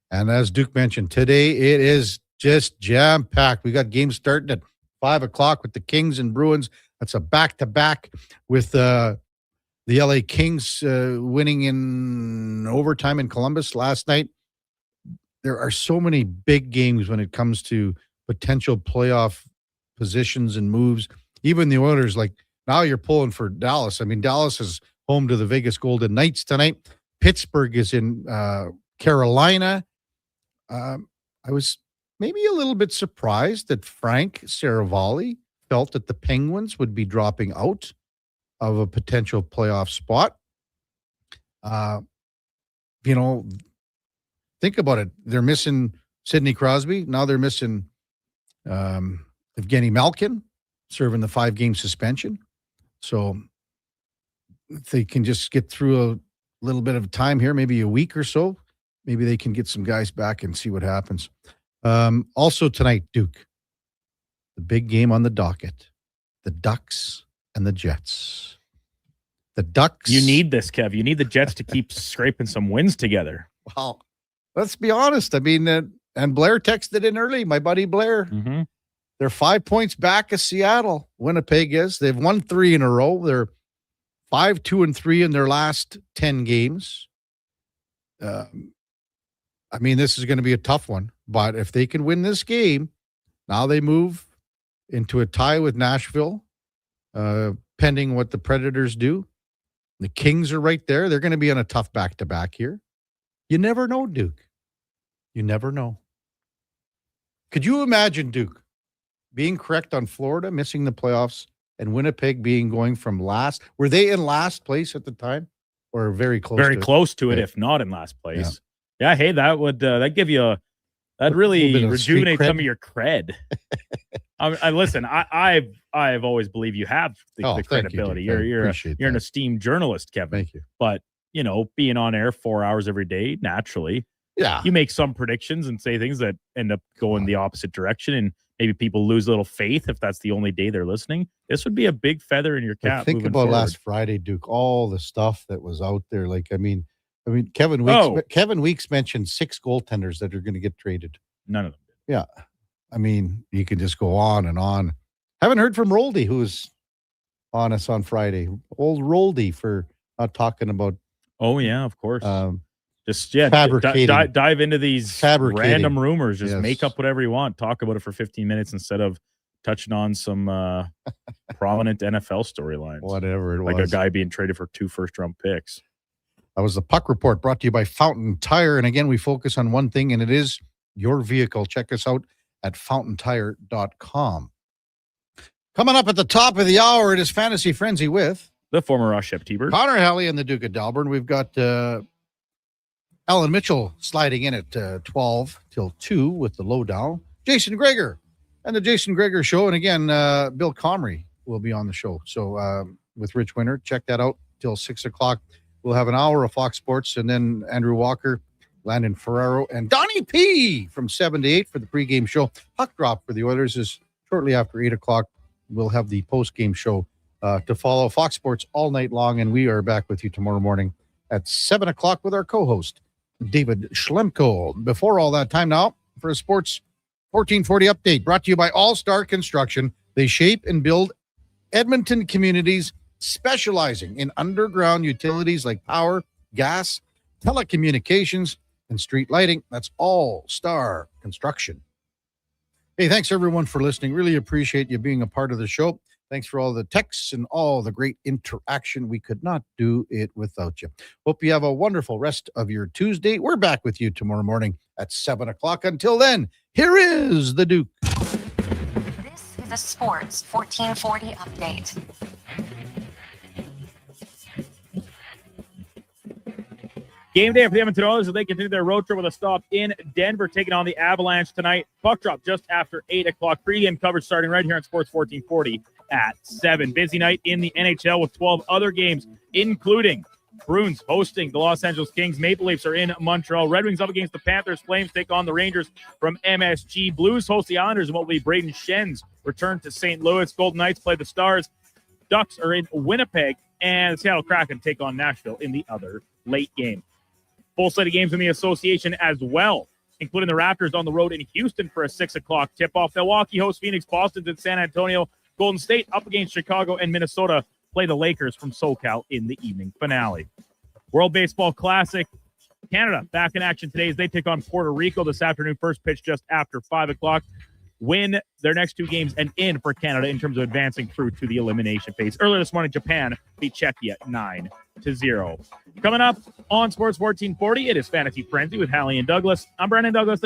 And as Duke mentioned, today it is just jam-packed. We got games starting at 5 o'clock with the Kings and Bruins. That's a back-to-back with the LA Kings winning in overtime in Columbus last night. There are so many big games when it comes to potential playoff positions and moves. Even the Oilers, like, now you're pulling for Dallas. Dallas is home to the Vegas Golden Knights tonight. Pittsburgh is in Carolina. I was maybe a little bit surprised that Frank Seravalli felt that the Penguins would be dropping out of a potential playoff spot. You know, think about it. They're missing Sidney Crosby. Now they're missing Evgeny Malkin, serving the 5-game suspension. So if they can just get through a little bit of time here, maybe a week or so, maybe they can get some guys back and see what happens. Also tonight, Duke, the big game on the docket, the Ducks and the Jets. The Ducks. You need this, Kev. You need the Jets to keep scraping some wins together. Well, let's be honest. I mean, and Blair texted in early, my buddy Blair. Mm-hmm. They're 5 points back of Seattle. Winnipeg is. They've won 3 in a row. They're 5-2-3 in their last 10 games. I mean, this is going to be a tough one. But if they can win this game, now they move into a tie with Nashville, pending what the Predators do. The Kings are right there. They're going to be on a tough back-to-back here. You never know, Duke. You never know. Could you imagine, Duke, being correct on Florida, missing the playoffs, and Winnipeg going from last? Were they in last place at the time? Or very close Very to close to it, Yeah. if not in last place. Yeah, hey, that would that give you that really rejuvenate some of your cred. Listen, I've always believed you have the credibility. You're an esteemed journalist, Kevin. Thank you. But being on air 4 hours every day, naturally, you make some predictions and say things that end up going the opposite direction, and maybe people lose a little faith if that's the only day they're listening. This would be a big feather in your cap. Think about forward. last Friday, Duke. All the stuff that was out there. Like, I mean, Kevin Weeks mentioned 6 goaltenders that are going to get traded. None of them did. Yeah. I mean, you can just go on and on. Haven't heard from Roldy, who was on us on Friday. Old Roldy for not talking about. Oh, yeah, of course. Fabricating. Dive into these random rumors. Just Yes. make up whatever you want. Talk about it for 15 minutes instead of touching on some prominent NFL storylines. Whatever it like was. a guy being traded for 2 first-round picks. That was the Puck Report, brought to you by Fountain Tire. And again, we focus on one thing, and it is your vehicle. Check us out at fountaintire.com. Coming up at the top of the hour, it is Fantasy Frenzy with the former Ross Shep-Tiber, Connor McGee, and the Duke of Delburne. We've got Alan Mitchell sliding in at 12 till 2 with the lowdown. Jason Greger and the Jason Greger Show. And again, Bill Comrie will be on the show. So with Rich Winter, check that out till 6 o'clock. We'll have an hour of Fox Sports, and then Andrew Walker, Landon Ferraro, and Donnie P from 7 to 8 for the pregame show. Puck Drop for the Oilers is shortly after 8 o'clock. We'll have the postgame show to follow. Fox Sports all night long, and we are back with you tomorrow morning at 7 o'clock with our co-host, David Schlemko. Before all that, time now for a Sports 1440 update brought to you by All-Star Construction. They shape and build Edmonton communities, specializing in underground utilities like power, gas, telecommunications, and street lighting. That's All-Star Construction. Hey, thanks everyone for listening. Really appreciate you being a part of the show. Thanks for all the texts and all the great interaction. We could not do it without you. Hope you have a wonderful rest of your Tuesday. We're back with you tomorrow morning at 7 o'clock. Until then, here is the Duke. This is a Sports 1440 update. Game day for the Edmonton Oilers as they continue their road trip with a stop in Denver, taking on the Avalanche tonight. Puck drop just after 8 o'clock. Pre-game coverage starting right here on Sports 1440 at 7. Busy night in the NHL with 12 other games, including Bruins hosting the Los Angeles Kings. Maple Leafs are in Montreal. Red Wings up against the Panthers. Flames take on the Rangers from MSG. Blues host the Islanders, and what will be Braden Schen's return to St. Louis. Golden Knights play the Stars. Ducks are in Winnipeg, and the Seattle Kraken take on Nashville in the other late game. Full slate of games in the association as well, including the Raptors on the road in Houston for a 6 o'clock tip-off. Milwaukee hosts Phoenix, Boston's in San Antonio. Golden State up against Chicago, and Minnesota play the Lakers from SoCal in the evening finale. World Baseball Classic, Canada back in action today as they take on Puerto Rico this afternoon. First pitch just after 5 o'clock. Win their next 2 games and in for Canada in terms of advancing through to the elimination phase. Earlier this morning, Japan beat Czechia 9-0. Coming up on Sports 1440, it is Fantasy Frenzy with Hallie and Douglas. I'm Brendan Douglas.